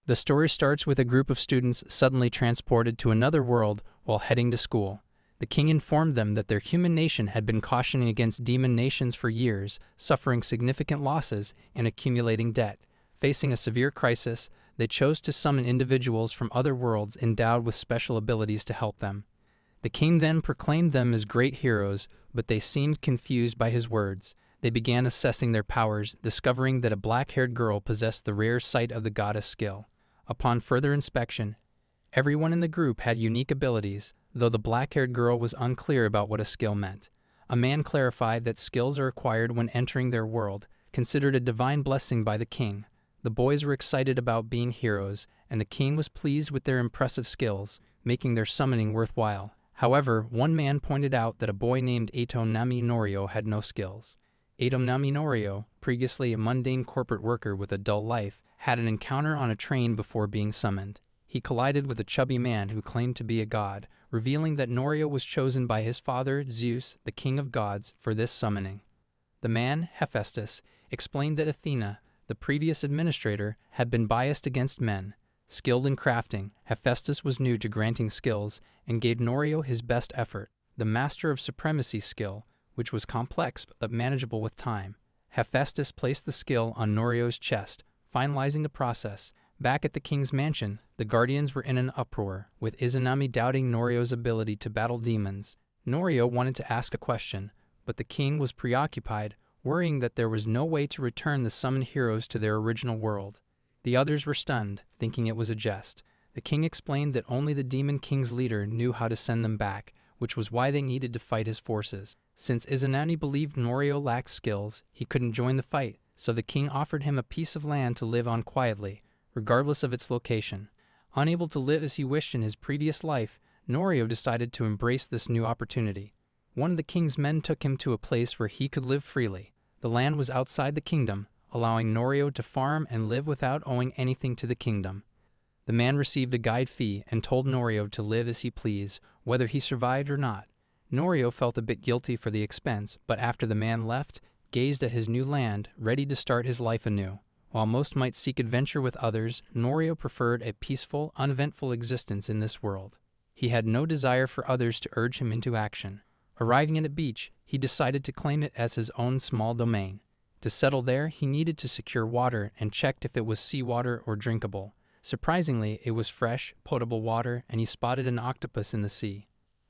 The story starts with a group of students suddenly transported to another world while heading to school. The king informed them that their human nation had been cautioning against demon nations for years, suffering significant losses and accumulating debt. Facing a severe crisis, they chose to summon individuals from other worlds endowed with special abilities to help them. The king then proclaimed them as great heroes, but they seemed confused by his words. They began assessing their powers, discovering that a black-haired girl possessed the rare sight of the goddess skill. Upon further inspection, everyone in the group had unique abilities, though the black-haired girl was unclear about what a skill meant. A man clarified that skills are acquired when entering their world, considered a divine blessing by the king. The boys were excited about being heroes, and the king was pleased with their impressive skills, making their summoning worthwhile. However, one man pointed out that a boy named Nami Norio had no skills. Nami Norio, previously a mundane corporate worker with a dull life, had an encounter on a train before being summoned. He collided with a chubby man who claimed to be a god, revealing that Norio was chosen by his father, Zeus, the king of gods, for this summoning. The man, Hephaestus, explained that Athena, the previous administrator, had been biased against men. Skilled in crafting, Hephaestus was new to granting skills and gave Norio his best effort, the Master of Supremacy skill, which was complex but manageable with time. Hephaestus placed the skill on Norio's chest, finalizing the process. Back at the king's mansion, the guardians were in an uproar, with Izanami doubting Norio's ability to battle demons. Norio wanted to ask a question, but the king was preoccupied, worrying that there was no way to return the summoned heroes to their original world. The others were stunned, thinking it was a jest. The king explained that only the demon king's leader knew how to send them back, which was why they needed to fight his forces. Since Izanami believed Norio lacked skills, he couldn't join the fight, so the king offered him a piece of land to live on quietly, regardless of its location. Unable to live as he wished in his previous life, Norio decided to embrace this new opportunity. One of the king's men took him to a place where he could live freely. The land was outside the kingdom, allowing Norio to farm and live without owing anything to the kingdom. The man received a guide fee and told Norio to live as he pleased, whether he survived or not. Norio felt a bit guilty for the expense, but after the man left, gazed at his new land, ready to start his life anew. While most might seek adventure with others, Norio preferred a peaceful, uneventful existence in this world. He had no desire for others to urge him into action. Arriving at a beach, he decided to claim it as his own small domain. To settle there, he needed to secure water and checked if it was seawater or drinkable. Surprisingly, it was fresh, potable water, and he spotted an octopus in the sea.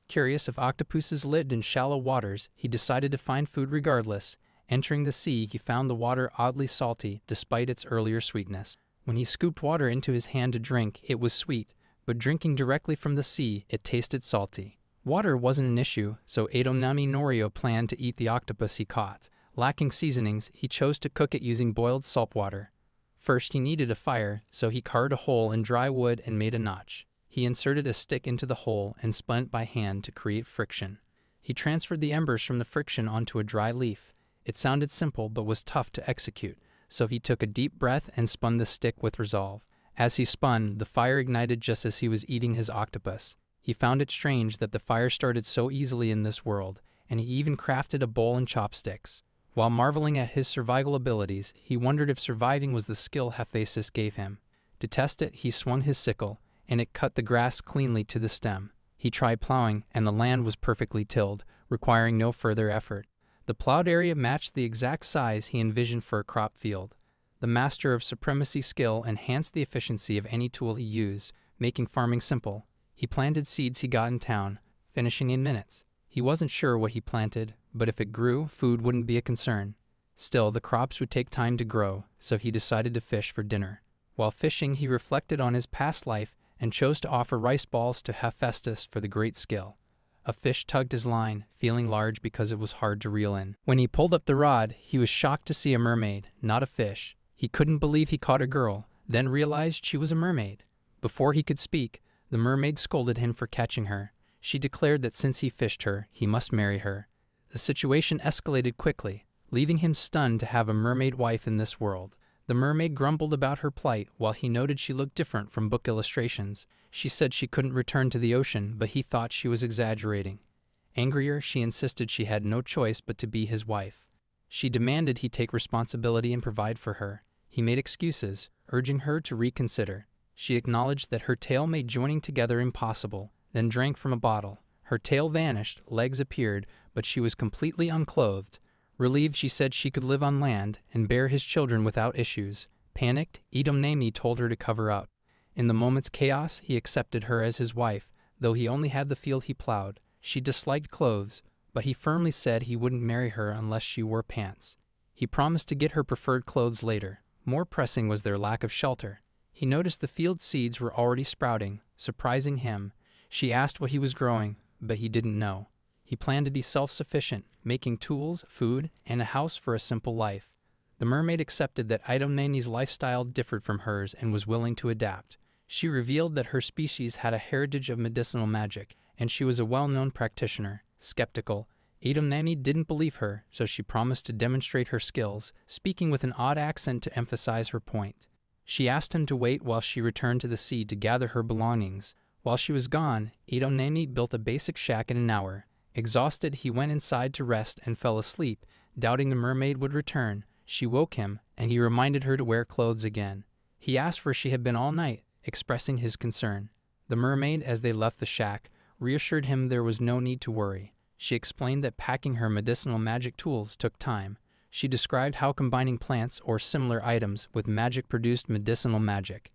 Curious if octopuses lived in shallow waters, he decided to find food regardless. Entering the sea, he found the water oddly salty, despite its earlier sweetness. When he scooped water into his hand to drink, it was sweet, but drinking directly from the sea, it tasted salty. Water wasn't an issue, so Nami Norio planned to eat the octopus he caught. Lacking seasonings, he chose to cook it using boiled salt water. First, he needed a fire, so he carved a hole in dry wood and made a notch. He inserted a stick into the hole and spun it by hand to create friction. He transferred the embers from the friction onto a dry leaf. It sounded simple but was tough to execute, so he took a deep breath and spun the stick with resolve. As he spun, the fire ignited just as he was eating his octopus. He found it strange that the fire started so easily in this world, and he even crafted a bowl and chopsticks. While marveling at his survival abilities, he wondered if surviving was the skill Hephaestus gave him. To test it, he swung his sickle, and it cut the grass cleanly to the stem. He tried plowing, and the land was perfectly tilled, requiring no further effort. The plowed area matched the exact size he envisioned for a crop field. The Master of Supremacy skill enhanced the efficiency of any tool he used, making farming simple. He planted seeds he got in town, finishing in minutes. He wasn't sure what he planted, but if it grew, food wouldn't be a concern. Still, the crops would take time to grow, so he decided to fish for dinner. While fishing, he reflected on his past life and chose to offer rice balls to Hephaestus for the great skill. A fish tugged his line, feeling large because it was hard to reel in. When he pulled up the rod, he was shocked to see a mermaid, not a fish. He couldn't believe he caught a girl, then realized she was a mermaid. Before he could speak, the mermaid scolded him for catching her. She declared that since he fished her, he must marry her. The situation escalated quickly, leaving him stunned to have a mermaid wife in this world. The mermaid grumbled about her plight while he noted she looked different from book illustrations. She said she couldn't return to the ocean, but he thought she was exaggerating. Angrier, she insisted she had no choice but to be his wife. She demanded he take responsibility and provide for her. He made excuses, urging her to reconsider. She acknowledged that her tail made joining together impossible, then drank from a bottle. Her tail vanished, legs appeared, but she was completely unclothed. Relieved, she said she could live on land and bear his children without issues. Panicked, Idomnemi told her to cover up. In the moment's chaos, he accepted her as his wife, though he only had the field he plowed. She disliked clothes, but he firmly said he wouldn't marry her unless she wore pants. He promised to get her preferred clothes later. More pressing was their lack of shelter. He noticed the field seeds were already sprouting, surprising him. She asked what he was growing, but he didn't know. He planned to be self-sufficient, making tools, food, and a house for a simple life. The mermaid accepted that Idomnemi's lifestyle differed from hers and was willing to adapt. She revealed that her species had a heritage of medicinal magic, and she was a well-known practitioner. Skeptical, Idomnemi didn't believe her, so she promised to demonstrate her skills, speaking with an odd accent to emphasize her point. She asked him to wait while she returned to the sea to gather her belongings. While she was gone, Idomnemi built a basic shack in an hour. Exhausted, he went inside to rest and fell asleep, doubting the mermaid would return. She woke him, and he reminded her to wear clothes again. He asked where she had been all night, expressing his concern. The mermaid, as they left the shack, reassured him there was no need to worry. She explained that packing her medicinal magic tools took time. She described how combining plants or similar items with magic produced medicinal magic.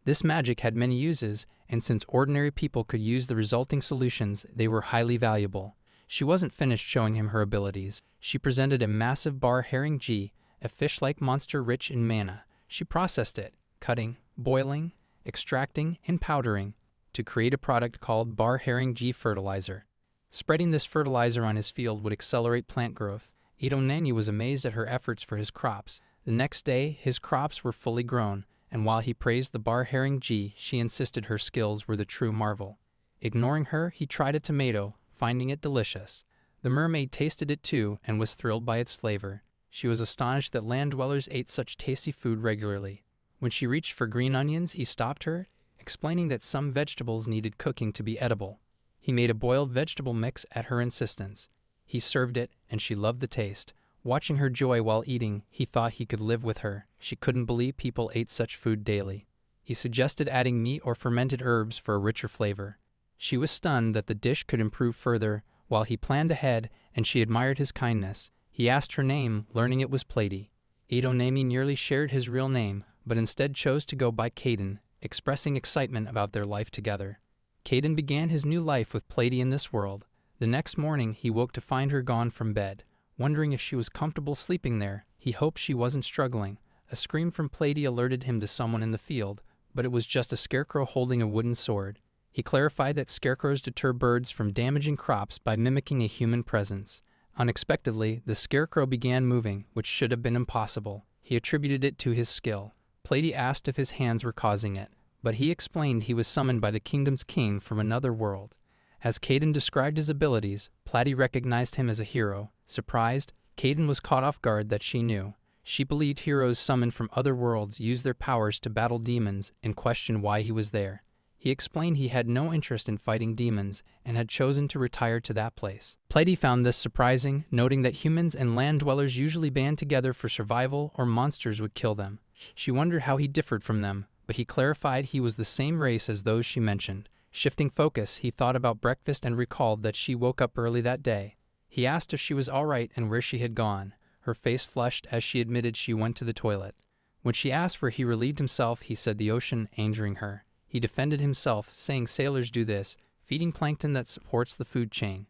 This magic had many uses, and since ordinary people could use the resulting solutions, they were highly valuable. She wasn't finished showing him her abilities. She presented a massive bar herring G, a fish-like monster rich in mana. She processed it, cutting, boiling, extracting, and powdering, to create a product called bar herring G fertilizer. Spreading this fertilizer on his field would accelerate plant growth. Idomnemi was amazed at her efforts for his crops. The next day, his crops were fully grown, and while he praised the bar herring G, she insisted her skills were the true marvel. Ignoring her, he tried a tomato, finding it delicious. The mermaid tasted it too and was thrilled by its flavor. She was astonished that land dwellers ate such tasty food regularly. When she reached for green onions, he stopped her, explaining that some vegetables needed cooking to be edible. He made a boiled vegetable mix at her insistence. He served it, and she loved the taste. Watching her joy while eating, he thought he could live with her. She couldn't believe people ate such food daily. He suggested adding meat or fermented herbs for a richer flavor. She was stunned that the dish could improve further, while he planned ahead, and she admired his kindness. He asked her name, learning it was Plady. Idomnemi nearly shared his real name, but instead chose to go by Caden, expressing excitement about their life together. Caden began his new life with Plady in this world. The next morning, he woke to find her gone from bed. Wondering if she was comfortable sleeping there, he hoped she wasn't struggling. A scream from Plady alerted him to someone in the field, but it was just a scarecrow holding a wooden sword. He clarified that scarecrows deter birds from damaging crops by mimicking a human presence. Unexpectedly, the scarecrow began moving, which should have been impossible. He attributed it to his skill. Plady asked if his hands were causing it, but he explained he was summoned by the kingdom's king from another world. As Caden described his abilities, Plady recognized him as a hero. Surprised, Caden was caught off guard that she knew. She believed heroes summoned from other worlds used their powers to battle demons and questioned why he was there. He explained he had no interest in fighting demons and had chosen to retire to that place. Plady found this surprising, noting that humans and land dwellers usually band together for survival or monsters would kill them. She wondered how he differed from them, but he clarified he was the same race as those she mentioned. Shifting focus, he thought about breakfast and recalled that she woke up early that day. He asked if she was all right and where she had gone. Her face flushed as she admitted she went to the toilet. When she asked where he relieved himself, he said the ocean, angering her. He defended himself, saying sailors do this, feeding plankton that supports the food chain.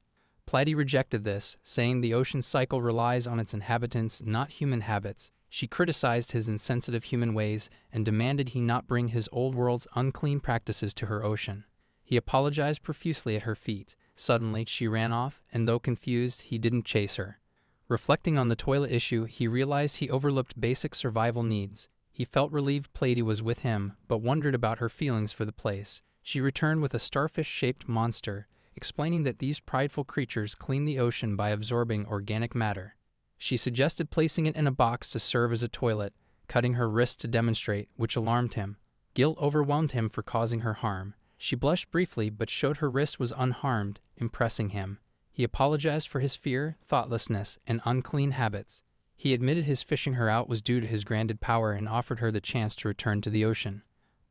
Plady rejected this, saying the ocean's cycle relies on its inhabitants, not human habits. She criticized his insensitive human ways and demanded he not bring his old world's unclean practices to her ocean. He apologized profusely at her feet. Suddenly, she ran off, and though confused, he didn't chase her. Reflecting on the toilet issue, he realized he overlooked basic survival needs. He felt relieved Plady was with him, but wondered about her feelings for the place. She returned with a starfish-shaped monster, explaining that these prideful creatures clean the ocean by absorbing organic matter. She suggested placing it in a box to serve as a toilet, cutting her wrist to demonstrate, which alarmed him. Guilt overwhelmed him for causing her harm. She blushed briefly but showed her wrist was unharmed, impressing him. He apologized for his fear, thoughtlessness, and unclean habits. He admitted his fishing her out was due to his granted power and offered her the chance to return to the ocean.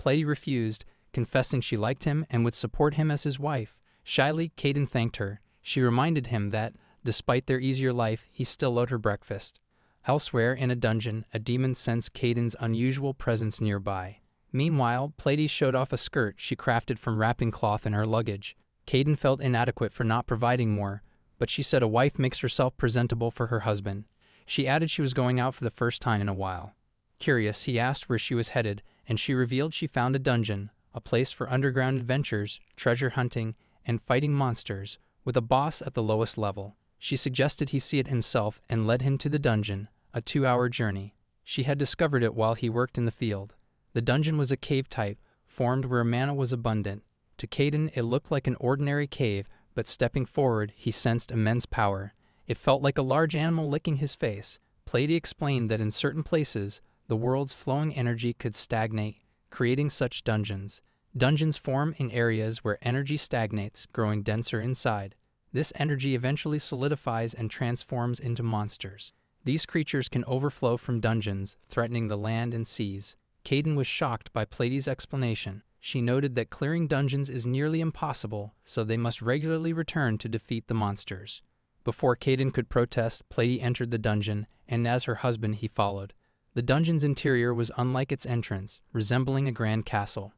Platy refused, confessing she liked him and would support him as his wife. Shyly, Caden thanked her. She reminded him that, despite their easier life, he still owed her breakfast. Elsewhere, in a dungeon, a demon sensed Caden's unusual presence nearby. Meanwhile, Platy showed off a skirt she crafted from wrapping cloth in her luggage. Caden felt inadequate for not providing more, but she said a wife makes herself presentable for her husband. She added she was going out for the first time in a while. Curious, he asked where she was headed, and she revealed she found a dungeon, a place for underground adventures, treasure hunting, and fighting monsters, with a boss at the lowest level. She suggested he see it himself and led him to the dungeon, a 2-hour journey. She had discovered it while he worked in the field. The dungeon was a cave type, formed where mana was abundant. To Caden, it looked like an ordinary cave, but stepping forward, he sensed immense power. It felt like a large animal licking his face. Platy explained that in certain places, the world's flowing energy could stagnate, creating such dungeons. Dungeons form in areas where energy stagnates, growing denser inside. This energy eventually solidifies and transforms into monsters. These creatures can overflow from dungeons, threatening the land and seas. Caden was shocked by Platy's explanation. She noted that clearing dungeons is nearly impossible, so they must regularly return to defeat the monsters. Before Caden could protest, Platy entered the dungeon, and as her husband he followed. The dungeon's interior was unlike its entrance, resembling a grand castle.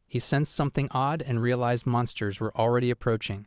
He sensed something odd and realized monsters were already approaching.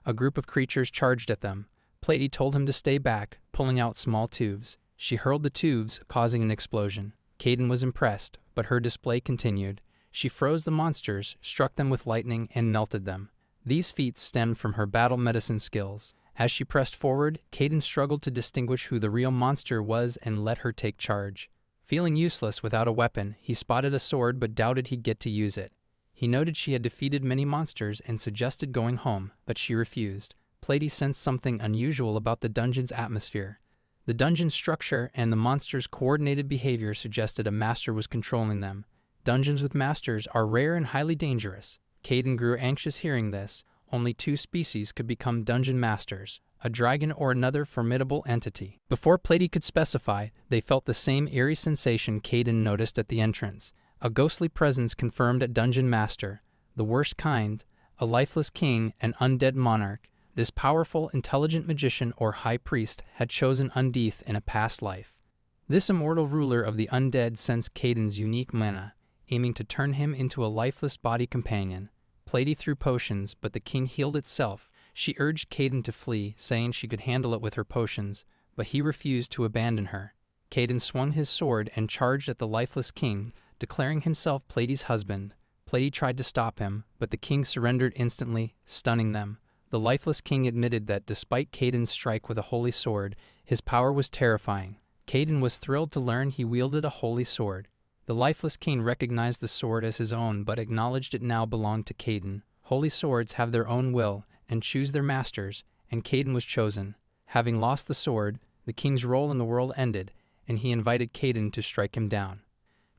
A group of creatures charged at them. Platy told him to stay back, pulling out small tubes. She hurled the tubes, causing an explosion. Caden was impressed, but her display continued. She froze the monsters, struck them with lightning, and melted them. These feats stemmed from her battle medicine skills. As she pressed forward, Caden struggled to distinguish who the real monster was and let her take charge. Feeling useless without a weapon, he spotted a sword but doubted he'd get to use it. He noted she had defeated many monsters and suggested going home, but she refused. Platy sensed something unusual about the dungeon's atmosphere. The dungeon's structure and the monsters' coordinated behavior suggested a master was controlling them. Dungeons with masters are rare and highly dangerous. Caden grew anxious hearing this. Only 2 species could become dungeon masters, a dragon or another formidable entity. Before Platy could specify, they felt the same eerie sensation Caden noticed at the entrance. A ghostly presence confirmed a dungeon master, the worst kind, a lifeless king, an undead monarch. This powerful, intelligent magician or high priest had chosen Undeath in a past life. This immortal ruler of the undead sensed Caden's unique mana, aiming to turn him into a lifeless body companion. Platy threw potions, but the king healed itself. She urged Caden to flee, saying she could handle it with her potions, but he refused to abandon her. Caden swung his sword and charged at the lifeless king, declaring himself Platy's husband. Platy tried to stop him, but the king surrendered instantly, stunning them. The lifeless king admitted that despite Caden's strike with a holy sword, his power was terrifying. Caden was thrilled to learn he wielded a holy sword. The lifeless king recognized the sword as his own but acknowledged it now belonged to Caden. Holy swords have their own will and choose their masters, and Caden was chosen. Having lost the sword, the king's role in the world ended, and he invited Caden to strike him down.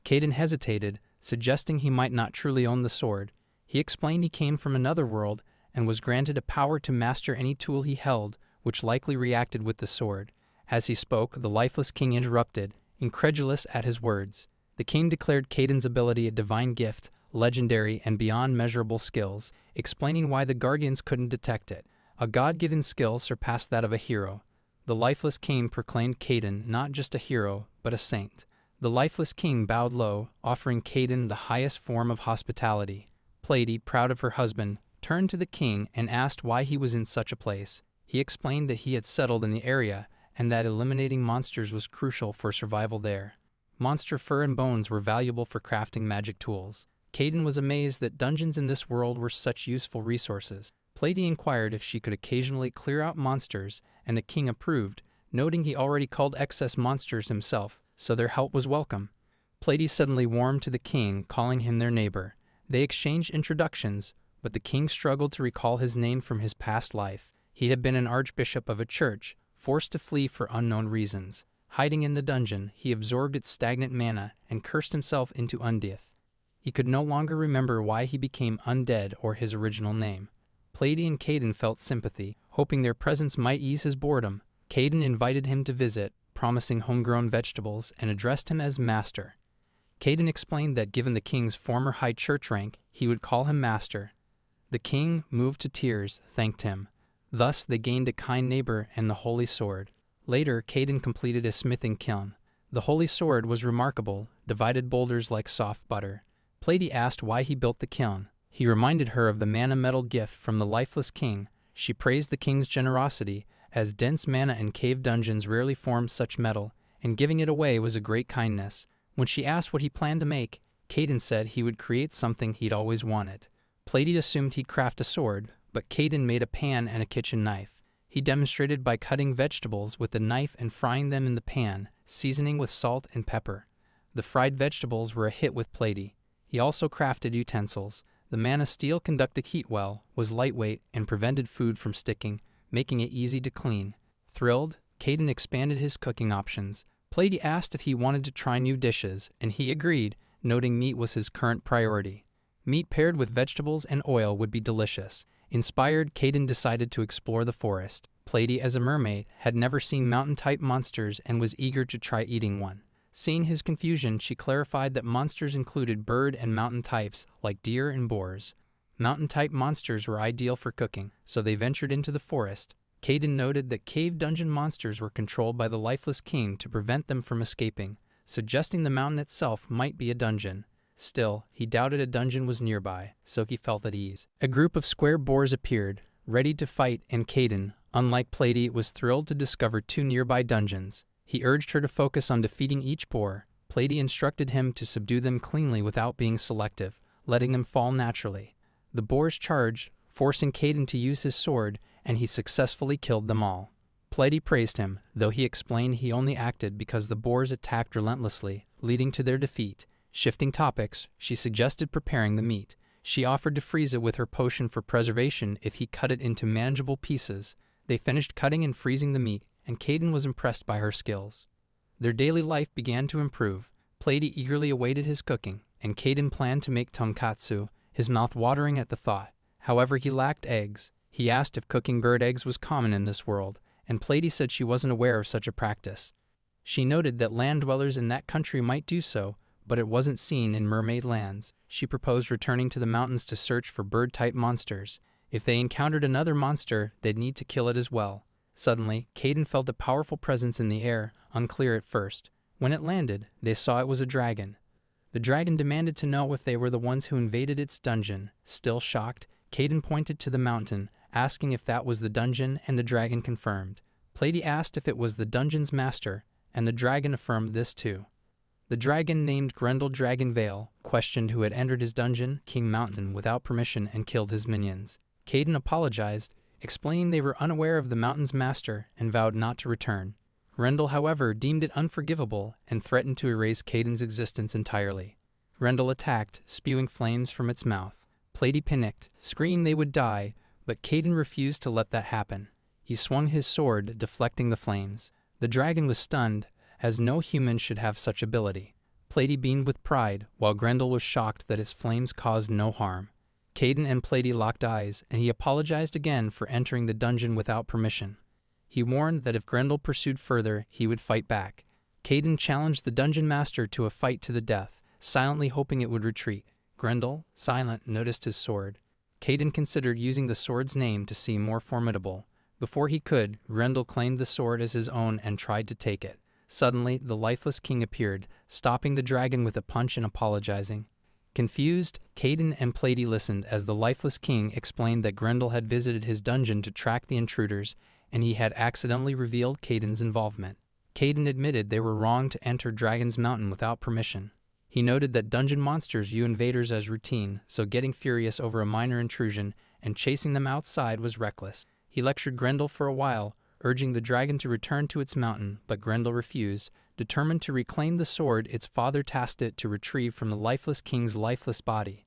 Caden hesitated, suggesting he might not truly own the sword. He explained he came from another world and was granted a power to master any tool he held, which likely reacted with the sword. As he spoke, the lifeless king interrupted, incredulous at his words. The king declared Caden's ability a divine gift, legendary and beyond measurable skills, explaining why the guardians couldn't detect it. A god-given skill surpassed that of a hero. The lifeless king proclaimed Caden not just a hero, but a saint. The lifeless king bowed low, offering Caden the highest form of hospitality. Platy, proud of her husband, turned to the king and asked why he was in such a place. He explained that he had settled in the area and that eliminating monsters was crucial for survival there. Monster fur and bones were valuable for crafting magic tools. Caden was amazed that dungeons in this world were such useful resources. Platy inquired if she could occasionally clear out monsters, and the king approved, noting he already culled excess monsters himself, so their help was welcome. Platy suddenly warmed to the king, calling him their neighbor. They exchanged introductions, but the king struggled to recall his name from his past life. He had been an archbishop of a church, forced to flee for unknown reasons. Hiding in the dungeon, he absorbed its stagnant mana and cursed himself into Undeath. He could no longer remember why he became undead or his original name. Platy and Caden felt sympathy, hoping their presence might ease his boredom. Caden invited him to visit, promising homegrown vegetables, and addressed him as master. Caden explained that given the king's former high church rank, he would call him master. The king, moved to tears, thanked him. Thus they gained a kind neighbor and the holy sword. Later, Caden completed a smithing kiln. The holy sword was remarkable, divided boulders like soft butter. Platy asked why he built the kiln. He reminded her of the mana metal gift from the lifeless king. She praised the king's generosity, as dense mana and cave dungeons rarely formed such metal, and giving it away was a great kindness. When she asked what he planned to make, Caden said he would create something he'd always wanted. Platy assumed he'd craft a sword, but Caden made a pan and a kitchen knife. He demonstrated by cutting vegetables with the knife and frying them in the pan, seasoning with salt and pepper. The fried vegetables were a hit with Platy. He also crafted utensils. The mana steel conducted heat well, was lightweight, and prevented food from sticking, making it easy to clean. Thrilled, Caden expanded his cooking options. Platy asked if he wanted to try new dishes, and he agreed, noting meat was his current priority. Meat paired with vegetables and oil would be delicious. Inspired, Caden decided to explore the forest. Platy, as a mermaid, had never seen mountain-type monsters and was eager to try eating one. Seeing his confusion, she clarified that monsters included bird and mountain types, like deer and boars. Mountain-type monsters were ideal for cooking, so they ventured into the forest. Caden noted that cave dungeon monsters were controlled by the lifeless king to prevent them from escaping, suggesting the mountain itself might be a dungeon. Still, he doubted a dungeon was nearby, so he felt at ease. A group of square boars appeared, ready to fight, and Caden, unlike Platy, was thrilled to discover 2 nearby dungeons. He urged her to focus on defeating each boar. Platy instructed him to subdue them cleanly without being selective, letting them fall naturally. The boars charged, forcing Caden to use his sword, and he successfully killed them all. Platy praised him, though he explained he only acted because the boars attacked relentlessly, leading to their defeat. Shifting topics, she suggested preparing the meat. She offered to freeze it with her potion for preservation if he cut it into manageable pieces. They finished cutting and freezing the meat, and Caden was impressed by her skills. Their daily life began to improve. Platy eagerly awaited his cooking, and Caden planned to make tonkatsu, his mouth watering at the thought. However, he lacked eggs. He asked if cooking bird eggs was common in this world, and Platy said she wasn't aware of such a practice. She noted that land dwellers in that country might do so, but it wasn't seen in mermaid lands. She proposed returning to the mountains to search for bird-type monsters. If they encountered another monster, they'd need to kill it as well. Suddenly, Caden felt a powerful presence in the air, unclear at first. When it landed, they saw it was a dragon. The dragon demanded to know if they were the ones who invaded its dungeon. Still shocked, Caden pointed to the mountain, asking if that was the dungeon, and the dragon confirmed. Platy asked if it was the dungeon's master, and the dragon affirmed this too. The dragon, named Grendel Dragonvale, questioned who had entered his dungeon, King Mountain, without permission and killed his minions. Caden apologized, explaining they were unaware of the mountain's master and vowed not to return. Grendel, however, deemed it unforgivable and threatened to erase Caden's existence entirely. Grendel attacked, spewing flames from its mouth. Platy panicked, screaming they would die, but Caden refused to let that happen. He swung his sword, deflecting the flames. The dragon was stunned, as no human should have such ability. Platy beamed with pride, while Grendel was shocked that his flames caused no harm. Caden and Platy locked eyes, and he apologized again for entering the dungeon without permission. He warned that if Grendel pursued further, he would fight back. Caden challenged the dungeon master to a fight to the death, silently hoping it would retreat. Grendel, silent, noticed his sword. Caden considered using the sword's name to seem more formidable. Before he could, Grendel claimed the sword as his own and tried to take it. Suddenly, the lifeless king appeared, stopping the dragon with a punch and apologizing. Confused, Caden and Platy listened as the lifeless king explained that Grendel had visited his dungeon to track the intruders, and he had accidentally revealed Caden's involvement. Caden admitted they were wrong to enter Dragon's Mountain without permission. He noted that dungeon monsters view invaders as routine, so getting furious over a minor intrusion and chasing them outside was reckless. He lectured Grendel for a while, urging the dragon to return to its mountain, but Grendel refused, determined to reclaim the sword its father tasked it to retrieve from the lifeless king's lifeless body.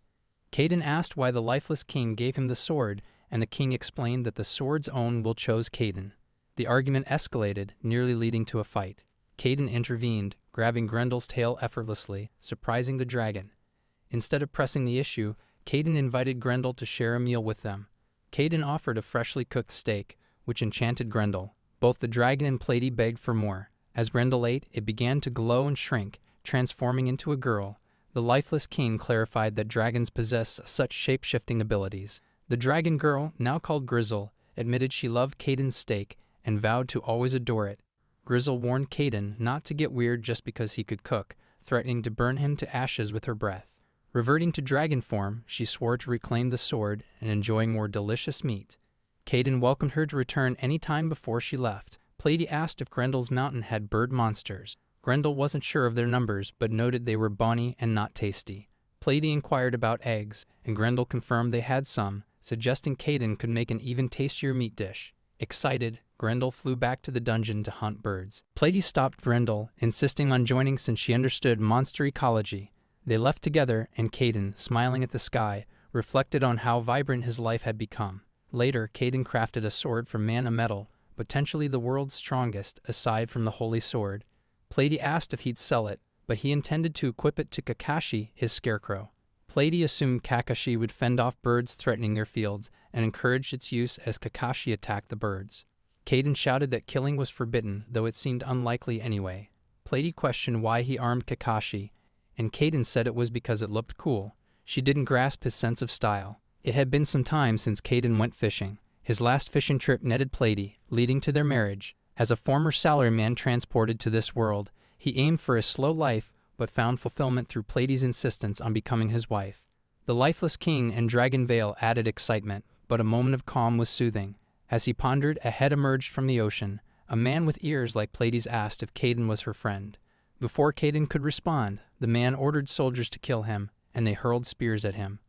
Caden asked why the lifeless king gave him the sword, and the king explained that the sword's own will chose Caden. The argument escalated, nearly leading to a fight. Caden intervened, grabbing Grendel's tail effortlessly, surprising the dragon. Instead of pressing the issue, Caden invited Grendel to share a meal with them. Caden offered a freshly cooked steak, which enchanted Grendel. Both the dragon and Platy begged for more. As Grendel ate, it began to glow and shrink, transforming into a girl. The lifeless king clarified that dragons possess such shape-shifting abilities. The dragon girl, now called Grizzle, admitted she loved Caden's steak and vowed to always adore it. Grizzle warned Caden not to get weird just because he could cook, threatening to burn him to ashes with her breath. Reverting to dragon form, she swore to reclaim the sword and enjoy more delicious meat. Caden welcomed her to return any time before she left. Plady asked if Grendel's mountain had bird monsters. Grendel wasn't sure of their numbers, but noted they were bonny and not tasty. Plady inquired about eggs, and Grendel confirmed they had some, suggesting Caden could make an even tastier meat dish. Excited, Grendel flew back to the dungeon to hunt birds. Plady stopped Grendel, insisting on joining since she understood monster ecology. They left together, and Caden, smiling at the sky, reflected on how vibrant his life had become. Later, Caden crafted a sword from mana metal, potentially the world's strongest, aside from the Holy Sword. Plady asked if he'd sell it, but he intended to equip it to Kakashi, his scarecrow. Plady assumed Kakashi would fend off birds threatening their fields, and encouraged its use as Kakashi attacked the birds. Caden shouted that killing was forbidden, though it seemed unlikely anyway. Plady questioned why he armed Kakashi, and Caden said it was because it looked cool. She didn't grasp his sense of style. It had been some time since Caden went fishing. His last fishing trip netted Plady, leading to their marriage. As a former salaryman transported to this world, he aimed for a slow life, but found fulfillment through Plady's insistence on becoming his wife. The lifeless king and dragon veil added excitement, but a moment of calm was soothing. As he pondered, a head emerged from the ocean. A man with ears like Plady's asked if Caden was her friend. Before Caden could respond, the man ordered soldiers to kill him, and they hurled spears at him.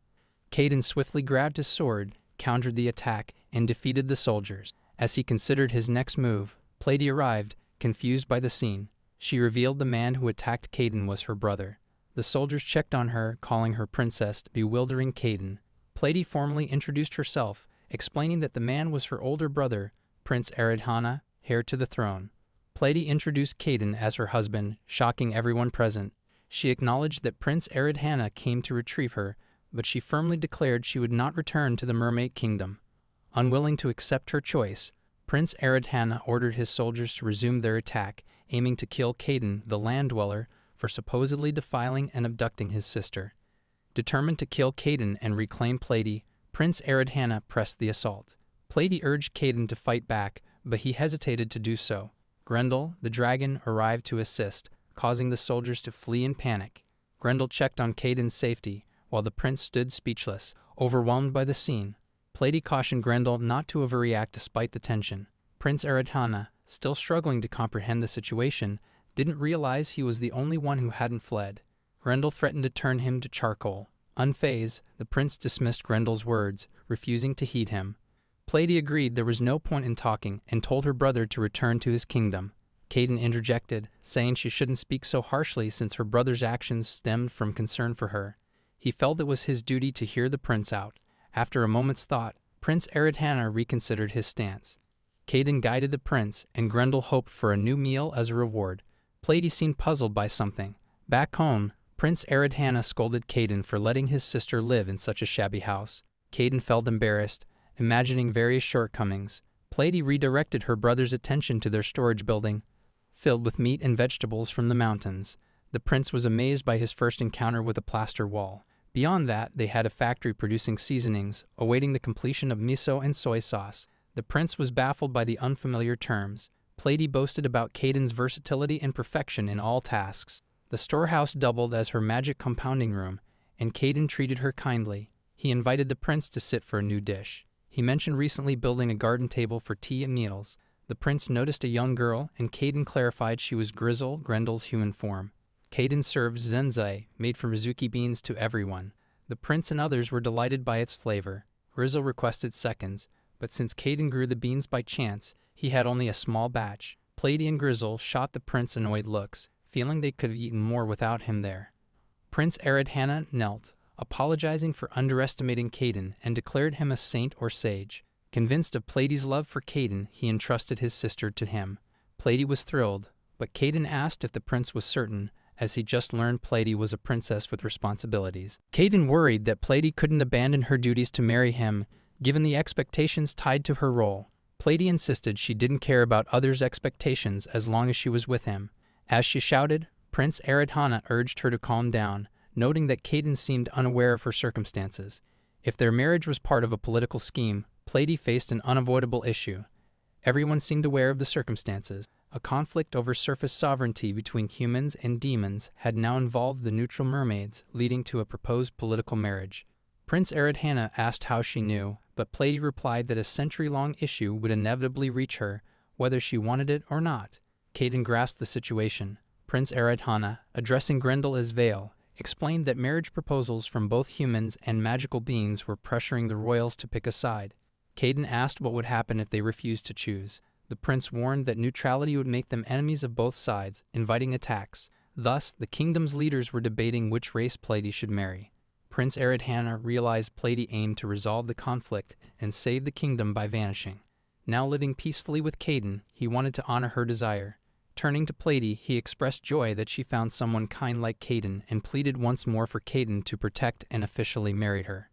Caden swiftly grabbed his sword, countered the attack, and defeated the soldiers. As he considered his next move, Plady arrived, confused by the scene. She revealed the man who attacked Caden was her brother. The soldiers checked on her, calling her princess, bewildering Caden. Plady formally introduced herself, explaining that the man was her older brother, Prince Aridhana, heir to the throne. Plady introduced Caden as her husband, shocking everyone present. She acknowledged that Prince Aridhana came to retrieve her, but she firmly declared she would not return to the Mermaid Kingdom. Unwilling to accept her choice, Prince Aridhana ordered his soldiers to resume their attack, aiming to kill Caden, the land dweller, for supposedly defiling and abducting his sister. Determined to kill Caden and reclaim Plady, Prince Aridhana pressed the assault. Plady urged Caden to fight back, but he hesitated to do so. Grendel, the dragon, arrived to assist, causing the soldiers to flee in panic. Grendel checked on Caden's safety, while the prince stood speechless, overwhelmed by the scene. Plady cautioned Grendel not to overreact despite the tension. Prince Aridhana, still struggling to comprehend the situation, didn't realize he was the only one who hadn't fled. Grendel threatened to turn him to charcoal. Unfazed, the prince dismissed Grendel's words, refusing to heed him. Plady agreed there was no point in talking and told her brother to return to his kingdom. Caden interjected, saying she shouldn't speak so harshly since her brother's actions stemmed from concern for her. He felt it was his duty to hear the prince out. After a moment's thought, Prince Aridhana reconsidered his stance. Caden guided the prince, and Grendel hoped for a new meal as a reward. Plady seemed puzzled by something. Back home, Prince Aridhana scolded Caden for letting his sister live in such a shabby house. Caden felt embarrassed, imagining various shortcomings. Plady redirected her brother's attention to their storage building, filled with meat and vegetables from the mountains. The prince was amazed by his first encounter with a plaster wall. Beyond that, they had a factory producing seasonings, awaiting the completion of miso and soy sauce. The prince was baffled by the unfamiliar terms. Plady boasted about Caden's versatility and perfection in all tasks. The storehouse doubled as her magic compounding room, and Caden treated her kindly. He invited the prince to sit for a new dish. He mentioned recently building a garden table for tea and meals. The prince noticed a young girl, and Caden clarified she was Grizzle, Grendel's human form. Caden served zenzai, made from Mizuki beans, to everyone. The prince and others were delighted by its flavor. Grizzle requested seconds, but since Caden grew the beans by chance, he had only a small batch. Plady and Grizzle shot the prince annoyed looks, feeling they could have eaten more without him there. Prince Aridhana knelt, apologizing for underestimating Caden, and declared him a saint or sage. Convinced of Plady's love for Caden, he entrusted his sister to him. Plady was thrilled, but Caden asked if the prince was certain, as he just learned Plady was a princess with responsibilities. Caden worried that Plady couldn't abandon her duties to marry him, given the expectations tied to her role. Plady insisted she didn't care about others' expectations as long as she was with him. As she shouted, Prince Aridhana urged her to calm down, noting that Caden seemed unaware of her circumstances. If their marriage was part of a political scheme, Pleiadi faced an unavoidable issue. Everyone seemed aware of the circumstances. A conflict over surface sovereignty between humans and demons had now involved the neutral mermaids, leading to a proposed political marriage. Prince Aridhana asked how she knew, but Pleiadi replied that a century-long issue would inevitably reach her, whether she wanted it or not. Caden grasped the situation. Prince Aridhana, addressing Grendel as Vale, explained that marriage proposals from both humans and magical beings were pressuring the royals to pick a side. Caden asked what would happen if they refused to choose. The prince warned that neutrality would make them enemies of both sides, inviting attacks. Thus, the kingdom's leaders were debating which race Pleiadi should marry. Prince Aridhana realized Pleiadi aimed to resolve the conflict and save the kingdom by vanishing. Now living peacefully with Caden, he wanted to honor her desire. Turning to Pleiadi, he expressed joy that she found someone kind like Caden and pleaded once more for Caden to protect and officially marry her.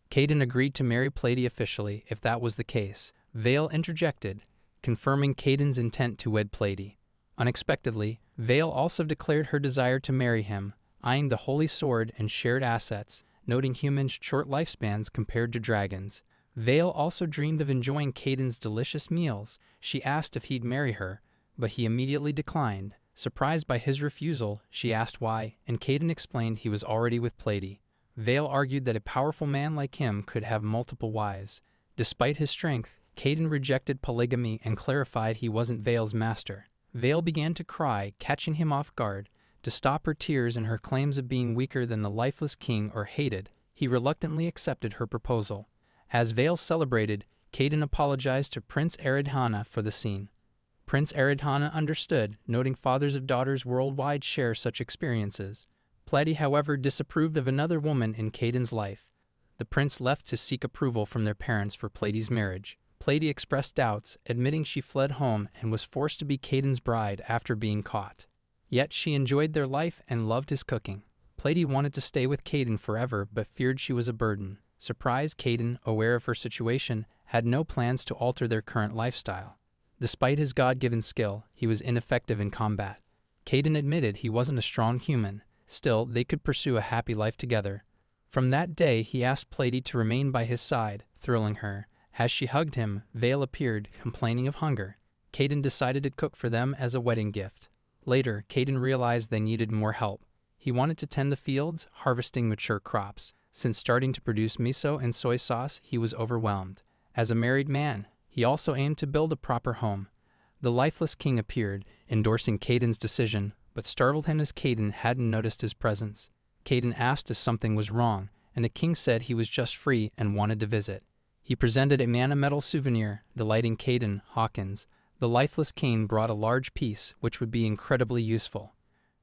Caden agreed to marry Pleiadi officially if that was the case. Vale interjected, confirming Caden's intent to wed Pleiadi. Unexpectedly, Vale also declared her desire to marry him, eyeing the holy sword and shared assets, noting humans' short lifespans compared to dragons. Vale also dreamed of enjoying Caden's delicious meals. She asked if he'd marry her, but he immediately declined. Surprised by his refusal, she asked why, and Caden explained he was already with Pleiadi. Vale argued that a powerful man like him could have multiple wives. Despite his strength, Caden rejected polygamy and clarified he wasn't Vale's master. Vale began to cry, catching him off guard. To stop her tears and her claims of being weaker than the lifeless king or hated, he reluctantly accepted her proposal. As Vale celebrated, Caden apologized to Prince Aridhana for the scene. Prince Aridhana understood, noting fathers of daughters worldwide share such experiences. Pleiadi, however, disapproved of another woman in Caden's life. The prince left to seek approval from their parents for Pleiadi's marriage. Pleiadi expressed doubts, admitting she fled home and was forced to be Caden's bride after being caught. Yet she enjoyed their life and loved his cooking. Pleiadi wanted to stay with Caden forever but feared she was a burden. Surprised, Caden, aware of her situation, had no plans to alter their current lifestyle. Despite his God-given skill, he was ineffective in combat. Caden admitted he wasn't a strong human. Still, they could pursue a happy life together. From that day, he asked Pleiadi to remain by his side, thrilling her. As she hugged him, Vale appeared, complaining of hunger. Caden decided to cook for them as a wedding gift. Later, Caden realized they needed more help. He wanted to tend the fields, harvesting mature crops. Since starting to produce miso and soy sauce, he was overwhelmed. As a married man, he also aimed to build a proper home. The lifeless king appeared, endorsing Caden's decision, but startled him as Caden hadn't noticed his presence. Caden asked if something was wrong, and the king said he was just free and wanted to visit. He presented a mana metal souvenir, delighting Caden, Hawkins. The lifeless king brought a large piece, which would be incredibly useful.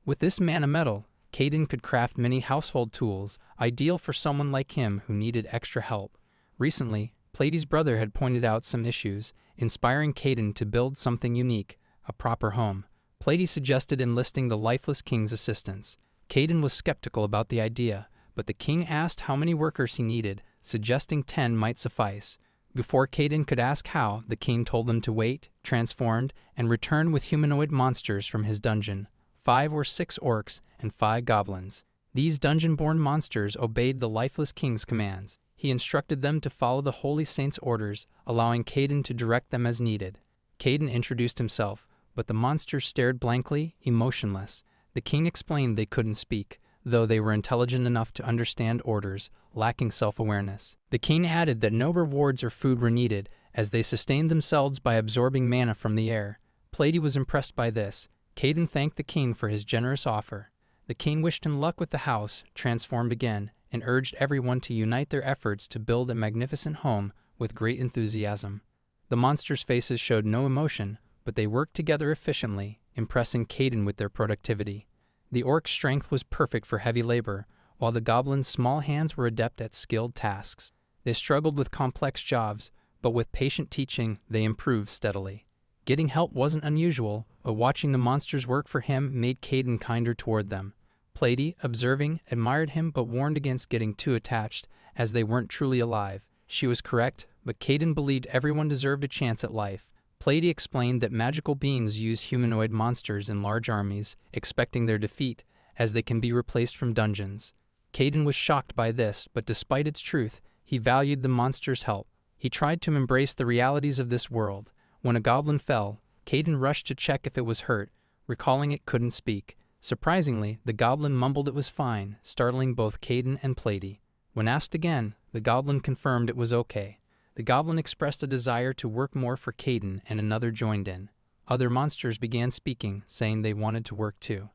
With this mana metal, Caden could craft many household tools, ideal for someone like him who needed extra help. Recently, Pleiadi's brother had pointed out some issues, inspiring Caden to build something unique, a proper home. Pleiadi suggested enlisting the lifeless king's assistance. Caden was skeptical about the idea, but the king asked how many workers he needed, suggesting 10 might suffice. Before Caden could ask how, the king told them to wait, transformed, and return with humanoid monsters from his dungeon. 5 or 6 orcs and 5 goblins. These dungeon-born monsters obeyed the lifeless king's commands. He instructed them to follow the holy saint's orders, allowing Caden to direct them as needed. Caden introduced himself, but the monsters stared blankly, emotionless. The king explained they couldn't speak, though they were intelligent enough to understand orders, lacking self-awareness. The king added that no rewards or food were needed, as they sustained themselves by absorbing mana from the air. Pleiadi was impressed by this. Caden thanked the king for his generous offer. The king wished him luck with the house, transformed again, and urged everyone to unite their efforts to build a magnificent home with great enthusiasm. The monsters' faces showed no emotion, but they worked together efficiently, impressing Caden with their productivity. The orc's strength was perfect for heavy labor, while the goblins' small hands were adept at skilled tasks. They struggled with complex jobs, but with patient teaching, they improved steadily. Getting help wasn't unusual, but watching the monsters work for him made Caden kinder toward them. Pleiadi, observing, admired him but warned against getting too attached, as they weren't truly alive. She was correct, but Caden believed everyone deserved a chance at life. Pleiadi explained that magical beings use humanoid monsters in large armies, expecting their defeat, as they can be replaced from dungeons. Caden was shocked by this, but despite its truth, he valued the monster's help. He tried to embrace the realities of this world. When a goblin fell, Caden rushed to check if it was hurt, recalling it couldn't speak. Surprisingly, the goblin mumbled it was fine, startling both Caden and Platy. When asked again, the goblin confirmed it was okay. The goblin expressed a desire to work more for Caden, and another joined in. Other monsters began speaking, saying they wanted to work too.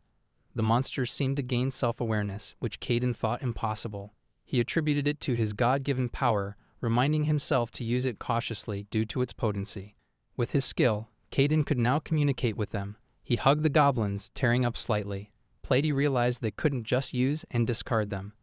The monsters seemed to gain self-awareness, which Caden thought impossible. He attributed it to his God-given power, reminding himself to use it cautiously due to its potency. With his skill, Caden could now communicate with them. He hugged the goblins, tearing up slightly. Platy realized they couldn't just use and discard them.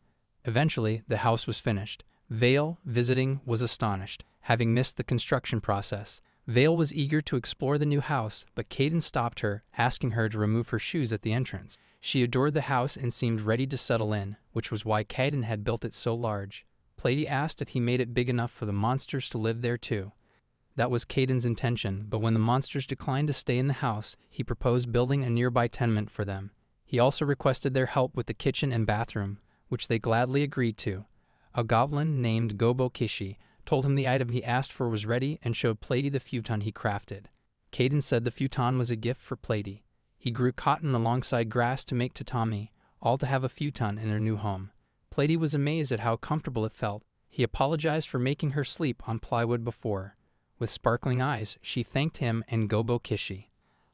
Eventually, the house was finished. Vale, visiting, was astonished, having missed the construction process. Vale was eager to explore the new house, but Caden stopped her, asking her to remove her shoes at the entrance. She adored the house and seemed ready to settle in, which was why Caden had built it so large. Platy asked if he made it big enough for the monsters to live there too. That was Caden's intention, but when the monsters declined to stay in the house, he proposed building a nearby tenement for them. He also requested their help with the kitchen and bathroom, which they gladly agreed to. A goblin named Gobo Kishi told him the item he asked for was ready and showed Platy the futon he crafted. Caden said the futon was a gift for Platy. He grew cotton alongside grass to make tatami, all to have a futon in their new home. Platy was amazed at how comfortable it felt. He apologized for making her sleep on plywood before. With sparkling eyes, she thanked him and Gobo Kishi.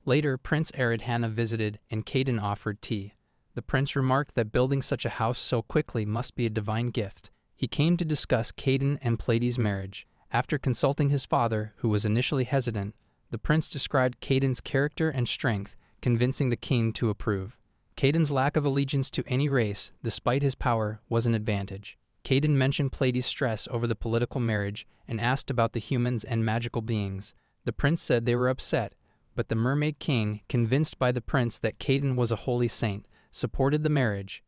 Later, Prince Aridhana visited and Caden offered tea. The prince remarked that building such a house so quickly must be a divine gift. He came to discuss Caden and Platy's marriage. After consulting his father, who was initially hesitant, the prince described Caden's character and strength, convincing the king to approve. Caden's lack of allegiance to any race, despite his power, was an advantage. Caden mentioned Platy's stress over the political marriage and asked about the humans and magical beings. The prince said they were upset, but the mermaid king, convinced by the prince that Caden was a holy saint, supported the marriage.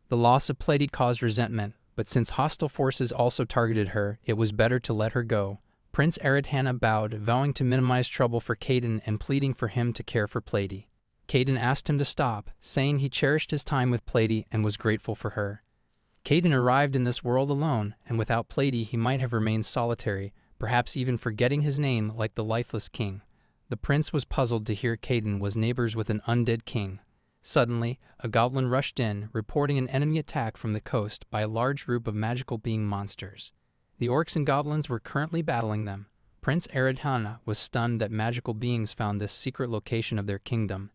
The loss of Platy caused resentment, but since hostile forces also targeted her, it was better to let her go. Prince Aridhana bowed, vowing to minimize trouble for Caden and pleading for him to care for Platy. Caden asked him to stop, saying he cherished his time with Platy and was grateful for her. Caden arrived in this world alone, and without Platy he might have remained solitary, perhaps even forgetting his name like the lifeless king. The prince was puzzled to hear Caden was neighbors with an undead king. Suddenly, a goblin rushed in, reporting an enemy attack from the coast by a large group of magical being monsters. The orcs and goblins were currently battling them. Prince Aridhana was stunned that magical beings found this secret location of their kingdom.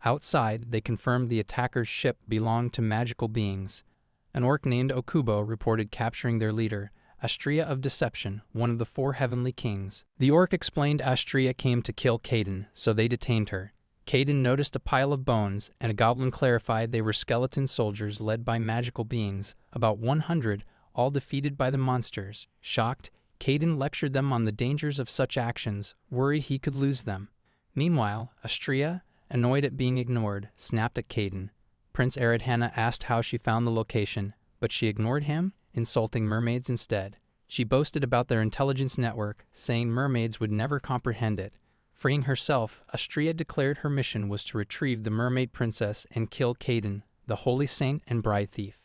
Outside, they confirmed the attackers' ship belonged to magical beings. An orc named Okubo reported capturing their leader, Astria of Deception, one of the 4 heavenly kings. The orc explained Astria came to kill Caden, so they detained her. Caden noticed a pile of bones, and a goblin clarified they were skeleton soldiers led by magical beings, about 100, all defeated by the monsters. Shocked, Caden lectured them on the dangers of such actions, worried he could lose them. Meanwhile, Astria, annoyed at being ignored, snapped at Caden. Prince Aridhana asked how she found the location, but she ignored him, insulting mermaids instead. She boasted about their intelligence network, saying mermaids would never comprehend it. Freeing herself, Astria declared her mission was to retrieve the mermaid princess and kill Caden, the holy saint and bride thief.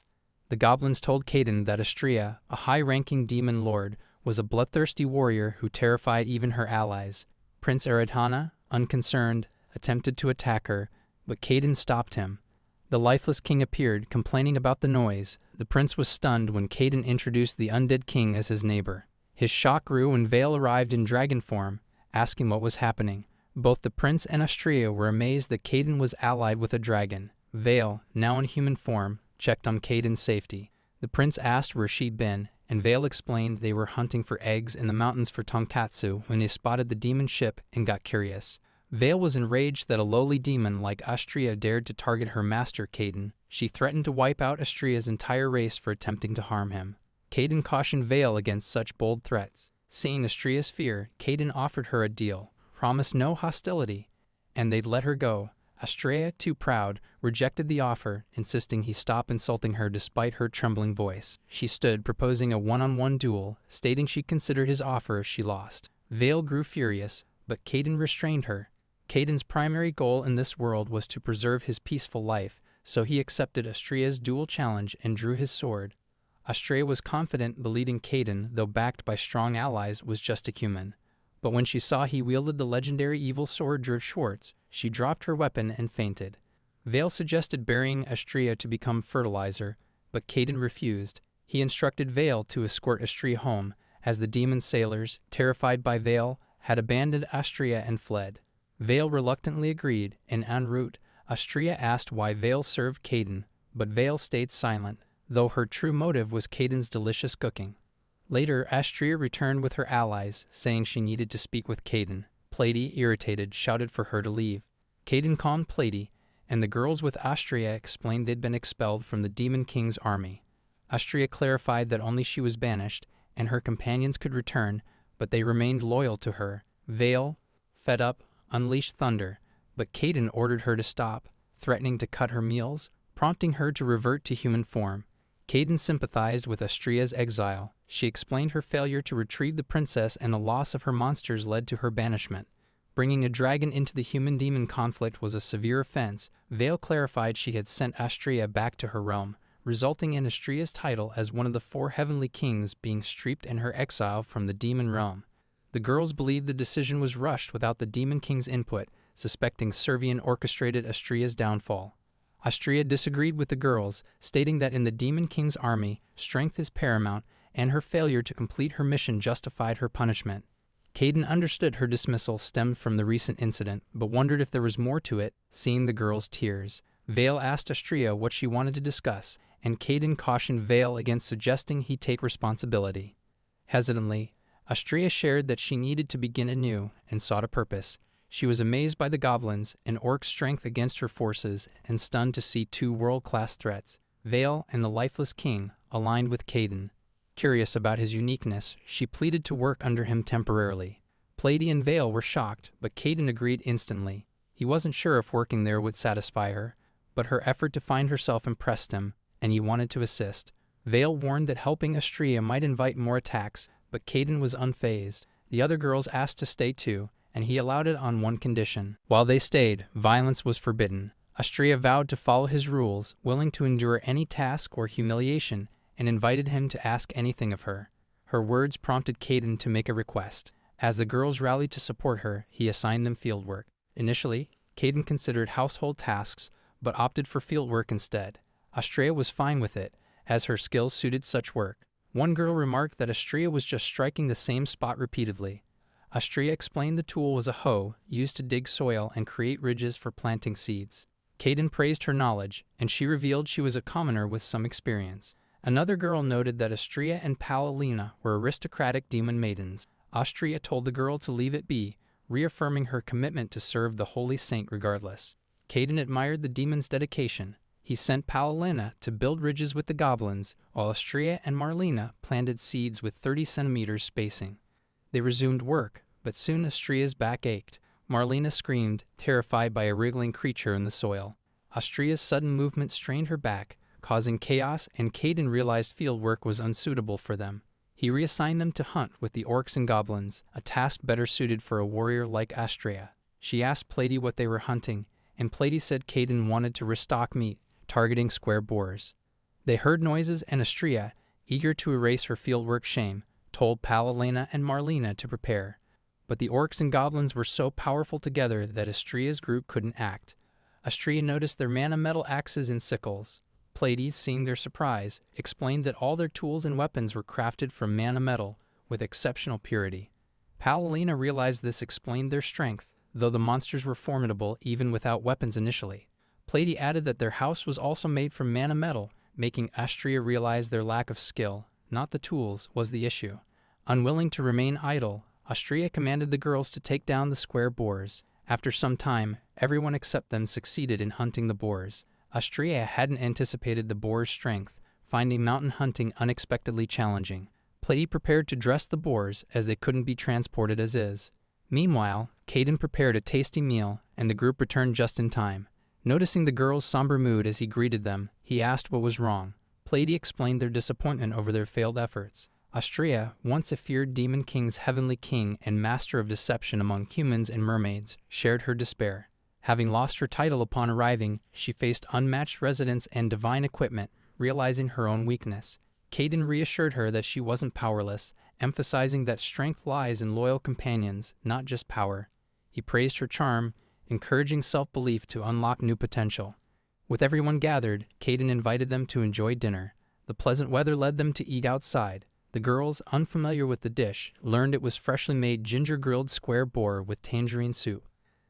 The goblins told Caden that Astria, a high-ranking demon lord, was a bloodthirsty warrior who terrified even her allies. Prince Aridhana, unconcerned, attempted to attack her, but Caden stopped him. The lifeless king appeared, complaining about the noise. The prince was stunned when Caden introduced the undead king as his neighbor. His shock grew when Vale arrived in dragon form, asking what was happening. Both the prince and Astria were amazed that Caden was allied with a dragon. Vale, now in human form, checked on Caden's safety. The prince asked where she'd been, and Vale explained they were hunting for eggs in the mountains for tonkatsu when they spotted the demon ship and got curious. Vale was enraged that a lowly demon like Astria dared to target her master, Caden. She threatened to wipe out Astria's entire race for attempting to harm him. Caden cautioned Vale against such bold threats. Seeing Astria's fear, Caden offered her a deal, promised no hostility, and they'd let her go. Astria, too proud, rejected the offer, insisting he stop insulting her despite her trembling voice. She stood, proposing a one-on-one duel, stating she considered his offer if she lost. Vale grew furious, but Caden restrained her. Caden's primary goal in this world was to preserve his peaceful life, so he accepted Astria's dual challenge and drew his sword. Astria was confident, believing Caden, though backed by strong allies, was just a human. But when she saw he wielded the legendary evil sword Driv Schwartz, she dropped her weapon and fainted. Vale suggested burying Astria to become fertilizer, but Caden refused. He instructed Vale to escort Astria home, as the demon sailors, terrified by Vale, had abandoned Astria and fled. Vale reluctantly agreed, and en route, Astria asked why Vale served Caden, but Vale stayed silent, though her true motive was Caden's delicious cooking. Later, Astria returned with her allies, saying she needed to speak with Caden. Platy, irritated, shouted for her to leave. Caden calmed Platy, and the girls with Astria explained they'd been expelled from the Demon King's army. Astria clarified that only she was banished, and her companions could return, but they remained loyal to her. Vale, fed up, unleashed thunder, but Caden ordered her to stop, threatening to cut her meals, prompting her to revert to human form. Caden sympathized with Astria's exile. She explained her failure to retrieve the princess and the loss of her monsters led to her banishment. Bringing a dragon into the human-demon conflict was a severe offense. Vale clarified she had sent Astria back to her realm, resulting in Astria's title as one of the 4 heavenly kings being stripped in her exile from the demon realm. The girls believed the decision was rushed without the Demon King's input, suspecting Servian orchestrated Astria's downfall. Astria disagreed with the girls, stating that in the Demon King's army, strength is paramount, and her failure to complete her mission justified her punishment. Caden understood her dismissal stemmed from the recent incident, but wondered if there was more to it, seeing the girls' tears. Vale asked Astria what she wanted to discuss, and Caden cautioned Vale against suggesting he take responsibility. Hesitantly, Astria shared that she needed to begin anew and sought a purpose. She was amazed by the goblins and orcs' strength against her forces and stunned to see 2 world-class threats, Vale and the lifeless king, aligned with Caden. Curious about his uniqueness, she pleaded to work under him temporarily. Platy and Vale were shocked, but Caden agreed instantly. He wasn't sure if working there would satisfy her, but her effort to find herself impressed him, and he wanted to assist. Vale warned that helping Astria might invite more attacks, but Caden was unfazed. The other girls asked to stay too, and he allowed it on one condition. While they stayed, violence was forbidden. Astria vowed to follow his rules, willing to endure any task or humiliation, and invited him to ask anything of her. Her words prompted Caden to make a request. As the girls rallied to support her, he assigned them fieldwork. Initially, Caden considered household tasks, but opted for fieldwork instead. Astria was fine with it, as her skills suited such work. One girl remarked that Astria was just striking the same spot repeatedly. Astria explained the tool was a hoe, used to dig soil and create ridges for planting seeds. Caden praised her knowledge, and she revealed she was a commoner with some experience. Another girl noted that Astria and Palilina were aristocratic demon maidens. Astria told the girl to leave it be, reaffirming her commitment to serve the holy saint regardless. Caden admired the demon's dedication. He sent Palilina to build ridges with the goblins, while Astria and Marlena planted seeds with 30 centimeters spacing. They resumed work, but soon Astria's back ached. Marlena screamed, terrified by a wriggling creature in the soil. Astria's sudden movement strained her back, causing chaos, and Caden realized fieldwork was unsuitable for them. He reassigned them to hunt with the orcs and goblins, a task better suited for a warrior like Astria. She asked Platy what they were hunting, and Platy said Caden wanted to restock meat, targeting square boars. They heard noises, and Astria, eager to erase her fieldwork shame, told Palilina and Marlena to prepare. But the orcs and goblins were so powerful together that Astria's group couldn't act. Astria noticed their mana metal axes and sickles. Platy, seeing their surprise, explained that all their tools and weapons were crafted from mana metal with exceptional purity. Palilina realized this explained their strength, though the monsters were formidable even without weapons initially. Platy added that their house was also made from mana metal, making Astria realize their lack of skill, not the tools, was the issue. Unwilling to remain idle, Astria commanded the girls to take down the square boars. After some time, everyone except them succeeded in hunting the boars. Astria hadn't anticipated the boars' strength, finding mountain hunting unexpectedly challenging. Platy prepared to dress the boars, as they couldn't be transported as is. Meanwhile, Caden prepared a tasty meal, and the group returned just in time. Noticing the girls' somber mood as he greeted them, he asked what was wrong. Platy explained their disappointment over their failed efforts. Astria, once a feared demon king's heavenly king and master of deception among humans and mermaids, shared her despair. Having lost her title upon arriving, she faced unmatched residence and divine equipment, realizing her own weakness. Caden reassured her that she wasn't powerless, emphasizing that strength lies in loyal companions, not just power. He praised her charm, encouraging self-belief to unlock new potential. With everyone gathered, Caden invited them to enjoy dinner. The pleasant weather led them to eat outside. The girls, unfamiliar with the dish, learned it was freshly made ginger-grilled square boar with tangerine soup.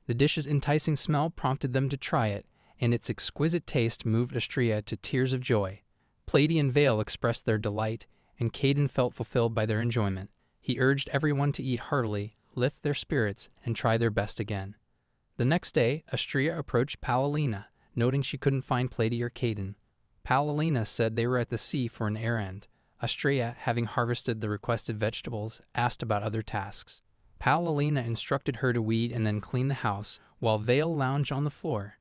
The dish's enticing smell prompted them to try it, and its exquisite taste moved Astrea to tears of joy. Plady and Vale expressed their delight, and Caden felt fulfilled by their enjoyment. He urged everyone to eat heartily, lift their spirits, and try their best again. The next day, Astrea approached Paulina, noting she couldn't find Plady or Caden. Paulina said they were at the sea for an errand. Astrea, having harvested the requested vegetables, asked about other tasks. Paulina instructed her to weed and then clean the house, while Vale lounged on the floor.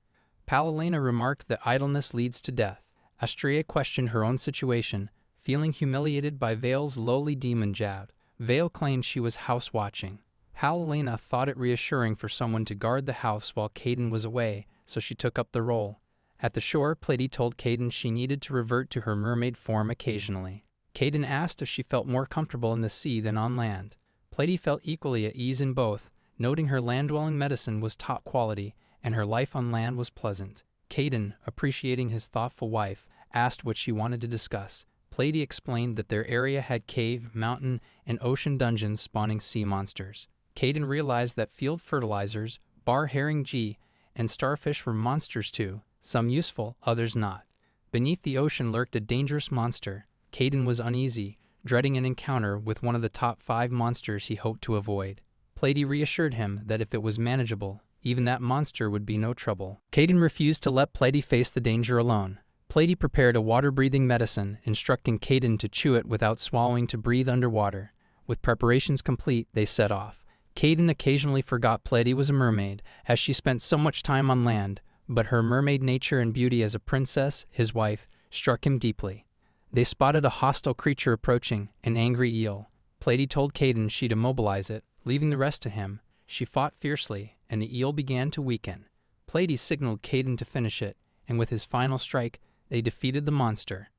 Paulina remarked that idleness leads to death. Astrea questioned her own situation, feeling humiliated by Vale's lowly demon jab. Vale claimed she was house-watching. Paulina thought it reassuring for someone to guard the house while Caden was away, so she took up the role. At the shore, Plady told Caden she needed to revert to her mermaid form occasionally. Caden asked if she felt more comfortable in the sea than on land. Plady felt equally at ease in both, noting her land-dwelling medicine was top quality and her life on land was pleasant. Caden, appreciating his thoughtful wife, asked what she wanted to discuss. Plady explained that their area had cave, mountain, and ocean dungeons spawning sea monsters. Caden realized that field fertilizers, bar herring G, and starfish were monsters too, some useful, others not. Beneath the ocean lurked a dangerous monster. Caden was uneasy, dreading an encounter with one of the top 5 monsters he hoped to avoid. Plady reassured him that if it was manageable, even that monster would be no trouble. Caden refused to let Plady face the danger alone. Plady prepared a water-breathing medicine, instructing Caden to chew it without swallowing to breathe underwater. With preparations complete, they set off. Caden occasionally forgot Plady was a mermaid, as she spent so much time on land, but her mermaid nature and beauty as a princess, his wife, struck him deeply. They spotted a hostile creature approaching, an angry eel. Plady told Caden she'd immobilize it, leaving the rest to him. She fought fiercely, and the eel began to weaken. Plady signaled Caden to finish it, and with his final strike, they defeated the monster.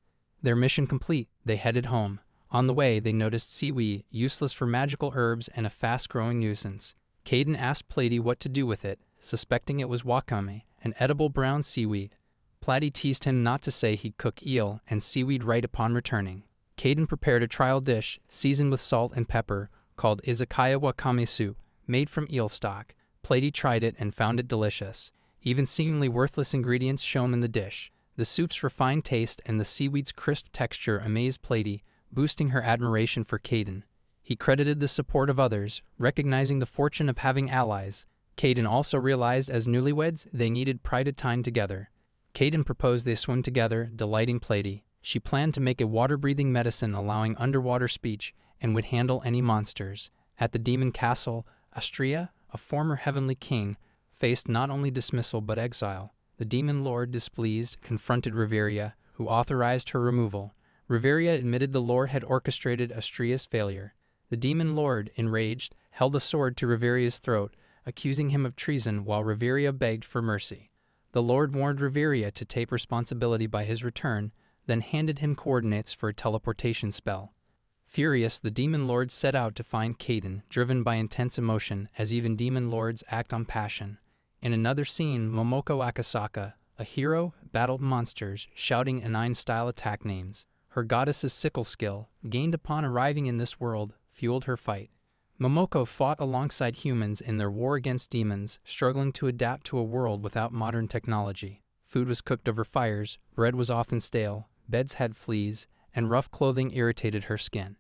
Their mission complete, they headed home. On the way, they noticed seaweed, useless for magical herbs and a fast-growing nuisance. Caden asked Plady what to do with it, suspecting it was wakame, an edible brown seaweed. Plady teased him not to say he'd cook eel and seaweed right upon returning. Caden prepared a trial dish, seasoned with salt and pepper, called izakaya wakame soup, made from eel stock. Plady tried it and found it delicious. Even seemingly worthless ingredients shone in the dish. The soup's refined taste and the seaweed's crisp texture amazed Plady, boosting her admiration for Caden. He credited the support of others, recognizing the fortune of having allies. Caden also realized as newlyweds they needed private time together. Caden proposed they swim together, delighting Plady. She planned to make a water-breathing medicine allowing underwater speech and would handle any monsters. At the demon castle, Astrea, a former heavenly king, faced not only dismissal but exile. The demon lord, displeased, confronted Riveria, who authorized her removal. Riveria admitted the lord had orchestrated Astrea's failure. The demon lord, enraged, held a sword to Riveria's throat, accusing him of treason while Riveria begged for mercy. The lord warned Riveria to take responsibility by his return, then handed him coordinates for a teleportation spell. Furious, the demon lord set out to find Caden, driven by intense emotion, as even demon lords act on passion. In another scene, Momoko Akasaka, a hero, battled monsters, shouting Anine-style attack names. Her goddess's sickle skill, gained upon arriving in this world, fueled her fight. Momoko fought alongside humans in their war against demons, struggling to adapt to a world without modern technology. Food was cooked over fires, bread was often stale, beds had fleas, and rough clothing irritated her skin.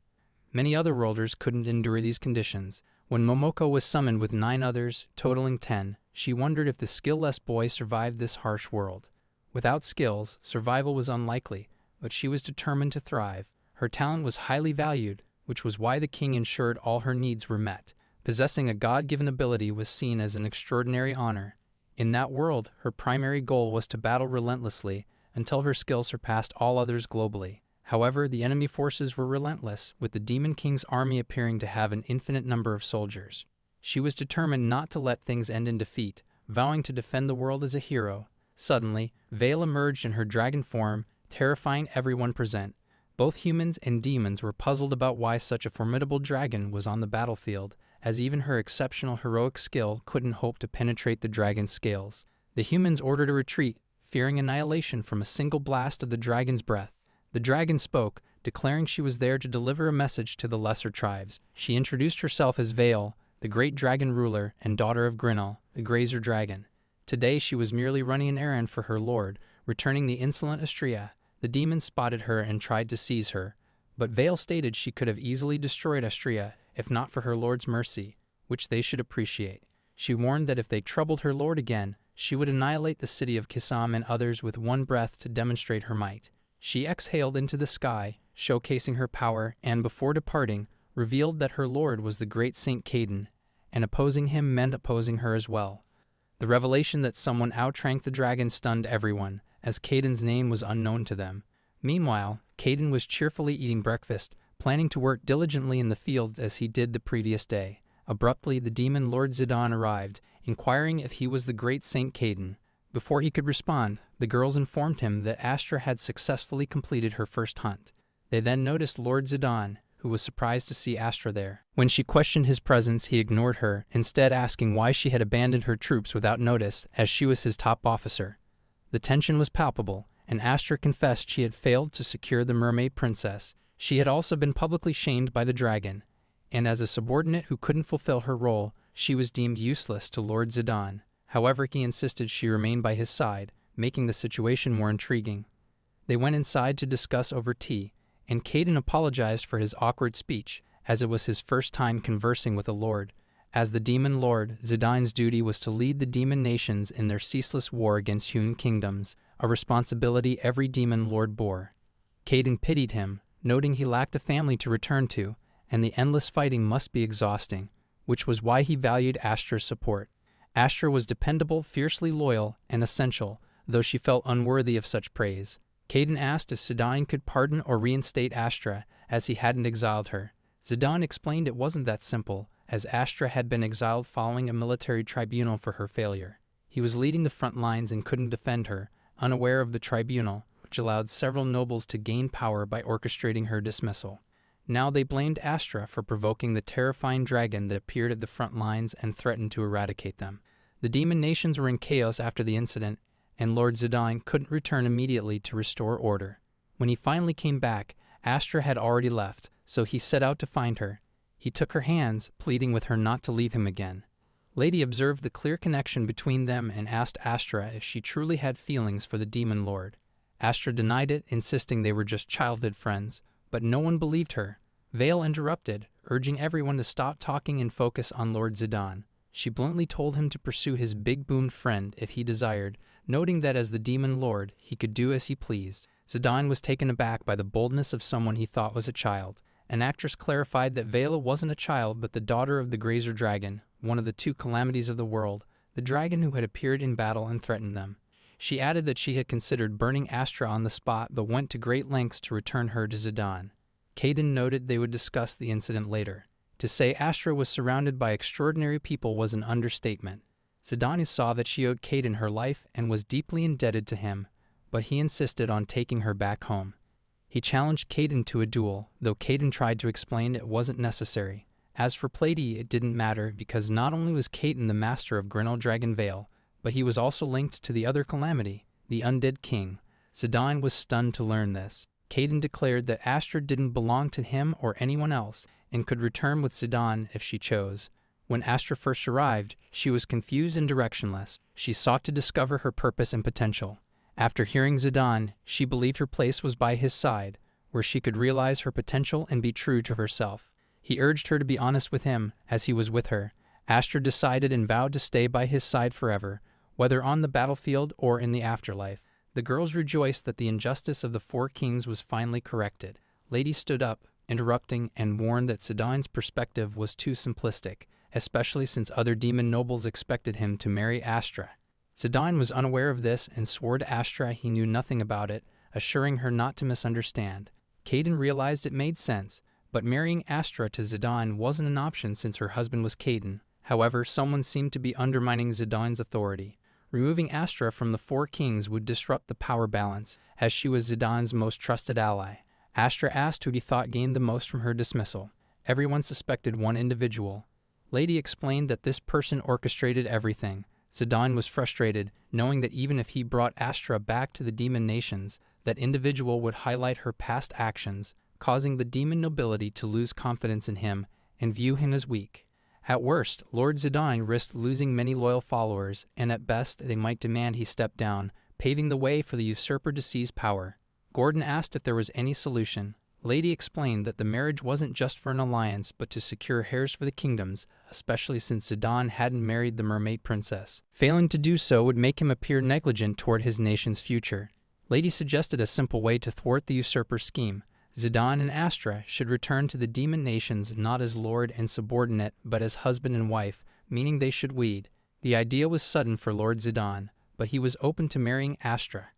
Many other worlders couldn't endure these conditions. When Momoko was summoned with 9 others, totaling 10, she wondered if the skill-less boy survived this harsh world. Without skills, survival was unlikely, but she was determined to thrive. Her talent was highly valued, which was why the king ensured all her needs were met. Possessing a God-given ability was seen as an extraordinary honor. In that world, her primary goal was to battle relentlessly until her skill surpassed all others globally. However, the enemy forces were relentless, with the Demon King's army appearing to have an infinite number of soldiers. She was determined not to let things end in defeat, vowing to defend the world as a hero. Suddenly, Vale emerged in her dragon form, terrifying everyone present. Both humans and demons were puzzled about why such a formidable dragon was on the battlefield, as even her exceptional heroic skill couldn't hope to penetrate the dragon's scales. The humans ordered a retreat, fearing annihilation from a single blast of the dragon's breath. The dragon spoke, declaring she was there to deliver a message to the lesser tribes. She introduced herself as Vale, the great dragon ruler and daughter of Grinnell, the grazer dragon. Today she was merely running an errand for her lord, returning the insolent Asura. The demons spotted her and tried to seize her, but Vale stated she could have easily destroyed Asura if not for her lord's mercy, which they should appreciate. She warned that if they troubled her lord again, she would annihilate the city of Kisam and others with one breath to demonstrate her might. She exhaled into the sky, showcasing her power, and before departing, revealed that her lord was the great Saint Caden, and opposing him meant opposing her as well. The revelation that someone outranked the dragon stunned everyone, as Caden's name was unknown to them. Meanwhile, Caden was cheerfully eating breakfast, planning to work diligently in the fields as he did the previous day. Abruptly, the demon Lord Zidane arrived, inquiring if he was the great Saint Caden. Before he could respond, the girls informed him that Astra had successfully completed her first hunt. They then noticed Lord Zidane, who was surprised to see Astra there. When she questioned his presence, he ignored her, instead asking why she had abandoned her troops without notice, as she was his top officer. The tension was palpable, and Astra confessed she had failed to secure the mermaid princess. She had also been publicly shamed by the dragon, and as a subordinate who couldn't fulfill her role, she was deemed useless to Lord Zidane. However, he insisted she remain by his side, making the situation more intriguing. They went inside to discuss over tea, and Caden apologized for his awkward speech, as it was his first time conversing with a lord. As the demon lord, Zidane's duty was to lead the demon nations in their ceaseless war against human kingdoms, a responsibility every demon lord bore. Caden pitied him, noting he lacked a family to return to, and the endless fighting must be exhausting, which was why he valued Astra's support. Astra was dependable, fiercely loyal, and essential, though she felt unworthy of such praise. Caden asked if Zidane could pardon or reinstate Astra, as he hadn't exiled her. Zidane explained it wasn't that simple, as Astra had been exiled following a military tribunal for her failure. He was leading the front lines and couldn't defend her, unaware of the tribunal, which allowed several nobles to gain power by orchestrating her dismissal. Now they blamed Astra for provoking the terrifying dragon that appeared at the front lines and threatened to eradicate them. The demon nations were in chaos after the incident, and Lord Zidane couldn't return immediately to restore order. When he finally came back, Astra had already left, so he set out to find her. He took her hands, pleading with her not to leave him again. Lady observed the clear connection between them and asked Astra if she truly had feelings for the demon lord. Astra denied it, insisting they were just childhood friends, but no one believed her. Vale interrupted, urging everyone to stop talking and focus on Lord Zidane. She bluntly told him to pursue his big-boned friend if he desired, noting that as the demon lord, he could do as he pleased. Zidane was taken aback by the boldness of someone he thought was a child. An actress clarified that Vela wasn't a child but the daughter of the grazer dragon, one of the two calamities of the world, the dragon who had appeared in battle and threatened them. She added that she had considered burning Astra on the spot but went to great lengths to return her to Zidane. Caden noted they would discuss the incident later. To say Astra was surrounded by extraordinary people was an understatement. Zidane saw that she owed Caden her life and was deeply indebted to him, but he insisted on taking her back home. He challenged Caden to a duel, though Caden tried to explain it wasn't necessary. As for Plady, it didn't matter because not only was Caden the master of Grinnell Dragon Vale, but he was also linked to the other calamity, the Undead King. Zidane was stunned to learn this. Caden declared that Astra didn't belong to him or anyone else, and could return with Zidane if she chose. When Astra first arrived, she was confused and directionless. She sought to discover her purpose and potential. After hearing Zidane, she believed her place was by his side, where she could realize her potential and be true to herself. He urged her to be honest with him, as he was with her. Astra decided and vowed to stay by his side forever, whether on the battlefield or in the afterlife. The girls rejoiced that the injustice of the four kings was finally corrected. Lady stood up, interrupting, and warned that Zidane's perspective was too simplistic, especially since other demon nobles expected him to marry Astra. Zidane was unaware of this and swore to Astra he knew nothing about it, assuring her not to misunderstand. Caden realized it made sense, but marrying Astra to Zidane wasn't an option since her husband was Caden. However, someone seemed to be undermining Zidani's authority. Removing Asura from the four kings would disrupt the power balance, as she was Zidani's most trusted ally. Asura asked who he thought gained the most from her dismissal. Everyone suspected one individual. Lady explained that this person orchestrated everything. Zidane was frustrated, knowing that even if he brought Asura back to the demon nations, that individual would highlight her past actions, causing the demon nobility to lose confidence in him and view him as weak. At worst, Lord Zidane risked losing many loyal followers, and at best they might demand he step down, paving the way for the usurper to seize power. Gordon asked if there was any solution. Lady explained that the marriage wasn't just for an alliance, but to secure heirs for the kingdoms, especially since Zidane hadn't married the mermaid princess. Failing to do so would make him appear negligent toward his nation's future. Lady suggested a simple way to thwart the usurper's scheme. Zidane and Asura should return to the demon nations not as lord and subordinate, but as husband and wife, meaning they should weed. The idea was sudden for Lord Zidane, but he was open to marrying Asura.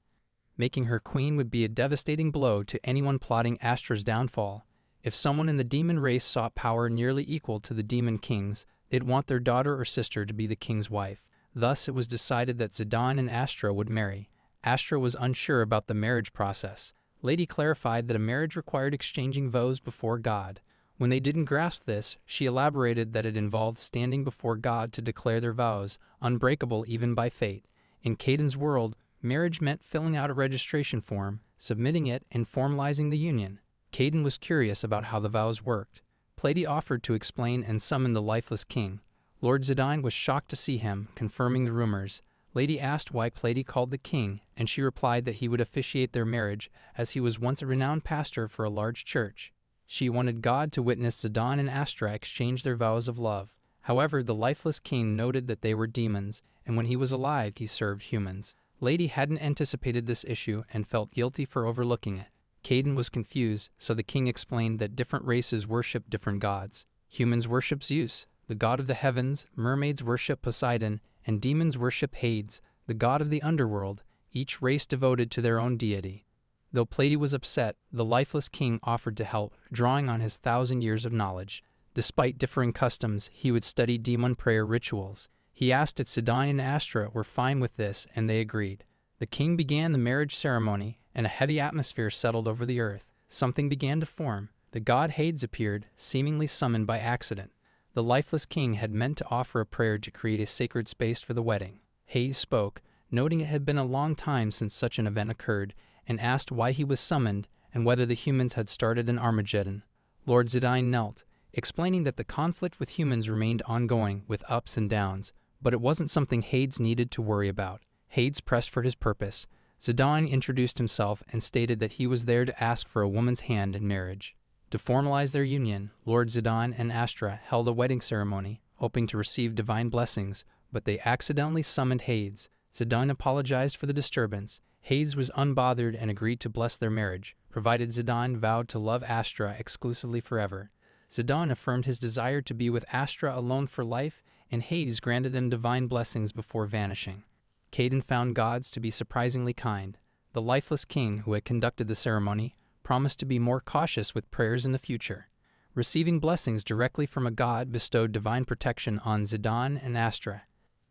Making her queen would be a devastating blow to anyone plotting Asura's downfall. If someone in the demon race sought power nearly equal to the demon kings, they'd want their daughter or sister to be the king's wife. Thus, it was decided that Zidane and Asura would marry. Asura was unsure about the marriage process. Lady clarified that a marriage required exchanging vows before God. When they didn't grasp this, she elaborated that it involved standing before God to declare their vows, unbreakable even by fate. In Caden's world, marriage meant filling out a registration form, submitting it, and formalizing the union. Caden was curious about how the vows worked. Lady offered to explain and summon the lifeless king. Lord Zidane was shocked to see him, confirming the rumors. Lady asked why Lady called the king, and she replied that he would officiate their marriage, as he was once a renowned pastor for a large church. She wanted God to witness Zidane and Asura exchange their vows of love. However, the lifeless king noted that they were demons, and when he was alive he served humans. Lady hadn't anticipated this issue and felt guilty for overlooking it. Caden was confused, so the king explained that different races worship different gods. Humans worship Zeus, the god of the heavens, mermaids worship Poseidon, and demons worship Hades, the god of the underworld, each race devoted to their own deity. Though Lady was upset, the lifeless king offered to help, drawing on his 1,000 years of knowledge. Despite differing customs, he would study demon prayer rituals. He asked if Zidane and Asura were fine with this, and they agreed. The king began the marriage ceremony, and a heavy atmosphere settled over the earth. Something began to form. The god Hades appeared, seemingly summoned by accident. The lifeless king had meant to offer a prayer to create a sacred space for the wedding. Hades spoke, noting it had been a long time since such an event occurred, and asked why he was summoned and whether the humans had started an Armageddon. Lord Zidane knelt, explaining that the conflict with humans remained ongoing, with ups and downs, but it wasn't something Hades needed to worry about. Hades pressed for his purpose. Zidane introduced himself and stated that he was there to ask for a woman's hand in marriage. To formalize their union, Lord Zidane and Asura held a wedding ceremony, hoping to receive divine blessings, but they accidentally summoned Hades. Zidane apologized for the disturbance. Hades was unbothered and agreed to bless their marriage, provided Zidane vowed to love Asura exclusively forever. Zidane affirmed his desire to be with Asura alone for life, and Hades granted them divine blessings before vanishing. Caden found gods to be surprisingly kind. The lifeless king, who had conducted the ceremony, promised to be more cautious with prayers in the future. Receiving blessings directly from a god bestowed divine protection on Zidane and Asura.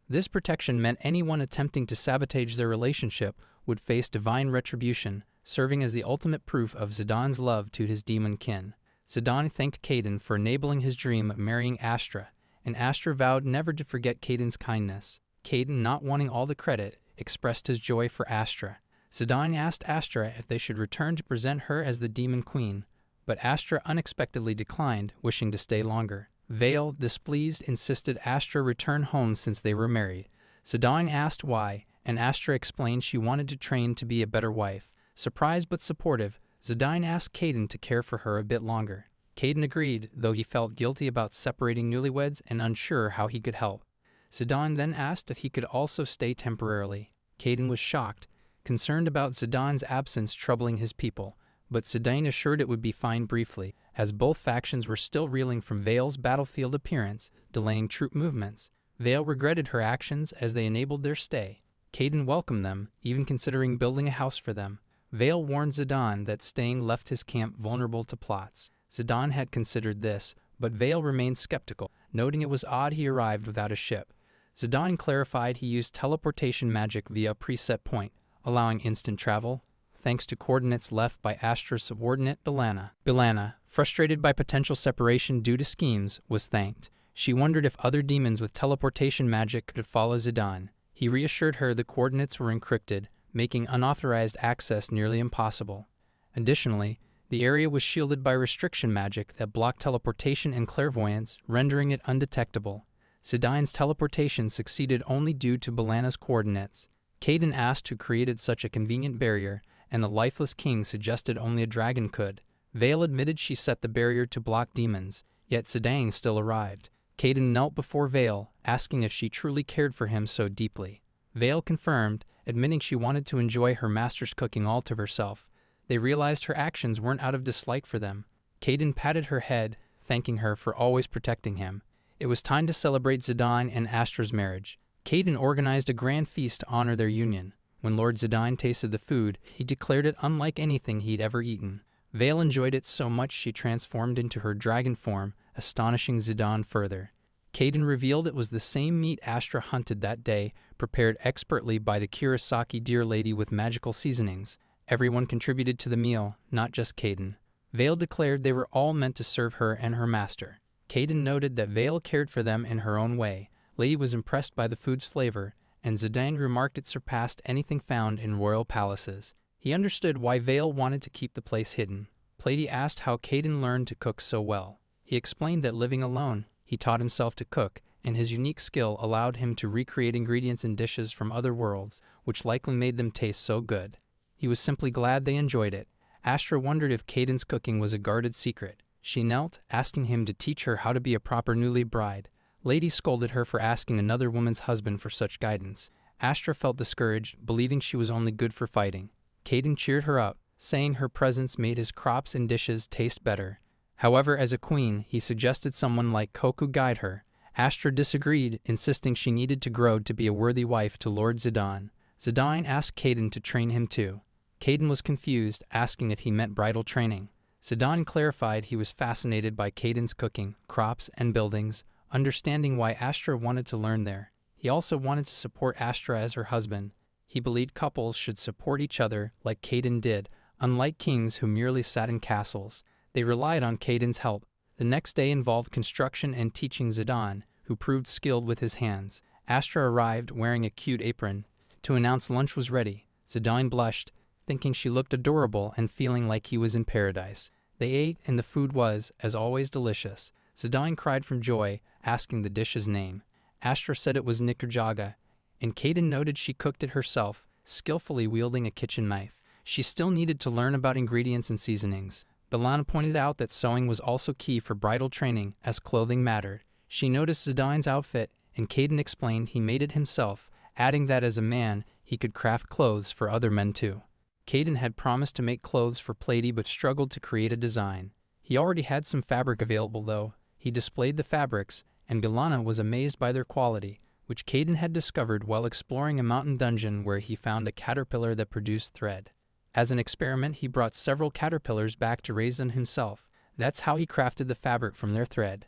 This protection meant anyone attempting to sabotage their relationship would face divine retribution, serving as the ultimate proof of Zidane's love to his demon kin. Zidane thanked Caden for enabling his dream of marrying Asura, and Asura vowed never to forget Caden's kindness. Caden, not wanting all the credit, expressed his joy for Asura. Zidane asked Asura if they should return to present her as the demon queen, but Asura unexpectedly declined, wishing to stay longer. Vale, displeased, insisted Asura return home since they were married. Zidane asked why, and Asura explained she wanted to train to be a better wife. Surprised but supportive, Zidane asked Caden to care for her a bit longer. Caden agreed, though he felt guilty about separating newlyweds and unsure how he could help. Zidane then asked if he could also stay temporarily. Caden was shocked, concerned about Zidane's absence troubling his people, but Zidane assured it would be fine briefly, as both factions were still reeling from Vale's battlefield appearance, delaying troop movements. Vale regretted her actions as they enabled their stay. Caden welcomed them, even considering building a house for them. Vale warned Zidane that staying left his camp vulnerable to plots. Zidane had considered this, but Vale remained skeptical, noting it was odd he arrived without a ship. Zidane clarified he used teleportation magic via a preset point, allowing instant travel, thanks to coordinates left by Astra's subordinate B'Elanna. B'Elanna, frustrated by potential separation due to schemes, was thanked. She wondered if other demons with teleportation magic could follow Zidane. He reassured her the coordinates were encrypted, making unauthorized access nearly impossible. Additionally, the area was shielded by restriction magic that blocked teleportation and clairvoyance, rendering it undetectable. Zidane's teleportation succeeded only due to B'Elanna's coordinates. Caden asked who created such a convenient barrier, and the lifeless king suggested only a dragon could. Vale admitted she set the barrier to block demons, yet Zidane still arrived. Caden knelt before Vale, asking if she truly cared for him so deeply. Vale confirmed, admitting she wanted to enjoy her master's cooking all to herself. They realized her actions weren't out of dislike for them. Caden patted her head, thanking her for always protecting him. It was time to celebrate Zidane and Astra's marriage. Caden organized a grand feast to honor their union. When Lord Zidane tasted the food, he declared it unlike anything he'd ever eaten. Vale enjoyed it so much she transformed into her dragon form, astonishing Zidane further. Caden revealed it was the same meat Astra hunted that day, prepared expertly by the Kurosaki deer lady with magical seasonings. Everyone contributed to the meal, not just Caden. Vale declared they were all meant to serve her and her master. Caden noted that Vale cared for them in her own way. Lady was impressed by the food's flavor, and Zidane remarked it surpassed anything found in royal palaces. He understood why Vale wanted to keep the place hidden. Plady asked how Caden learned to cook so well. He explained that living alone, he taught himself to cook, and his unique skill allowed him to recreate ingredients and dishes from other worlds, which likely made them taste so good. He was simply glad they enjoyed it. Astra wondered if Caden's cooking was a guarded secret. She knelt, asking him to teach her how to be a proper newly bride. Lady scolded her for asking another woman's husband for such guidance. Astra felt discouraged, believing she was only good for fighting. Caden cheered her up, saying her presence made his crops and dishes taste better. However, as a queen, he suggested someone like Koku guide her. Astra disagreed, insisting she needed to grow to be a worthy wife to Lord Zidane. Zidane asked Caden to train him too. Caden was confused, asking if he meant bridal training. Zidane clarified he was fascinated by Caden's cooking, crops, and buildings, understanding why Astra wanted to learn there. He also wanted to support Astra as her husband. He believed couples should support each other like Caden did, unlike kings who merely sat in castles. They relied on Caden's help. The next day involved construction and teaching Zidane, who proved skilled with his hands. Astra arrived wearing a cute apron to announce lunch was ready. Zidane blushed, thinking she looked adorable and feeling like he was in paradise. They ate, and the food was, as always, delicious. Zidane cried from joy, asking the dish's name. Astra said it was nikujaga, and Caden noted she cooked it herself, skillfully wielding a kitchen knife. She still needed to learn about ingredients and seasonings. B'Elanna pointed out that sewing was also key for bridal training, as clothing mattered. She noticed Zidane's outfit, and Caden explained he made it himself, adding that as a man, he could craft clothes for other men too. Caden had promised to make clothes for Plady but struggled to create a design. He already had some fabric available though. He displayed the fabrics, and B'Elanna was amazed by their quality, which Caden had discovered while exploring a mountain dungeon where he found a caterpillar that produced thread. As an experiment, he brought several caterpillars back to raise them himself. That's how he crafted the fabric from their thread.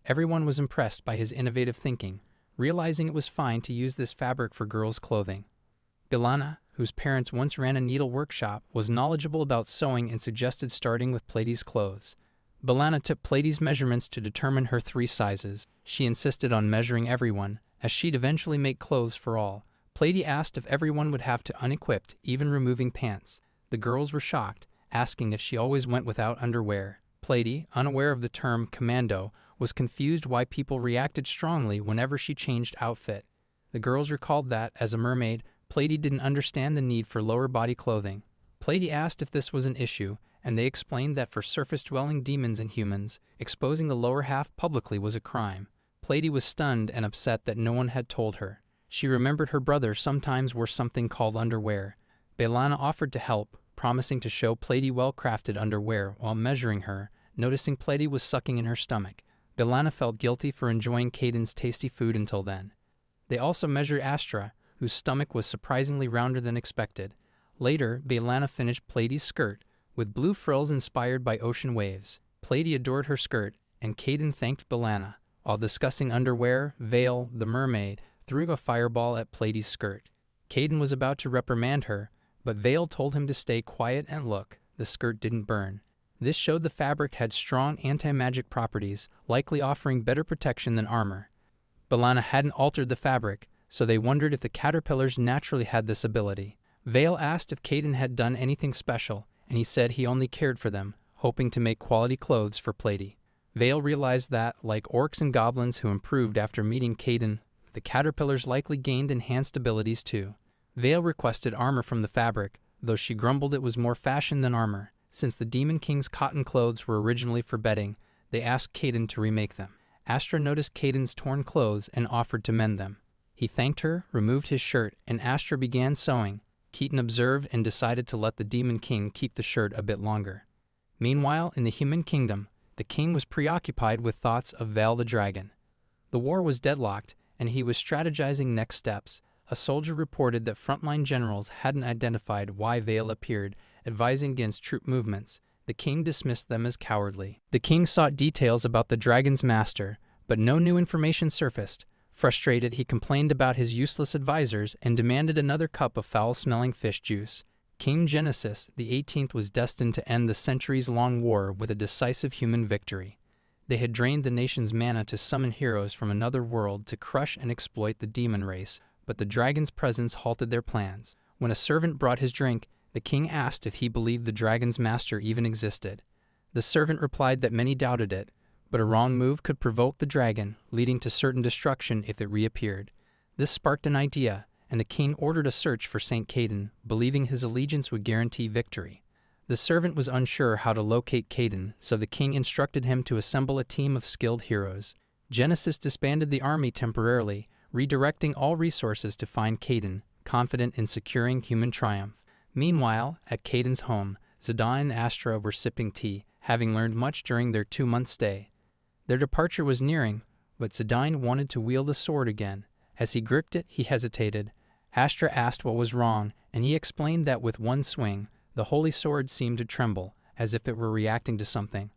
Everyone was impressed by his innovative thinking, realizing it was fine to use this fabric for girls' clothing. B'Elanna, whose parents once ran a needle workshop, was knowledgeable about sewing and suggested starting with Plady's clothes. B'Elanna took Plady's measurements to determine her 3 sizes. She insisted on measuring everyone, as she'd eventually make clothes for all. Plady asked if everyone would have to unequipped, even removing pants. The girls were shocked, asking if she always went without underwear. Plady, unaware of the term commando, was confused why people reacted strongly whenever she changed outfit. The girls recalled that, as a mermaid, Plady didn't understand the need for lower body clothing. Plady asked if this was an issue, and they explained that for surface-dwelling demons and humans, exposing the lower half publicly was a crime. Plady was stunned and upset that no one had told her. She remembered her brother sometimes wore something called underwear. B'Elanna offered to help, promising to show Plady well-crafted underwear while measuring her, noticing Plady was sucking in her stomach. B'Elanna felt guilty for enjoying Caden's tasty food until then. They also measured Astra, whose stomach was surprisingly rounder than expected. Later, B'Elanna finished Plady's skirt, with blue frills inspired by ocean waves. Plady adored her skirt, and Caden thanked Bellana. While discussing underwear, Vale, the mermaid, threw a fireball at Platy's skirt. Caden was about to reprimand her, but Vale told him to stay quiet and look. The skirt didn't burn. This showed the fabric had strong anti-magic properties, likely offering better protection than armor. Bellana hadn't altered the fabric, so they wondered if the caterpillars naturally had this ability. Vale asked if Caden had done anything special, and he said he only cared for them, hoping to make quality clothes for Platy. Vale realized that, like orcs and goblins who improved after meeting Caden, the caterpillars likely gained enhanced abilities too. Vale requested armor from the fabric, though she grumbled it was more fashion than armor. Since the Demon King's cotton clothes were originally for bedding, they asked Caden to remake them. Astra noticed Caden's torn clothes and offered to mend them. He thanked her, removed his shirt, and Astra began sewing. Keaton observed and decided to let the Demon King keep the shirt a bit longer. Meanwhile, in the human kingdom, the king was preoccupied with thoughts of Val the dragon. The war was deadlocked, and he was strategizing next steps. A soldier reported that frontline generals hadn't identified why Vale appeared, advising against troop movements. The king dismissed them as cowardly. The king sought details about the dragon's master, but no new information surfaced. Frustrated, he complained about his useless advisors and demanded another cup of foul-smelling fish juice. King Genesis XVIII was destined to end the centuries-long war with a decisive human victory. They had drained the nation's mana to summon heroes from another world to crush and exploit the demon race, but the dragon's presence halted their plans. When a servant brought his drink, the king asked if he believed the dragon's master even existed. The servant replied that many doubted it, but a wrong move could provoke the dragon, leading to certain destruction if it reappeared. This sparked an idea, and the king ordered a search for St. Caden, believing his allegiance would guarantee victory. The servant was unsure how to locate Caden, so the king instructed him to assemble a team of skilled heroes. Genesis disbanded the army temporarily, redirecting all resources to find Caden, confident in securing human triumph. Meanwhile, at Caden's home, Zidane and Astra were sipping tea, having learned much during their 2-month stay. Their departure was nearing, but Zidane wanted to wield the sword again. As he gripped it, he hesitated. Astra asked what was wrong, and he explained that with one swing, the holy sword seemed to tremble, as if it were reacting to something.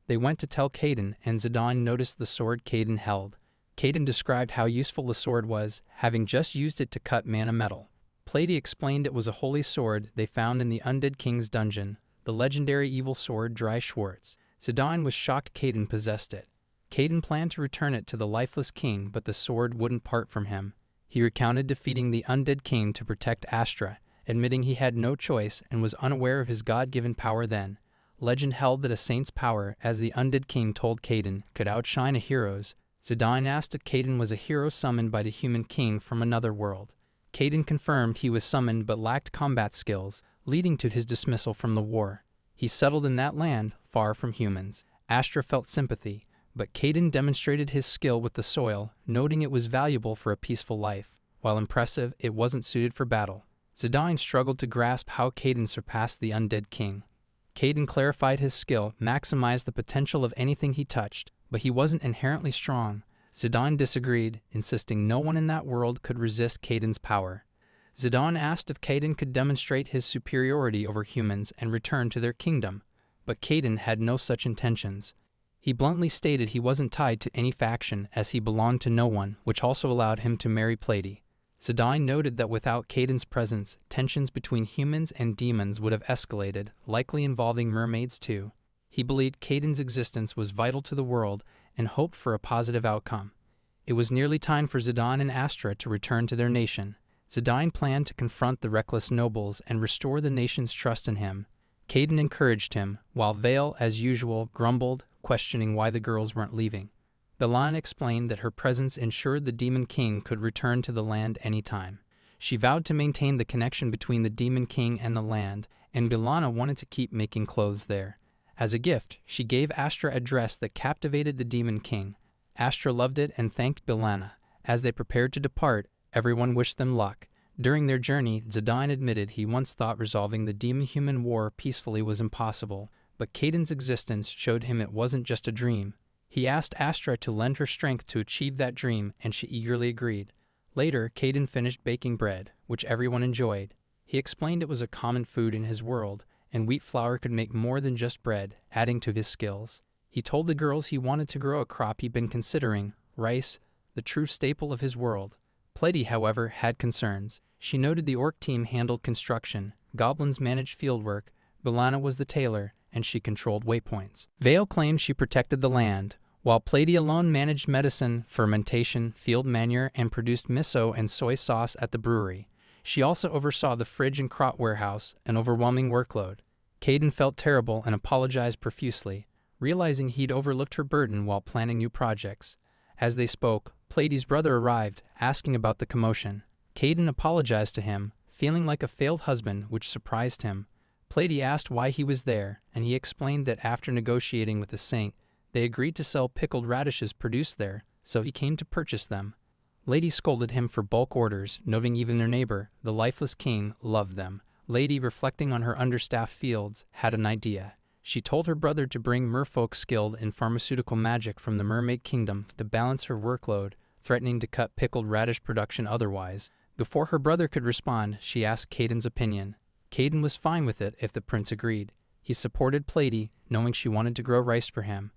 They went to tell Caden, and Zidane noticed the sword Caden held. Caden described how useful the sword was, having just used it to cut mana metal. Platy explained it was a holy sword they found in the Undead King's dungeon, the legendary evil sword Dry Schwartz. Zidane was shocked Caden possessed it. Caden planned to return it to the lifeless king, but the sword wouldn't part from him. He recounted defeating the Undead King to protect Astra, admitting he had no choice and was unaware of his God-given power then. Legend held that a saint's power, as the Undead King told Caden, could outshine a hero's. Zidane asked if Caden was a hero summoned by the human king from another world. Caden confirmed he was summoned but lacked combat skills, leading to his dismissal from the war. He settled in that land, far from humans. Astra felt sympathy, but Caden demonstrated his skill with the soil, noting it was valuable for a peaceful life. While impressive, it wasn't suited for battle. Zidane struggled to grasp how Caden surpassed the Undead King. Caden clarified his skill, maximized the potential of anything he touched, but he wasn't inherently strong. Zidane disagreed, insisting no one in that world could resist Caden's power. Zidane asked if Caden could demonstrate his superiority over humans and return to their kingdom, but Caden had no such intentions. He bluntly stated he wasn't tied to any faction as he belonged to no one, which also allowed him to marry Platy. Zidane noted that without Caden's presence, tensions between humans and demons would have escalated, likely involving mermaids too. He believed Caden's existence was vital to the world and hoped for a positive outcome. It was nearly time for Zidane and Astra to return to their nation. Zidane planned to confront the reckless nobles and restore the nation's trust in him. Caden encouraged him, while Vale, as usual, grumbled, questioning why the girls weren't leaving. Bellana explained that her presence ensured the Demon King could return to the land anytime. She vowed to maintain the connection between the Demon King and the land, and Bellana wanted to keep making clothes there. As a gift, she gave Astra a dress that captivated the Demon King. Astra loved it and thanked Bellana. As they prepared to depart, everyone wished them luck. During their journey, Zidane admitted he once thought resolving the demon-human war peacefully was impossible, but Caden's existence showed him it wasn't just a dream. He asked Astra to lend her strength to achieve that dream, and she eagerly agreed. Later, Caden finished baking bread, which everyone enjoyed. He explained it was a common food in his world, and wheat flour could make more than just bread, adding to his skills. He told the girls he wanted to grow a crop he'd been considering, rice, the true staple of his world. Pleiadi, however, had concerns. She noted the orc team handled construction, goblins managed fieldwork, B'Elanna was the tailor, and she controlled waypoints. Vale claimed she protected the land, while Pleiadi alone managed medicine, fermentation, field manure, and produced miso and soy sauce at the brewery. She also oversaw the fridge and crop warehouse, an overwhelming workload. Caden felt terrible and apologized profusely, realizing he'd overlooked her burden while planning new projects. As they spoke, Pleiadi's brother arrived, asking about the commotion. Caden apologized to him, feeling like a failed husband, which surprised him. Pleiadi asked why he was there, and he explained that after negotiating with the saint, they agreed to sell pickled radishes produced there, so he came to purchase them. Lady scolded him for bulk orders, noting even their neighbor, the lifeless king, loved them. Lady, reflecting on her understaffed fields, had an idea. She told her brother to bring merfolk skilled in pharmaceutical magic from the Mermaid Kingdom to balance her workload, threatening to cut pickled radish production otherwise. Before her brother could respond, she asked Caden's opinion. Caden was fine with it if the prince agreed. He supported Pleiadi, knowing she wanted to grow rice for him.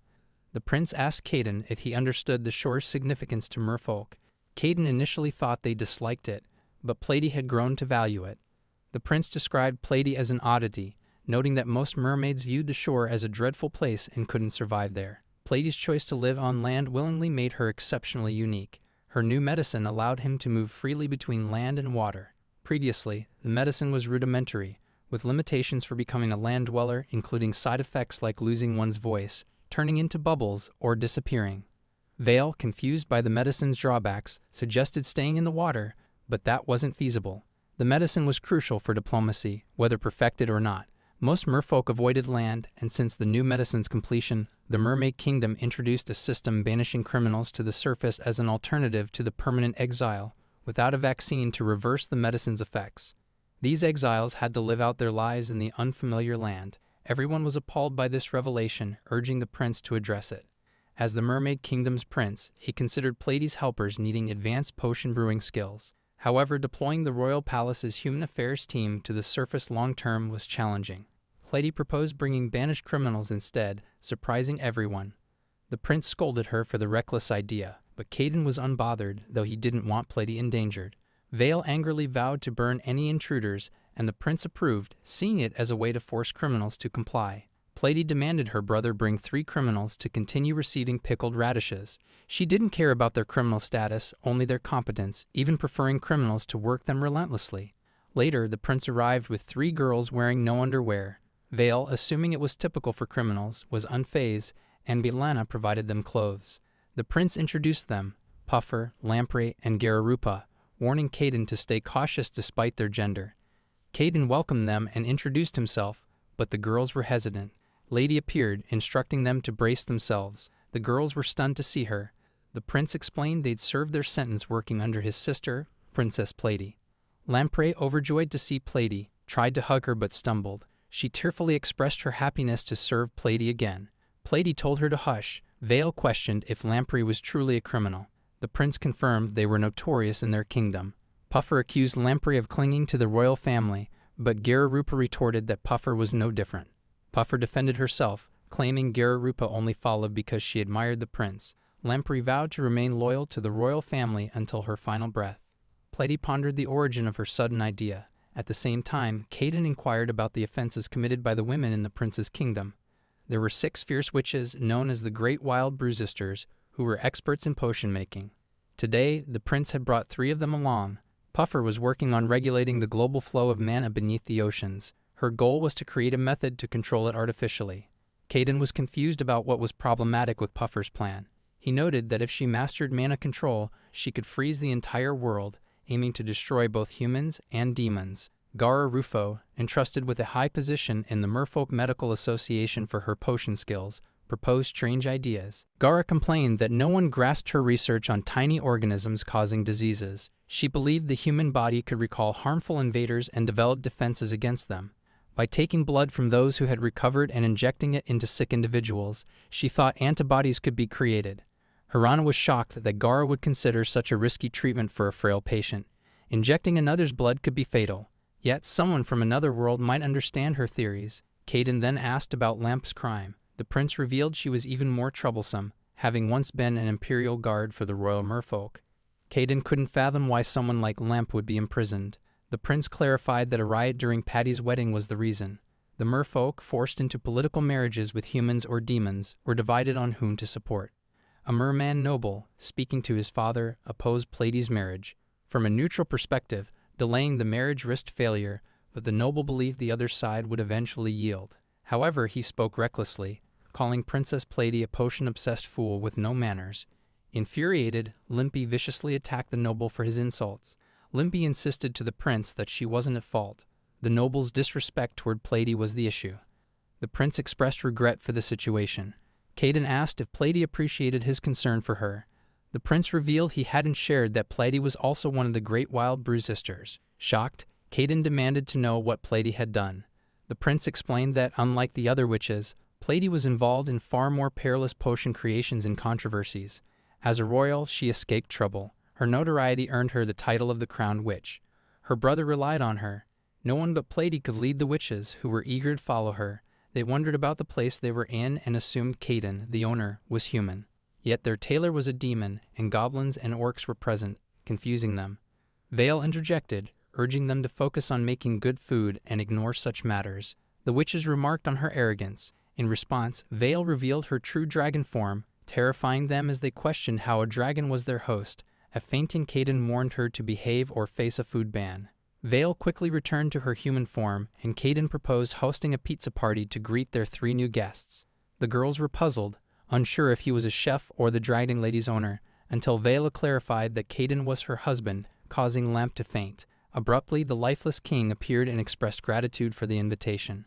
The prince asked Caden if he understood the shore's significance to merfolk. Caden initially thought they disliked it, but Pleiadi had grown to value it. The prince described Pleiadi as an oddity, noting that most mermaids viewed the shore as a dreadful place and couldn't survive there. Pleiadi's choice to live on land willingly made her exceptionally unique. Her new medicine allowed him to move freely between land and water. Previously, the medicine was rudimentary, with limitations for becoming a land dweller, including side effects like losing one's voice, turning into bubbles, or disappearing. Vale, confused by the medicine's drawbacks, suggested staying in the water, but that wasn't feasible. The medicine was crucial for diplomacy, whether perfected or not. Most merfolk avoided land, and since the new medicine's completion, the Mermaid Kingdom introduced a system banishing criminals to the surface as an alternative to the permanent exile, without a vaccine to reverse the medicine's effects. These exiles had to live out their lives in the unfamiliar land. Everyone was appalled by this revelation, urging the prince to address it. As the Mermaid Kingdom's prince, he considered Pleiadi's helpers needing advanced potion brewing skills. However, deploying the royal palace's human affairs team to the surface long-term was challenging. Pleiadi proposed bringing banished criminals instead, surprising everyone. The prince scolded her for the reckless idea, but Caden was unbothered, though he didn't want Pleiadi endangered. Vale angrily vowed to burn any intruders, and the prince approved, seeing it as a way to force criminals to comply. Pleiadi demanded her brother bring 3 criminals to continue receiving pickled radishes. She didn't care about their criminal status, only their competence, even preferring criminals to work them relentlessly. Later, the prince arrived with 3 girls wearing no underwear. Vale, assuming it was typical for criminals, was unfazed, and B'Elanna provided them clothes. The prince introduced them, Puffer, Lamprey, and Gararupa, warning Caden to stay cautious despite their gender. Caden welcomed them and introduced himself, but the girls were hesitant. Lady appeared, instructing them to brace themselves. The girls were stunned to see her. The prince explained they'd served their sentence working under his sister, Princess Pleiadi. Lamprey, overjoyed to see Pleiadi, tried to hug her but stumbled. She tearfully expressed her happiness to serve Pleiadi again. Pleiadi told her to hush. Vale questioned if Lamprey was truly a criminal. The prince confirmed they were notorious in their kingdom. Puffer accused Lamprey of clinging to the royal family, but Gararupa retorted that Puffer was no different. Puffer defended herself, claiming Gararupa only followed because she admired the prince. Lamprey vowed to remain loyal to the royal family until her final breath. Pleiadi pondered the origin of her sudden idea. At the same time, Caden inquired about the offenses committed by the women in the prince's kingdom. There were 6 fierce witches known as the Great Wild Brewsisters, who were experts in potion making. Today, the prince had brought 3 of them along. Puffer was working on regulating the global flow of mana beneath the oceans. Her goal was to create a method to control it artificially. Caden was confused about what was problematic with Puffer's plan. He noted that if she mastered mana control, she could freeze the entire world, aiming to destroy both humans and demons. Gara Rufo, entrusted with a high position in the Merfolk Medical Association for her potion skills, proposed strange ideas. Gara complained that no one grasped her research on tiny organisms causing diseases. She believed the human body could recall harmful invaders and develop defenses against them. By taking blood from those who had recovered and injecting it into sick individuals, she thought antibodies could be created. Hirana was shocked that Gara would consider such a risky treatment for a frail patient. Injecting another's blood could be fatal. Yet someone from another world might understand her theories. Caden then asked about Lamp's crime. The prince revealed she was even more troublesome, having once been an imperial guard for the royal merfolk. Caden couldn't fathom why someone like Lamp would be imprisoned. The prince clarified that a riot during Patty's wedding was the reason. The merfolk, forced into political marriages with humans or demons, were divided on whom to support. A merman noble, speaking to his father, opposed Pleiades' marriage. From a neutral perspective, delaying the marriage risked failure, but the noble believed the other side would eventually yield. However, he spoke recklessly, calling Princess Pleiades a potion-obsessed fool with no manners. Infuriated, Limpy viciously attacked the noble for his insults. Limpy insisted to the prince that she wasn't at fault. The noble's disrespect toward Pleiades was the issue. The prince expressed regret for the situation. Caden asked if Pleiades appreciated his concern for her. The prince revealed he hadn't shared that Pleiades was also one of the great wild brew sisters. Shocked, Caden demanded to know what Pleiades had done. The prince explained that, unlike the other witches, Pleiades was involved in far more perilous potion creations and controversies. As a royal, she escaped trouble. Her notoriety earned her the title of the crowned witch. Her brother relied on her. No one but Pleiades could lead the witches, who were eager to follow her. They wondered about the place they were in and assumed Caden, the owner, was human. Yet their tailor was a demon, and goblins and orcs were present, confusing them. Vale interjected, urging them to focus on making good food and ignore such matters. The witches remarked on her arrogance. In response, Vale revealed her true dragon form, terrifying them as they questioned how a dragon was their host. A fainting Caden warned her to behave or face a food ban. Vale quickly returned to her human form, and Caden proposed hosting a pizza party to greet their 3 new guests. The girls were puzzled, unsure if he was a chef or the dragon lady's owner, until Vale clarified that Caden was her husband, causing Lamp to faint. Abruptly, the lifeless king appeared and expressed gratitude for the invitation.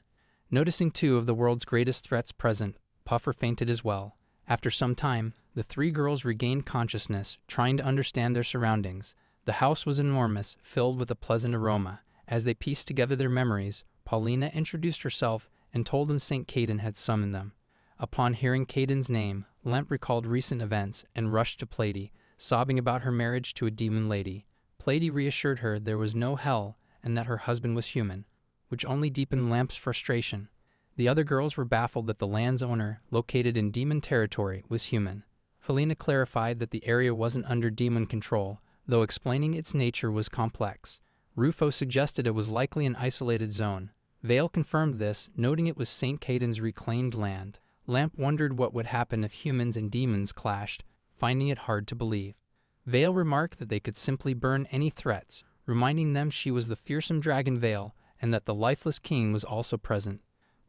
Noticing 2 of the world's greatest threats present, Puffer fainted as well. After some time, the 3 girls regained consciousness, trying to understand their surroundings. The house was enormous, filled with a pleasant aroma. As they pieced together their memories, Paulina introduced herself and told them St. Caden had summoned them. Upon hearing Caden's name, Lamp recalled recent events and rushed to Pleiades, sobbing about her marriage to a demon lady. Pleiades reassured her there was no hell and that her husband was human, which only deepened Lamp's frustration. The other girls were baffled that the land's owner, located in demon territory, was human. Helena clarified that the area wasn't under demon control, though explaining its nature was complex. Rufo suggested it was likely an isolated zone. Vale confirmed this, noting it was St. Caden's reclaimed land. Lamp wondered what would happen if humans and demons clashed, finding it hard to believe. Vale remarked that they could simply burn any threats, reminding them she was the fearsome dragon Vale and that the lifeless king was also present.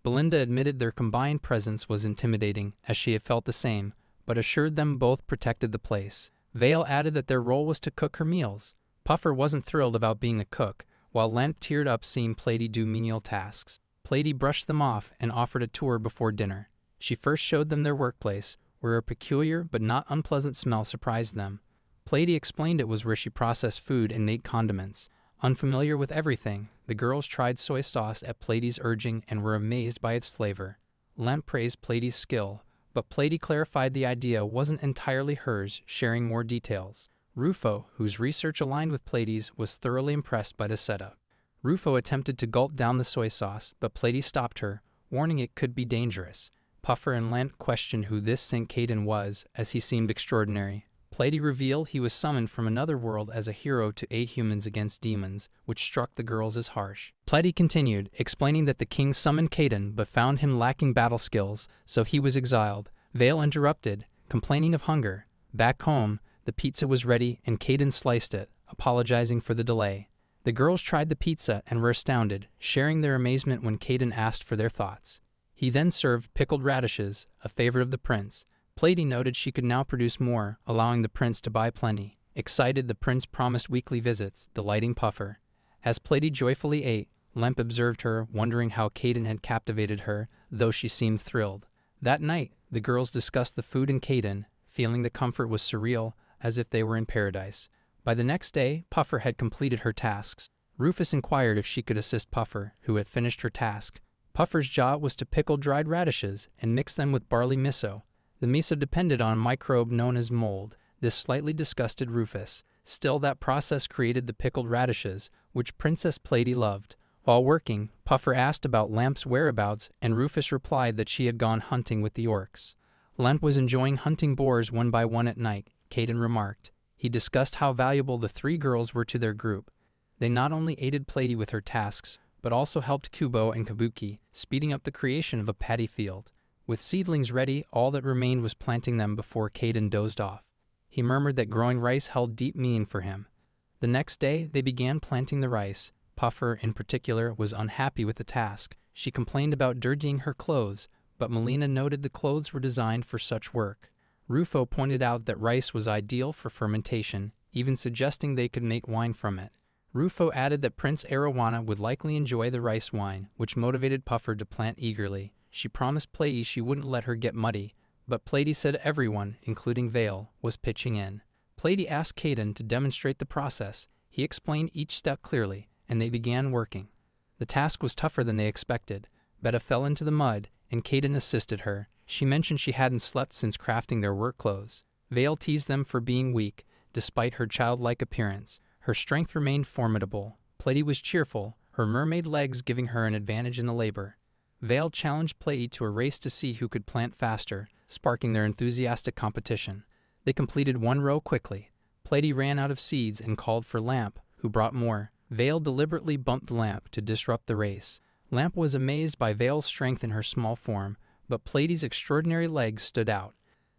Belinda admitted their combined presence was intimidating, as she had felt the same, but assured them both protected the place. Vale added that their role was to cook her meals. Puffer wasn't thrilled about being a cook, while Lamp teared up seeing Pleiades do menial tasks. Pleiades brushed them off and offered a tour before dinner. She first showed them their workplace, where a peculiar but not unpleasant smell surprised them. Pleiades explained it was where she processed food and made condiments. Unfamiliar with everything, the girls tried soy sauce at Pleiades' urging and were amazed by its flavor. Lamp praised Pleiades' skill, but Pleiades clarified the idea wasn't entirely hers, sharing more details. Rufo, whose research aligned with Pleiades, was thoroughly impressed by the setup. Rufo attempted to gulp down the soy sauce, but Pleiades stopped her, warning it could be dangerous. Puffer and Lamp questioned who this St. Caden was, as he seemed extraordinary. Pleiades revealed he was summoned from another world as a hero to aid humans against demons, which struck the girls as harsh. Pleiades continued, explaining that the king summoned Caden but found him lacking battle skills, so he was exiled. Vale interrupted, complaining of hunger. Back home, the pizza was ready and Caden sliced it, apologizing for the delay. The girls tried the pizza and were astounded, sharing their amazement when Caden asked for their thoughts. He then served pickled radishes, a favorite of the prince. Pleiades noted she could now produce more, allowing the prince to buy plenty. Excited, the prince promised weekly visits, delighting Puffer. As Pleiades joyfully ate, Lamp observed her, wondering how Caden had captivated her, though she seemed thrilled. That night, the girls discussed the food and Caden, feeling the comfort was surreal, as if they were in paradise. By the next day, Puffer had completed her tasks. Rufus inquired if she could assist Puffer, who had finished her task. Puffer's job was to pickle dried radishes and mix them with barley miso. The miso depended on a microbe known as mold. This slightly disgusted Rufus. Still, that process created the pickled radishes, which Princess Pleiades loved. While working, Puffer asked about Lamp's whereabouts, and Rufus replied that she had gone hunting with the orcs. Lamp was enjoying hunting boars one by one at night, Caden remarked. He discussed how valuable the three girls were to their group. They not only aided Plady with her tasks, but also helped Kubo and Kabuki, speeding up the creation of a paddy field. With seedlings ready, all that remained was planting them before Caden dozed off. He murmured that growing rice held deep meaning for him. The next day, they began planting the rice. Puffer, in particular, was unhappy with the task. She complained about dirtying her clothes, but Melina noted the clothes were designed for such work. Rufo pointed out that rice was ideal for fermentation, even suggesting they could make wine from it. Rufo added that Prince Arowana would likely enjoy the rice wine, which motivated Puffer to plant eagerly. She promised Plady she wouldn't let her get muddy, but Plady said everyone, including Vale, was pitching in. Plady asked Caden to demonstrate the process. He explained each step clearly, and they began working. The task was tougher than they expected. Betta fell into the mud, and Caden assisted her. She mentioned she hadn't slept since crafting their work clothes. Vale teased them for being weak, despite her childlike appearance. Her strength remained formidable. Plady was cheerful, her mermaid legs giving her an advantage in the labor. Vale challenged Plady to a race to see who could plant faster, sparking their enthusiastic competition. They completed one row quickly. Plady ran out of seeds and called for Lamp, who brought more. Vale deliberately bumped Lamp to disrupt the race. Lamp was amazed by Vale's strength in her small form, but Plady's extraordinary legs stood out.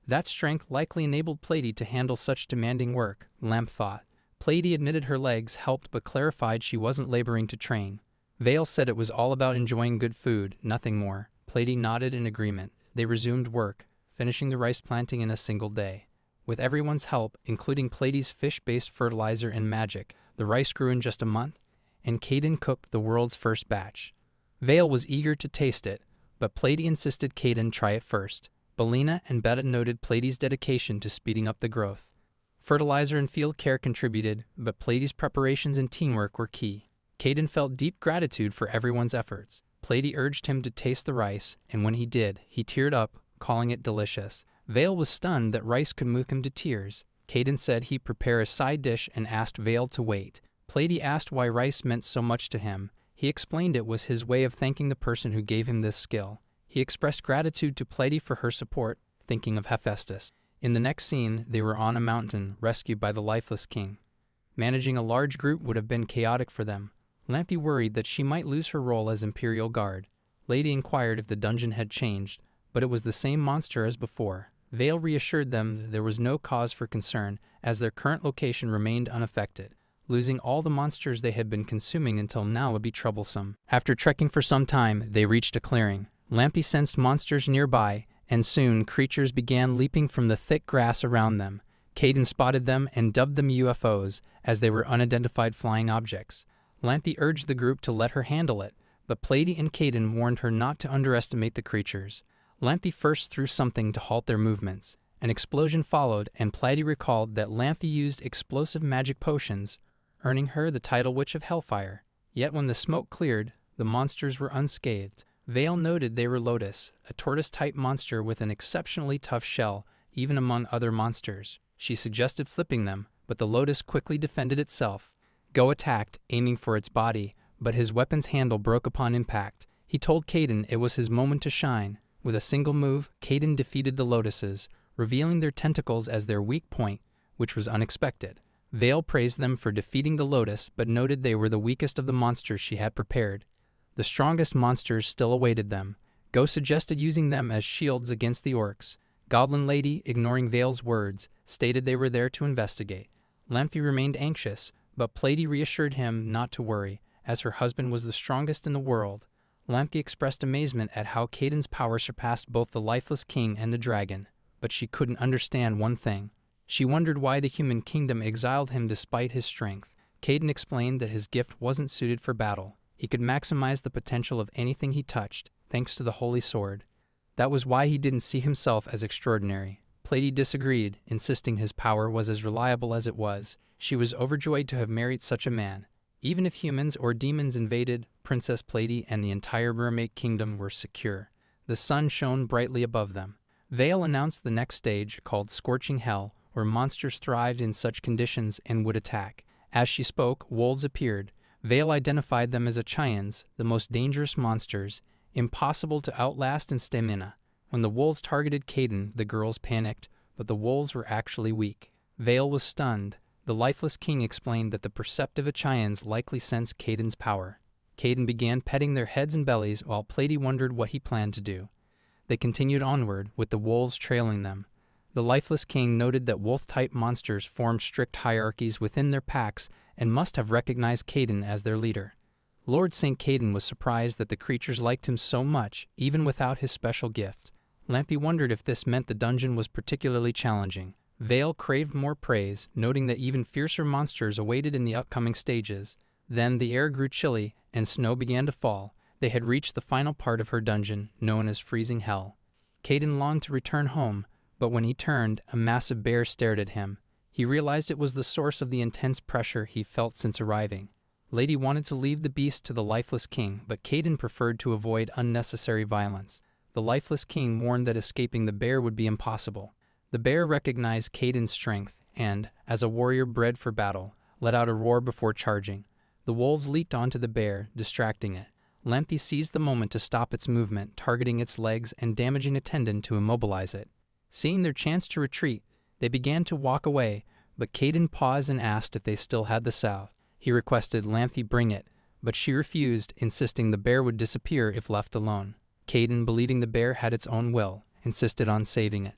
That strength likely enabled Plady to handle such demanding work, Lamp thought. Plady admitted her legs helped but clarified she wasn't laboring to train. Vale said it was all about enjoying good food, nothing more. Plady nodded in agreement. They resumed work, finishing the rice planting in a single day. With everyone's help, including Plady's fish-based fertilizer and magic, the rice grew in just a month, and Caden cooked the world's first batch. Vale was eager to taste it, but Plady insisted Caden try it first. Belina and Betta noted Plady's dedication to speeding up the growth. Fertilizer and field care contributed, but Plady's preparations and teamwork were key. Caden felt deep gratitude for everyone's efforts. Plady urged him to taste the rice, and when he did, he teared up, calling it delicious. Vale was stunned that rice could move him to tears. Caden said he'd prepare a side dish and asked Vale to wait. Plady asked why rice meant so much to him. He explained it was his way of thanking the person who gave him this skill. He expressed gratitude to Plady for her support, thinking of Hephaestus. In the next scene, they were on a mountain, rescued by the lifeless king. Managing a large group would have been chaotic for them. Lampy worried that she might lose her role as Imperial Guard. Lady inquired if the dungeon had changed, but it was the same monster as before. Vale reassured them that there was no cause for concern, as their current location remained unaffected. Losing all the monsters they had been consuming until now would be troublesome. After trekking for some time, they reached a clearing. Lampy sensed monsters nearby, and soon creatures began leaping from the thick grass around them. Caden spotted them and dubbed them UFOs, as they were unidentified flying objects. Lampy urged the group to let her handle it, but Plady and Caden warned her not to underestimate the creatures. Lampy first threw something to halt their movements. An explosion followed, and Plady recalled that Lampy used explosive magic potions, earning her the title Witch of Hellfire. Yet when the smoke cleared, the monsters were unscathed. Vale noted they were Lotus, a tortoise-type monster with an exceptionally tough shell, even among other monsters. She suggested flipping them, but the Lotus quickly defended itself. Go attacked, aiming for its body, but his weapon's handle broke upon impact. He told Caden it was his moment to shine. With a single move, Caden defeated the Lotuses, revealing their tentacles as their weak point, which was unexpected. Vale praised them for defeating the Lotus, but noted they were the weakest of the monsters she had prepared. The strongest monsters still awaited them. Go suggested using them as shields against the orcs. Goblin Lady, ignoring Vale's words, stated they were there to investigate. Lampy remained anxious, but Plady reassured him not to worry, as her husband was the strongest in the world. Lampy expressed amazement at how Caden's power surpassed both the lifeless king and the dragon, but she couldn't understand one thing. She wondered why the human kingdom exiled him despite his strength. Caden explained that his gift wasn't suited for battle. He could maximize the potential of anything he touched, thanks to the holy sword. That was why he didn't see himself as extraordinary. Plady disagreed, insisting his power was as reliable as it was. She was overjoyed to have married such a man. Even if humans or demons invaded, Princess Plady and the entire mermaid kingdom were secure. The sun shone brightly above them. Vale announced the next stage, called Scorching Hell, where monsters thrived in such conditions and would attack. As she spoke, wolves appeared. Vale identified them as Achians, the most dangerous monsters, impossible to outlast in stamina. When the wolves targeted Caden, the girls panicked, but the wolves were actually weak. Vale was stunned. The lifeless king explained that the perceptive Achians likely sensed Caden's power. Caden began petting their heads and bellies while Platy wondered what he planned to do. They continued onward, with the wolves trailing them. The lifeless king noted that wolf-type monsters formed strict hierarchies within their packs and must have recognized Caden as their leader. Lord St. Caden was surprised that the creatures liked him so much, even without his special gift. Lampy wondered if this meant the dungeon was particularly challenging. Vale craved more praise, noting that even fiercer monsters awaited in the upcoming stages. Then the air grew chilly, and snow began to fall. They had reached the final part of her dungeon, known as Freezing Hell. Caden longed to return home, but when he turned, a massive bear stared at him. He realized it was the source of the intense pressure he felt since arriving. Lady wanted to leave the beast to the lifeless king, but Caden preferred to avoid unnecessary violence. The lifeless king warned that escaping the bear would be impossible. The bear recognized Caden's strength and, as a warrior bred for battle, let out a roar before charging. The wolves leaped onto the bear, distracting it. Lampy seized the moment to stop its movement, targeting its legs and damaging a tendon to immobilize it. Seeing their chance to retreat, they began to walk away, but Caden paused and asked if they still had the salve. He requested Lampy bring it, but she refused, insisting the bear would disappear if left alone. Caden, believing the bear had its own will, insisted on saving it.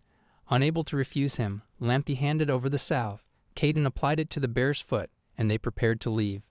Unable to refuse him, Lampy handed over the salve. Caden applied it to the bear's foot, and they prepared to leave.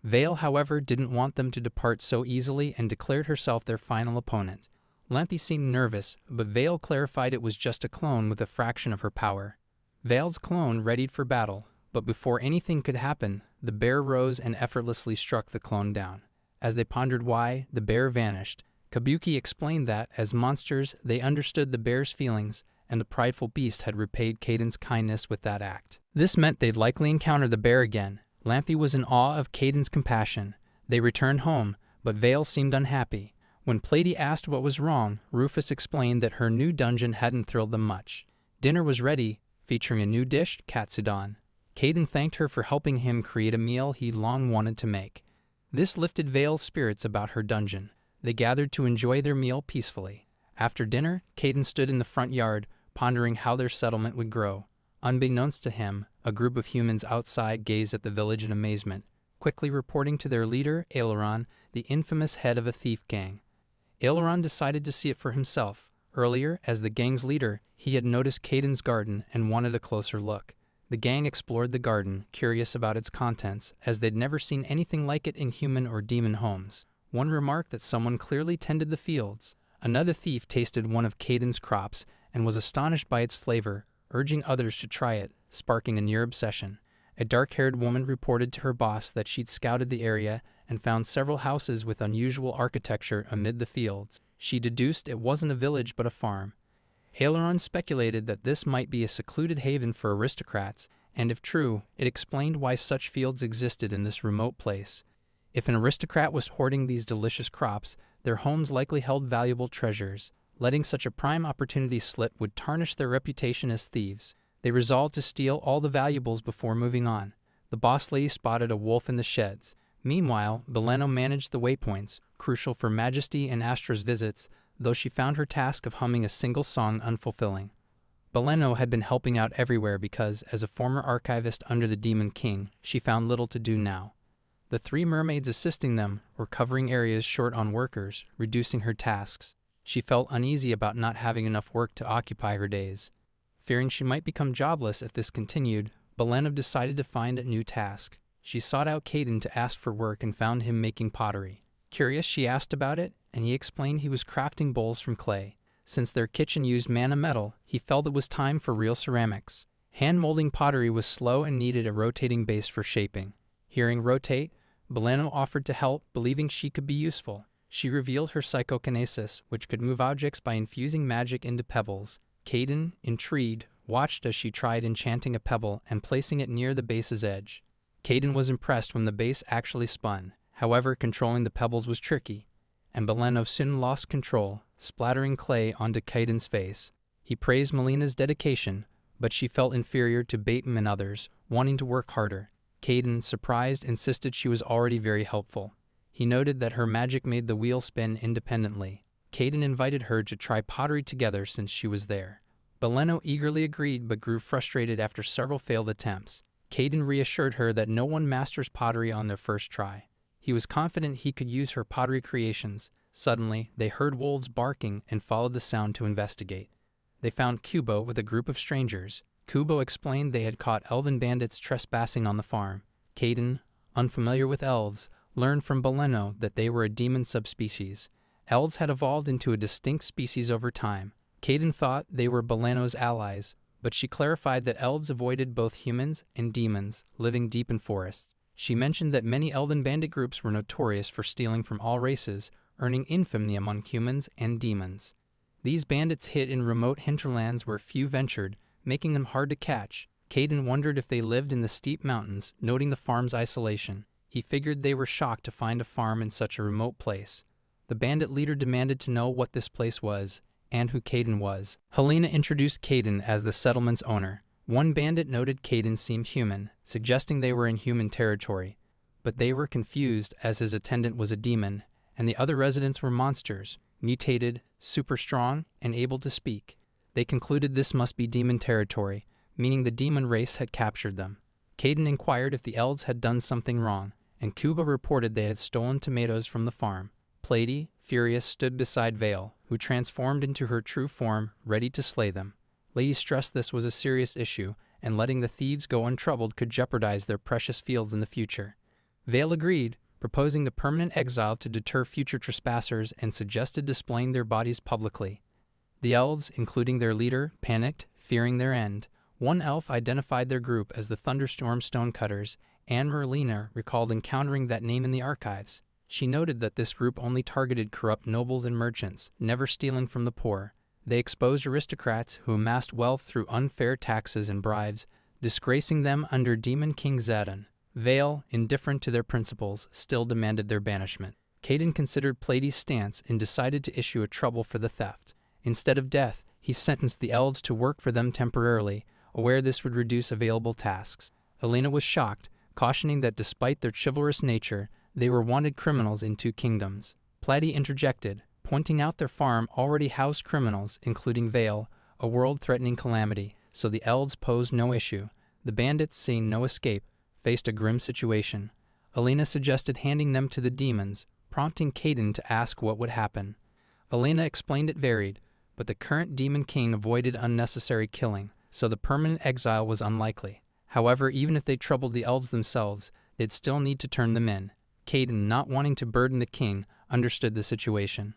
Vale, however, didn't want them to depart so easily and declared herself their final opponent. Lampy seemed nervous, but Vale clarified it was just a clone with a fraction of her power. Vale's clone readied for battle, but before anything could happen, the bear rose and effortlessly struck the clone down. As they pondered why, the bear vanished. Kabuki explained that, as monsters, they understood the bear's feelings, and the prideful beast had repaid Caden's kindness with that act. This meant they'd likely encounter the bear again. Lampy was in awe of Caden's compassion. They returned home, but Vale seemed unhappy. When Platy asked what was wrong, Rufus explained that her new dungeon hadn't thrilled them much. Dinner was ready, featuring a new dish, katsudon. Caden thanked her for helping him create a meal he long wanted to make. This lifted Vale's spirits about her dungeon. They gathered to enjoy their meal peacefully. After dinner, Caden stood in the front yard, pondering how their settlement would grow. Unbeknownst to him, a group of humans outside gazed at the village in amazement, quickly reporting to their leader, Aileron, the infamous head of a thief gang. Aileron decided to see it for himself. Earlier, as the gang's leader, he had noticed Caden's garden and wanted a closer look. The gang explored the garden, curious about its contents, as they'd never seen anything like it in human or demon homes. One remarked that someone clearly tended the fields. Another thief tasted one of Caden's crops and was astonished by its flavor, urging others to try it, sparking a near obsession. A dark-haired woman reported to her boss that she'd scouted the area and found several houses with unusual architecture amid the fields. She deduced it wasn't a village but a farm. Aileron speculated that this might be a secluded haven for aristocrats, and if true, it explained why such fields existed in this remote place. If an aristocrat was hoarding these delicious crops, their homes likely held valuable treasures. Letting such a prime opportunity slip would tarnish their reputation as thieves. They resolved to steal all the valuables before moving on. The boss lady spotted a wolf in the sheds. Meanwhile, Beleno managed the waypoints, crucial for Majesty and Astra's visits, though she found her task of humming a single song unfulfilling. Beleno had been helping out everywhere because, as a former archivist under the Demon King, she found little to do now. The three mermaids assisting them were covering areas short on workers, reducing her tasks. She felt uneasy about not having enough work to occupy her days. Fearing she might become jobless if this continued, Beleno decided to find a new task. She sought out Caden to ask for work and found him making pottery. Curious, she asked about it, and he explained he was crafting bowls from clay. Since their kitchen used mana metal, he felt it was time for real ceramics. Hand-molding pottery was slow and needed a rotating base for shaping. Hearing rotate, Beleno offered to help, believing she could be useful. She revealed her psychokinesis, which could move objects by infusing magic into pebbles. Caden, intrigued, watched as she tried enchanting a pebble and placing it near the base's edge. Caden was impressed when the base actually spun. However, controlling the pebbles was tricky, and Beleno soon lost control, splattering clay onto Caden's face. He praised Melina's dedication, but she felt inferior to Bateman and others, wanting to work harder. Caden, surprised, insisted she was already very helpful. He noted that her magic made the wheel spin independently. Caden invited her to try pottery together since she was there. Baleno eagerly agreed but grew frustrated after several failed attempts. Caden reassured her that no one masters pottery on their first try. He was confident he could use her pottery creations. Suddenly, they heard wolves barking and followed the sound to investigate. They found Kubo with a group of strangers. Kubo explained they had caught elven bandits trespassing on the farm. Caden, unfamiliar with elves, learned from Baleno that they were a demon subspecies. Elves had evolved into a distinct species over time. Caden thought they were Baleno's allies, but she clarified that elves avoided both humans and demons, living deep in forests. She mentioned that many elven bandit groups were notorious for stealing from all races, earning infamy among humans and demons. These bandits hid in remote hinterlands where few ventured, making them hard to catch. Caden wondered if they lived in the steep mountains, noting the farm's isolation. He figured they were shocked to find a farm in such a remote place. The bandit leader demanded to know what this place was, and who Caden was. Helena introduced Caden as the settlement's owner. One bandit noted Caden seemed human, suggesting they were in human territory, but they were confused as his attendant was a demon, and the other residents were monsters, mutated, super strong, and able to speak. They concluded this must be demon territory, meaning the demon race had captured them. Caden inquired if the elves had done something wrong, and Kuba reported they had stolen tomatoes from the farm. Plady, furious, stood beside Vale, who transformed into her true form, ready to slay them. Lady stressed this was a serious issue, and letting the thieves go untroubled could jeopardize their precious fields in the future. Vale agreed, proposing the permanent exile to deter future trespassers and suggested displaying their bodies publicly. The elves, including their leader, panicked, fearing their end. One elf identified their group as the Thunderstorm Stonecutters, and Merlina recalled encountering that name in the archives. She noted that this group only targeted corrupt nobles and merchants, never stealing from the poor. They exposed aristocrats who amassed wealth through unfair taxes and bribes, disgracing them under Demon King Zedon. Vale, indifferent to their principles, still demanded their banishment. Caden considered Plady's stance and decided to issue a trouble for the theft. Instead of death, he sentenced the elves to work for them temporarily, aware this would reduce available tasks. Helena was shocked, cautioning that despite their chivalrous nature, they were wanted criminals in two kingdoms. Plady interjected, pointing out their farm already housed criminals, including Vale, a world-threatening calamity, so the elves posed no issue. The bandits, seeing no escape, faced a grim situation. Helena suggested handing them to the demons, prompting Caden to ask what would happen. Helena explained it varied, but the current Demon King avoided unnecessary killing, so the permanent exile was unlikely. However, even if they troubled the elves themselves, they'd still need to turn them in. Caden, not wanting to burden the king, understood the situation.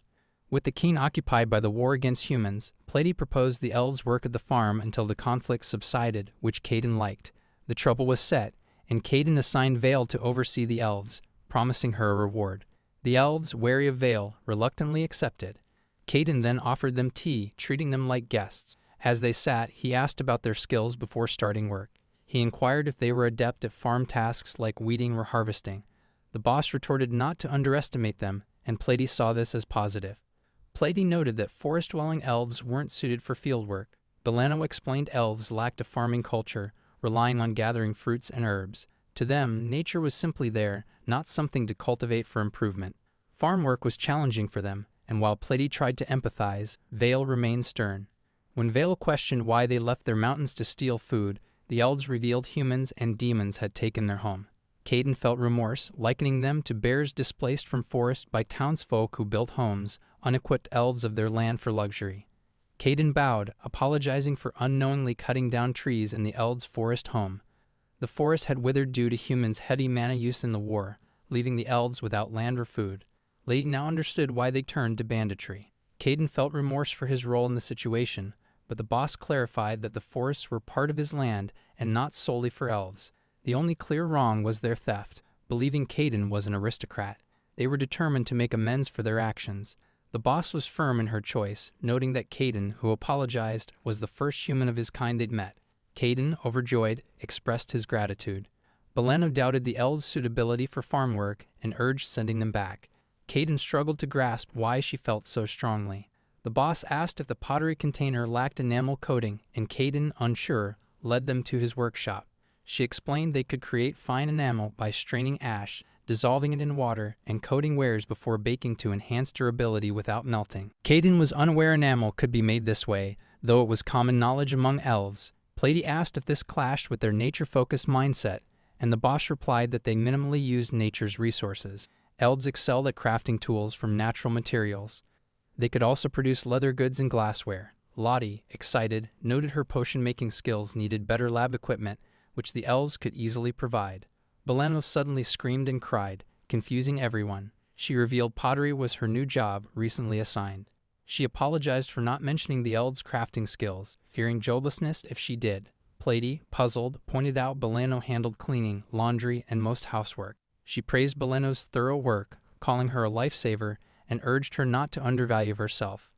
With the king occupied by the war against humans, Plady proposed the elves work at the farm until the conflict subsided, which Caden liked. The trouble was set, and Caden assigned Vale to oversee the elves, promising her a reward. The elves, wary of Vale, reluctantly accepted. Caden then offered them tea, treating them like guests. As they sat, he asked about their skills before starting work. He inquired if they were adept at farm tasks like weeding or harvesting. The boss retorted not to underestimate them, and Plady saw this as positive. Plady noted that forest-dwelling elves weren't suited for fieldwork. Baleno explained elves lacked a farming culture, relying on gathering fruits and herbs. To them, nature was simply there, not something to cultivate for improvement. Farm work was challenging for them, and while Plady tried to empathize, Vale remained stern. When Vale questioned why they left their mountains to steal food, the elves revealed humans and demons had taken their home. Caden felt remorse, likening them to bears displaced from forest by townsfolk who built homes, unequipped elves of their land for luxury. Caden bowed, apologizing for unknowingly cutting down trees in the elves' forest home. The forest had withered due to humans' heady mana use in the war, leaving the elves without land or food. Lady now understood why they turned to banditry. Caden felt remorse for his role in the situation, but the boss clarified that the forests were part of his land and not solely for elves. The only clear wrong was their theft, believing Caden was an aristocrat. They were determined to make amends for their actions. The boss was firm in her choice, noting that Caden, who apologized, was the first human of his kind they'd met. Caden, overjoyed, expressed his gratitude. Baleno doubted the elves' suitability for farm work and urged sending them back. Caden struggled to grasp why she felt so strongly. The boss asked if the pottery container lacked enamel coating, and Caden, unsure, led them to his workshop. She explained they could create fine enamel by straining ash, dissolving it in water, and coating wares before baking to enhance durability without melting. Caden was unaware enamel could be made this way, though it was common knowledge among elves. Plady asked if this clashed with their nature-focused mindset, and the boss replied that they minimally used nature's resources. Elves excelled at crafting tools from natural materials. They could also produce leather goods and glassware. Lottie, excited, noted her potion-making skills needed better lab equipment, which the elves could easily provide. Beleno suddenly screamed and cried, confusing everyone. She revealed pottery was her new job, recently assigned. She apologized for not mentioning the elves' crafting skills, fearing joblessness if she did. Plady, puzzled, pointed out Beleno handled cleaning, laundry, and most housework. She praised Beleno's thorough work, calling her a lifesaver, and urged her not to undervalue herself.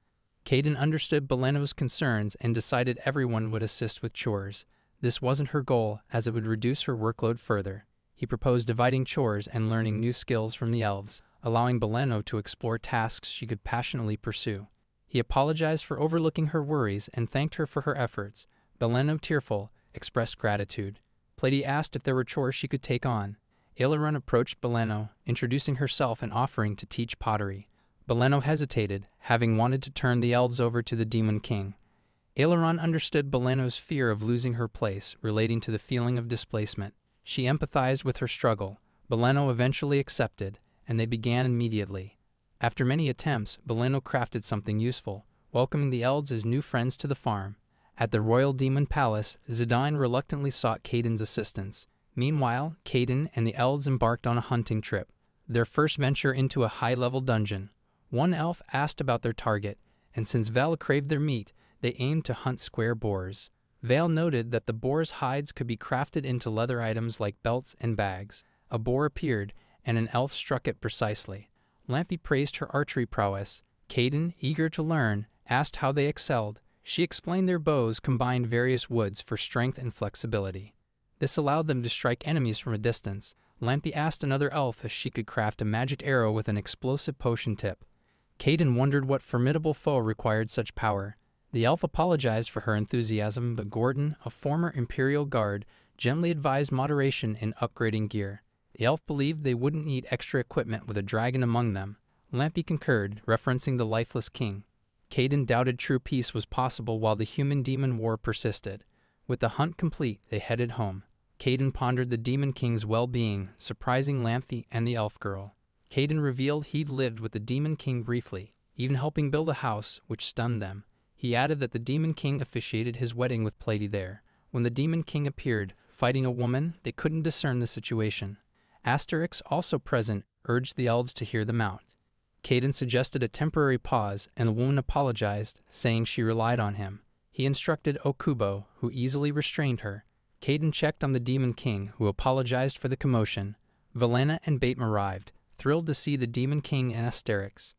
Caden understood Beleno's concerns and decided everyone would assist with chores. This wasn't her goal, as it would reduce her workload further. He proposed dividing chores and learning new skills from the elves, allowing Beleno to explore tasks she could passionately pursue. He apologized for overlooking her worries and thanked her for her efforts. Beleno, tearful, expressed gratitude. Plady asked if there were chores she could take on. Aileron approached Beleno, introducing herself and offering to teach pottery. Beleno hesitated, having wanted to turn the elves over to the Demon King. Aileron understood Beleno's fear of losing her place, relating to the feeling of displacement. She empathized with her struggle. Beleno eventually accepted, and they began immediately. After many attempts, Beleno crafted something useful, welcoming the elves as new friends to the farm. At the Royal Demon Palace, Zidane reluctantly sought Caden's assistance. Meanwhile, Caden and the elves embarked on a hunting trip, their first venture into a high-level dungeon. One elf asked about their target, and since Val craved their meat, they aimed to hunt square boars. Vale noted that the boar's hides could be crafted into leather items like belts and bags. A boar appeared, and an elf struck it precisely. Lampy praised her archery prowess. Caden, eager to learn, asked how they excelled. She explained their bows combined various woods for strength and flexibility. This allowed them to strike enemies from a distance. Lampy asked another elf if she could craft a magic arrow with an explosive potion tip. Caden wondered what formidable foe required such power. The elf apologized for her enthusiasm, but Gordon, a former Imperial Guard, gently advised moderation in upgrading gear. The elf believed they wouldn't need extra equipment with a dragon among them. Lampy concurred, referencing the lifeless king. Caden doubted true peace was possible while the human-demon war persisted. With the hunt complete, they headed home. Caden pondered the Demon King's well-being, surprising Lampy and the elf girl. Caden revealed he'd lived with the Demon King briefly, even helping build a house, which stunned them. He added that the Demon King officiated his wedding with Plady there. When the Demon King appeared, fighting a woman, they couldn't discern the situation. Asterix, also present, urged the elves to hear them out. Caden suggested a temporary pause, and the woman apologized, saying she relied on him. He instructed Okubo, who easily restrained her. Caden checked on the Demon King, who apologized for the commotion. Valena and Batem arrived, thrilled to see the Demon King and Asterix.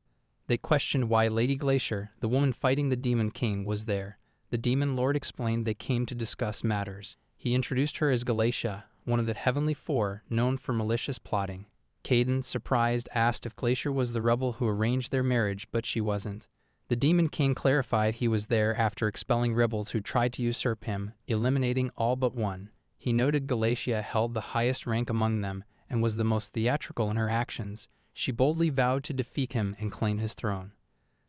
They questioned why Lady Glacier, the woman fighting the Demon King, was there. The Demon Lord explained they came to discuss matters. He introduced her as Galatia, one of the Heavenly Four, known for malicious plotting. Caden, surprised, asked if Glacier was the rebel who arranged their marriage, but she wasn't. The Demon King clarified he was there after expelling rebels who tried to usurp him, eliminating all but one. He noted Galatia held the highest rank among them and was the most theatrical in her actions. She boldly vowed to defeat him and claim his throne.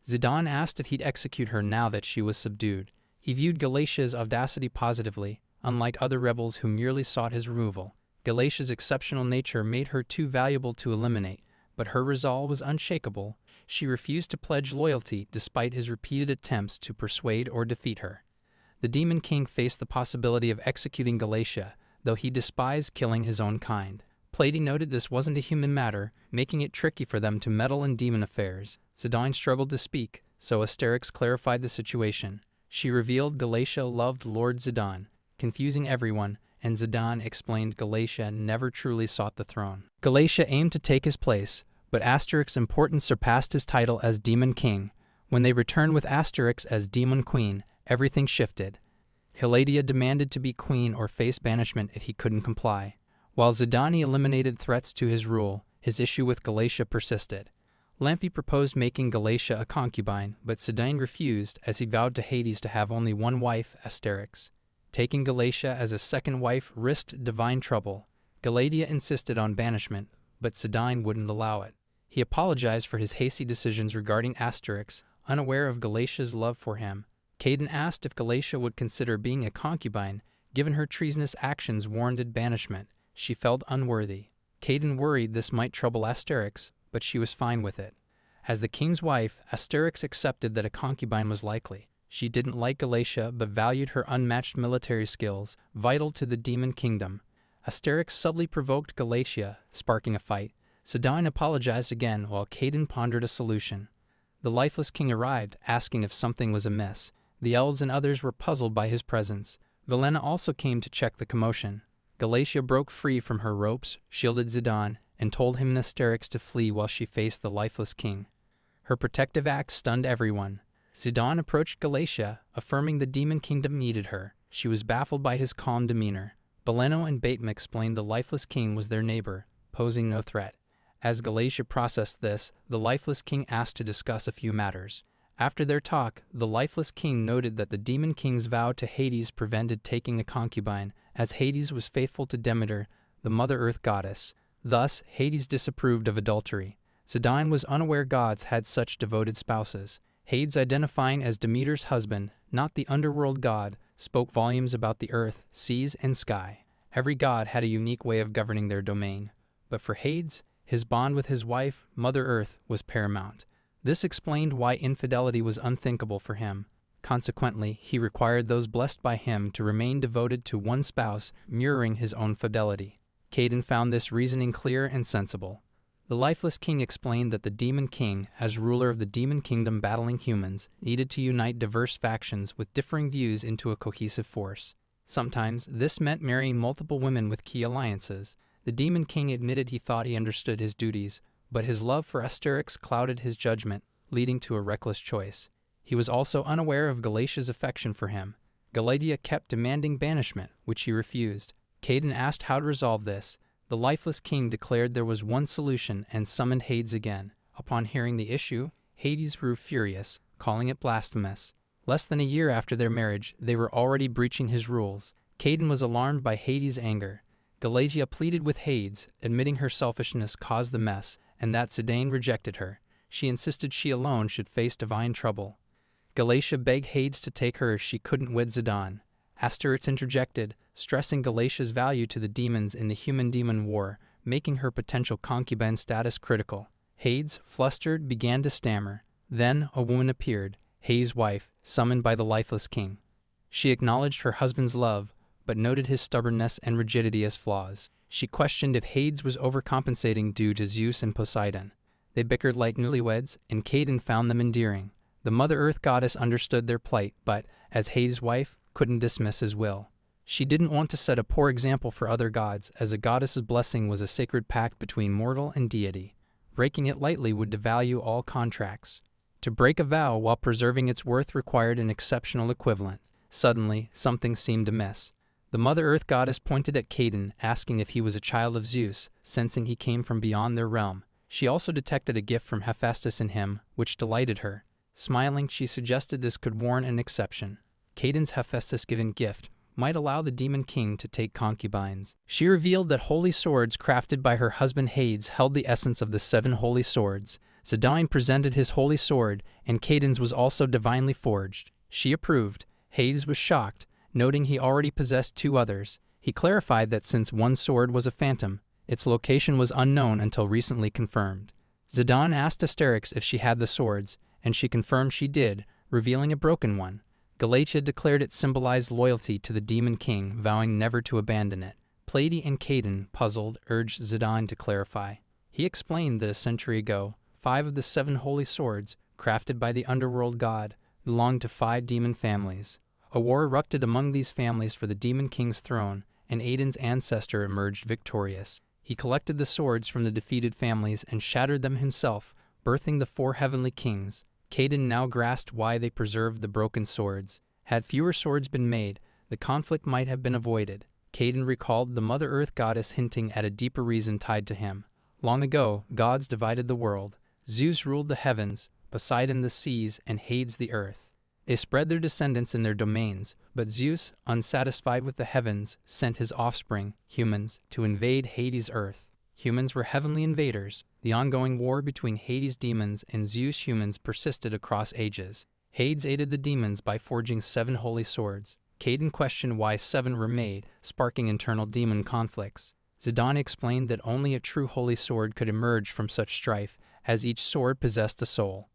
Zidane asked if he'd execute her now that she was subdued. He viewed Galatia's audacity positively, unlike other rebels who merely sought his removal. Galatia's exceptional nature made her too valuable to eliminate, but her resolve was unshakable. She refused to pledge loyalty despite his repeated attempts to persuade or defeat her. The Demon King faced the possibility of executing Galatia, though he despised killing his own kind. Plady noted this wasn't a human matter, making it tricky for them to meddle in demon affairs. Zidane struggled to speak, so Asterix clarified the situation. She revealed Galatia loved Lord Zidane, confusing everyone, and Zidane explained Galatia never truly sought the throne. Galatia aimed to take his place, but Asterix's importance surpassed his title as Demon King. When they returned with Asterix as Demon Queen, everything shifted. Hiladia demanded to be queen or face banishment if he couldn't comply. While Zidane eliminated threats to his rule, his issue with Galatia persisted. Lampy proposed making Galatia a concubine, but Zidane refused as he vowed to Hades to have only one wife, Asterix. Taking Galatia as a second wife risked divine trouble. Galatia insisted on banishment, but Sidon wouldn't allow it. He apologized for his hasty decisions regarding Asterix, unaware of Galatia's love for him. Caden asked if Galatia would consider being a concubine, given her treasonous actions warranted banishment. She felt unworthy. Caden worried this might trouble Asterix, but she was fine with it. As the king's wife, Asterix accepted that a concubine was likely. She didn't like Galatia but valued her unmatched military skills, vital to the demon kingdom. Asterix subtly provoked Galatia, sparking a fight. Sidon apologized again while Caden pondered a solution. The lifeless king arrived, asking if something was amiss. The elves and others were puzzled by his presence. Velena also came to check the commotion. Galatia broke free from her ropes, shielded Zidane, and told him and Asterix to flee while she faced the lifeless king. Her protective act stunned everyone. Zidane approached Galatia, affirming the demon kingdom needed her. She was baffled by his calm demeanor. Beleno and Bateman explained the lifeless king was their neighbor, posing no threat. As Galatia processed this, the lifeless king asked to discuss a few matters. After their talk, the lifeless king noted that the demon king's vow to Hades prevented taking a concubine, as Hades was faithful to Demeter, the Mother Earth goddess. Thus, Hades disapproved of adultery. Zidane was unaware gods had such devoted spouses. Hades, identifying as Demeter's husband, not the underworld god, spoke volumes about the earth, seas, and sky. Every god had a unique way of governing their domain. But for Hades, his bond with his wife, Mother Earth, was paramount. This explained why infidelity was unthinkable for him. Consequently, he required those blessed by him to remain devoted to one spouse, mirroring his own fidelity. Caden found this reasoning clear and sensible. The lifeless king explained that the demon king, as ruler of the demon kingdom battling humans, needed to unite diverse factions with differing views into a cohesive force. Sometimes, this meant marrying multiple women with key alliances. The demon king admitted he thought he understood his duties, but his love for Asterix clouded his judgment, leading to a reckless choice. He was also unaware of Galatia's affection for him. Galatia kept demanding banishment, which he refused. Caden asked how to resolve this. The lifeless king declared there was one solution and summoned Hades again. Upon hearing the issue, Hades grew furious, calling it blasphemous. Less than a year after their marriage, they were already breaching his rules. Caden was alarmed by Hades' anger. Galatia pleaded with Hades, admitting her selfishness caused the mess, and that Zidane rejected her. She insisted she alone should face divine trouble. Galatia begged Hades to take her if she couldn't wed Zidane. Asterix interjected, stressing Galatia's value to the demons in the human-demon war, making her potential concubine status critical. Hades, flustered, began to stammer. Then a woman appeared, Hades' wife, summoned by the lifeless king. She acknowledged her husband's love, but noted his stubbornness and rigidity as flaws. She questioned if Hades was overcompensating due to Zeus and Poseidon. They bickered like newlyweds, and Caden found them endearing. The Mother Earth goddess understood their plight, but, as Hades' wife, couldn't dismiss his will. She didn't want to set a poor example for other gods, as a goddess's blessing was a sacred pact between mortal and deity. Breaking it lightly would devalue all contracts. To break a vow while preserving its worth required an exceptional equivalent. Suddenly, something seemed amiss. The Mother Earth goddess pointed at Caden, asking if he was a child of Zeus, sensing he came from beyond their realm. She also detected a gift from Hephaestus in him, which delighted her. Smiling, she suggested this could warrant an exception. Caden's Hephaestus-given gift might allow the demon king to take concubines. She revealed that holy swords crafted by her husband Hades held the essence of the 7 holy swords. Zidane presented his holy sword, and Caden's was also divinely forged. She approved. Hades was shocked, noting he already possessed 2 others. He clarified that since one sword was a phantom, its location was unknown until recently confirmed. Zidane asked Asterix if she had the swords, and she confirmed she did, revealing a broken one. Galatia declared it symbolized loyalty to the demon king, vowing never to abandon it. Plady and Caden, puzzled, urged Zidane to clarify. He explained that a century ago, 5 of the 7 holy swords, crafted by the underworld god, belonged to 5 demon families. A war erupted among these families for the demon king's throne, and Aiden's ancestor emerged victorious. He collected the swords from the defeated families and shattered them himself, birthing the 4 heavenly kings. Caden now grasped why they preserved the broken swords. Had fewer swords been made, the conflict might have been avoided. Caden recalled the Mother Earth goddess hinting at a deeper reason tied to him. Long ago, gods divided the world. Zeus ruled the heavens, Poseidon the seas, and Hades the earth. They spread their descendants in their domains, but Zeus, unsatisfied with the heavens, sent his offspring, humans, to invade Hades' Earth. Humans were heavenly invaders. The ongoing war between Hades' demons and Zeus' humans persisted across ages. Hades aided the demons by forging 7 holy swords. Caden questioned why 7 were made, sparking internal demon conflicts. Zidane explained that only a true holy sword could emerge from such strife, as each sword possessed a soul.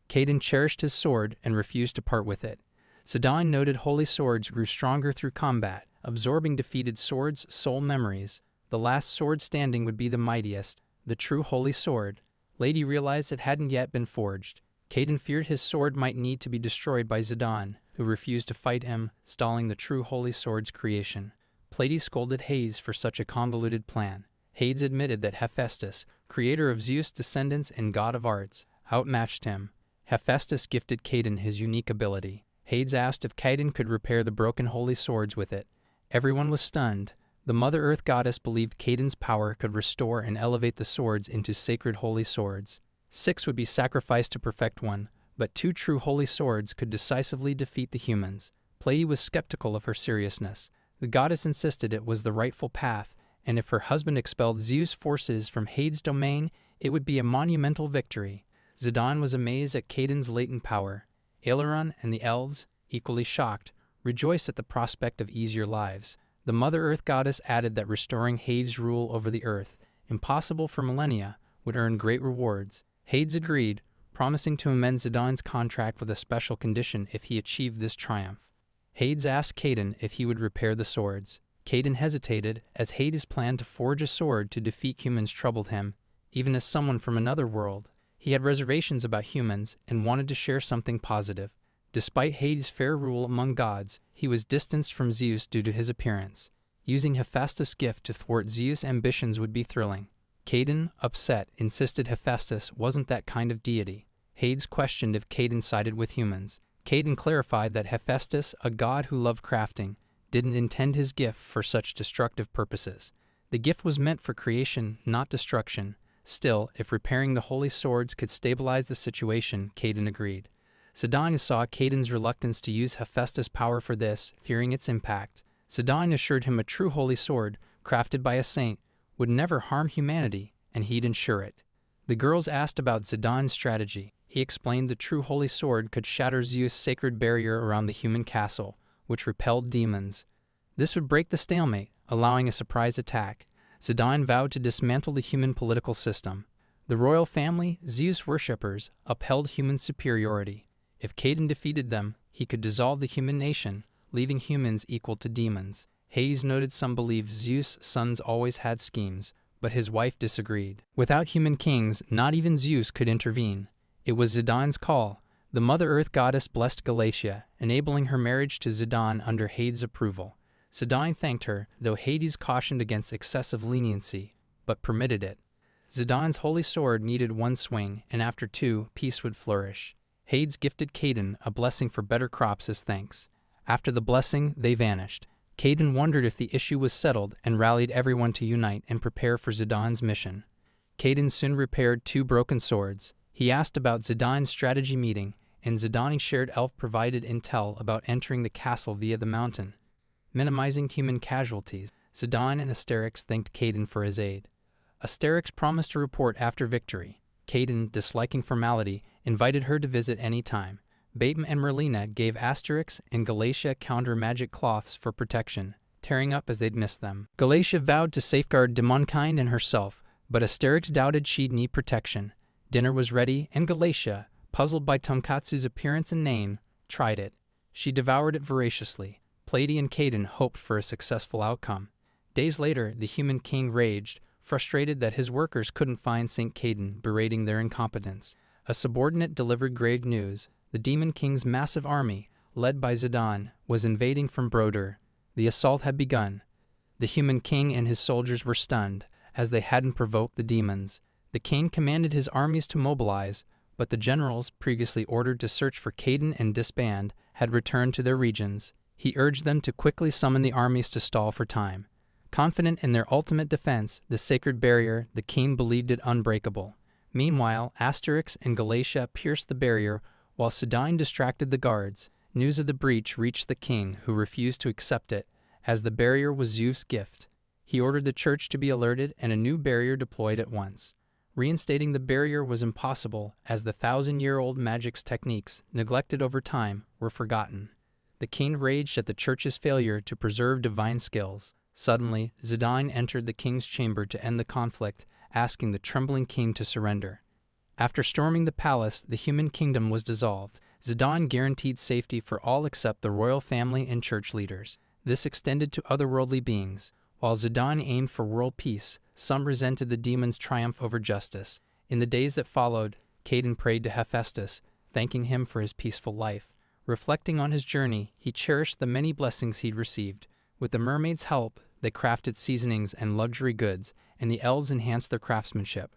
Caden cherished his sword and refused to part with it. Zidane noted holy swords grew stronger through combat, absorbing defeated swords' soul memories. The last sword standing would be the mightiest, the true holy sword. Lady realized it hadn't yet been forged. Caden feared his sword might need to be destroyed by Zidane, who refused to fight him, stalling the true holy sword's creation. Pleiades scolded Hades for such a convoluted plan. Hades admitted that Hephaestus, creator of Zeus' descendants and god of arts, outmatched him. Hephaestus gifted Caden his unique ability. Hades asked if Caden could repair the broken holy swords with it. Everyone was stunned. The Mother Earth goddess believed Caden's power could restore and elevate the swords into sacred holy swords. 6 would be sacrificed to perfect one, but 2 true holy swords could decisively defeat the humans. Pleiades was skeptical of her seriousness. The goddess insisted it was the rightful path, and if her husband expelled Zeus' forces from Hades' domain, it would be a monumental victory. Zidane was amazed at Caden's latent power. Aileron and the elves, equally shocked, rejoiced at the prospect of easier lives. The Mother Earth goddess added that restoring Hades' rule over the earth, impossible for millennia, would earn great rewards. Hades agreed, promising to amend Zidane's contract with a special condition if he achieved this triumph. Hades asked Caden if he would repair the swords. Caden hesitated, as Hades' plan to forge a sword to defeat humans troubled him, even as someone from another world. He had reservations about humans and wanted to share something positive. Despite Hades' fair rule among gods, he was distanced from Zeus due to his appearance. Using Hephaestus' gift to thwart Zeus' ambitions would be thrilling. Caden, upset, insisted Hephaestus wasn't that kind of deity. Hades questioned if Caden sided with humans. Caden clarified that Hephaestus, a god who loved crafting, didn't intend his gift for such destructive purposes. The gift was meant for creation, not destruction. Still, if repairing the holy swords could stabilize the situation, Caden agreed. Zidane saw Caden's reluctance to use Hephaestus' power for this, fearing its impact. Zidane assured him a true holy sword, crafted by a saint, would never harm humanity, and he'd ensure it. The girls asked about Zidane's strategy. He explained the true holy sword could shatter Zeus' sacred barrier around the human castle, which repelled demons. This would break the stalemate, allowing a surprise attack. Zidane vowed to dismantle the human political system. The royal family, Zeus worshippers, upheld human superiority. If Caden defeated them, he could dissolve the human nation, leaving humans equal to demons. Hades noted some believed Zeus' sons always had schemes, but his wife disagreed. Without human kings, not even Zeus could intervene. It was Zidane's call. The Mother Earth goddess blessed Galatia, enabling her marriage to Zidane under Hades' approval. Zidane thanked her, though Hades cautioned against excessive leniency, but permitted it. Zidane's holy sword needed 1 swing, and after 2, peace would flourish. Hades gifted Caden a blessing for better crops as thanks. After the blessing, they vanished. Caden wondered if the issue was settled and rallied everyone to unite and prepare for Zidane's mission. Caden soon repaired 2 broken swords. He asked about Zidane's strategy meeting, and Zidane shared elf-provided intel about entering the castle via the mountain, minimizing human casualties. Zidane and Asterix thanked Caden for his aid. Asterix promised to report after victory. Caden, disliking formality, invited her to visit any time. Batem and Merlina gave Asterix and Galatia counter-magic cloths for protection, tearing up as they'd miss them. Galatia vowed to safeguard Demonkind and herself, but Asterix doubted she'd need protection. Dinner was ready, and Galatia, puzzled by Tonkatsu's appearance and name, tried it. She devoured it voraciously. Pleiades and Caden hoped for a successful outcome. Days later, the human king raged, frustrated that his workers couldn't find St. Caden, berating their incompetence. A subordinate delivered grave news. The Demon King's massive army, led by Zidane, was invading from Broder. The assault had begun. The human king and his soldiers were stunned, as they hadn't provoked the demons. The king commanded his armies to mobilize, but the generals, previously ordered to search for Caden and disband, had returned to their regions. He urged them to quickly summon the armies to stall for time. Confident in their ultimate defense, the sacred barrier, the king believed it unbreakable. Meanwhile, Asterix and Galatia pierced the barrier, while Zidane distracted the guards. News of the breach reached the king, who refused to accept it, as the barrier was Zeus' gift. He ordered the church to be alerted and a new barrier deployed at once. Reinstating the barrier was impossible, as the thousand-year-old magic's techniques, neglected over time, were forgotten. The king raged at the church's failure to preserve divine skills. Suddenly, Zidane entered the king's chamber to end the conflict, asking the trembling king to surrender. After storming the palace, the human kingdom was dissolved. Zidane guaranteed safety for all except the royal family and church leaders. This extended to otherworldly beings. While Zidane aimed for world peace, some resented the demon's triumph over justice. In the days that followed, Caden prayed to Hephaestus, thanking him for his peaceful life. Reflecting on his journey, he cherished the many blessings he'd received. With the mermaid's help, they crafted seasonings and luxury goods, and the elves enhanced their craftsmanship.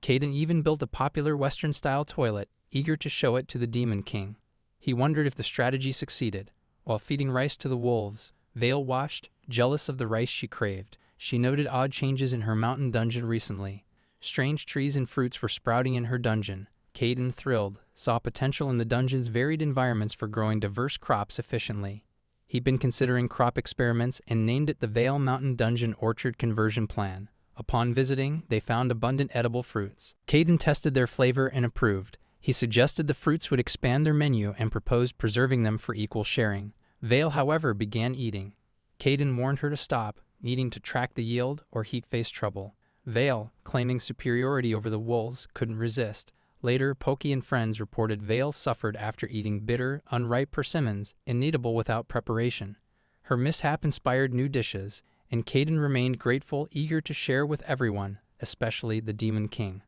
Caden even built a popular Western-style toilet, eager to show it to the Demon King. He wondered if the strategy succeeded. While feeding rice to the wolves, Vale watched, jealous of the rice she craved. She noted odd changes in her mountain dungeon recently. Strange trees and fruits were sprouting in her dungeon. Caden, thrilled, saw potential in the dungeon's varied environments for growing diverse crops efficiently. He'd been considering crop experiments and named it the Vale Mountain Dungeon Orchard Conversion Plan. Upon visiting, they found abundant edible fruits. Caden tested their flavor and approved. He suggested the fruits would expand their menu and proposed preserving them for equal sharing. Vale, however, began eating. Caden warned her to stop, needing to track the yield or he'd face trouble. Vale, claiming superiority over the wolves, couldn't resist. Later, Pokey and friends reported Vale suffered after eating bitter, unripe persimmons, ineatable without preparation. Her mishap inspired new dishes, and Caden remained grateful, eager to share with everyone, especially the Demon King.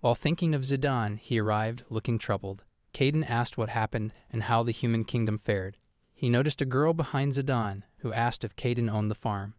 While thinking of Zidane, he arrived, looking troubled. Caden asked what happened and how the human kingdom fared. He noticed a girl behind Zidane, who asked if Caden owned the farm.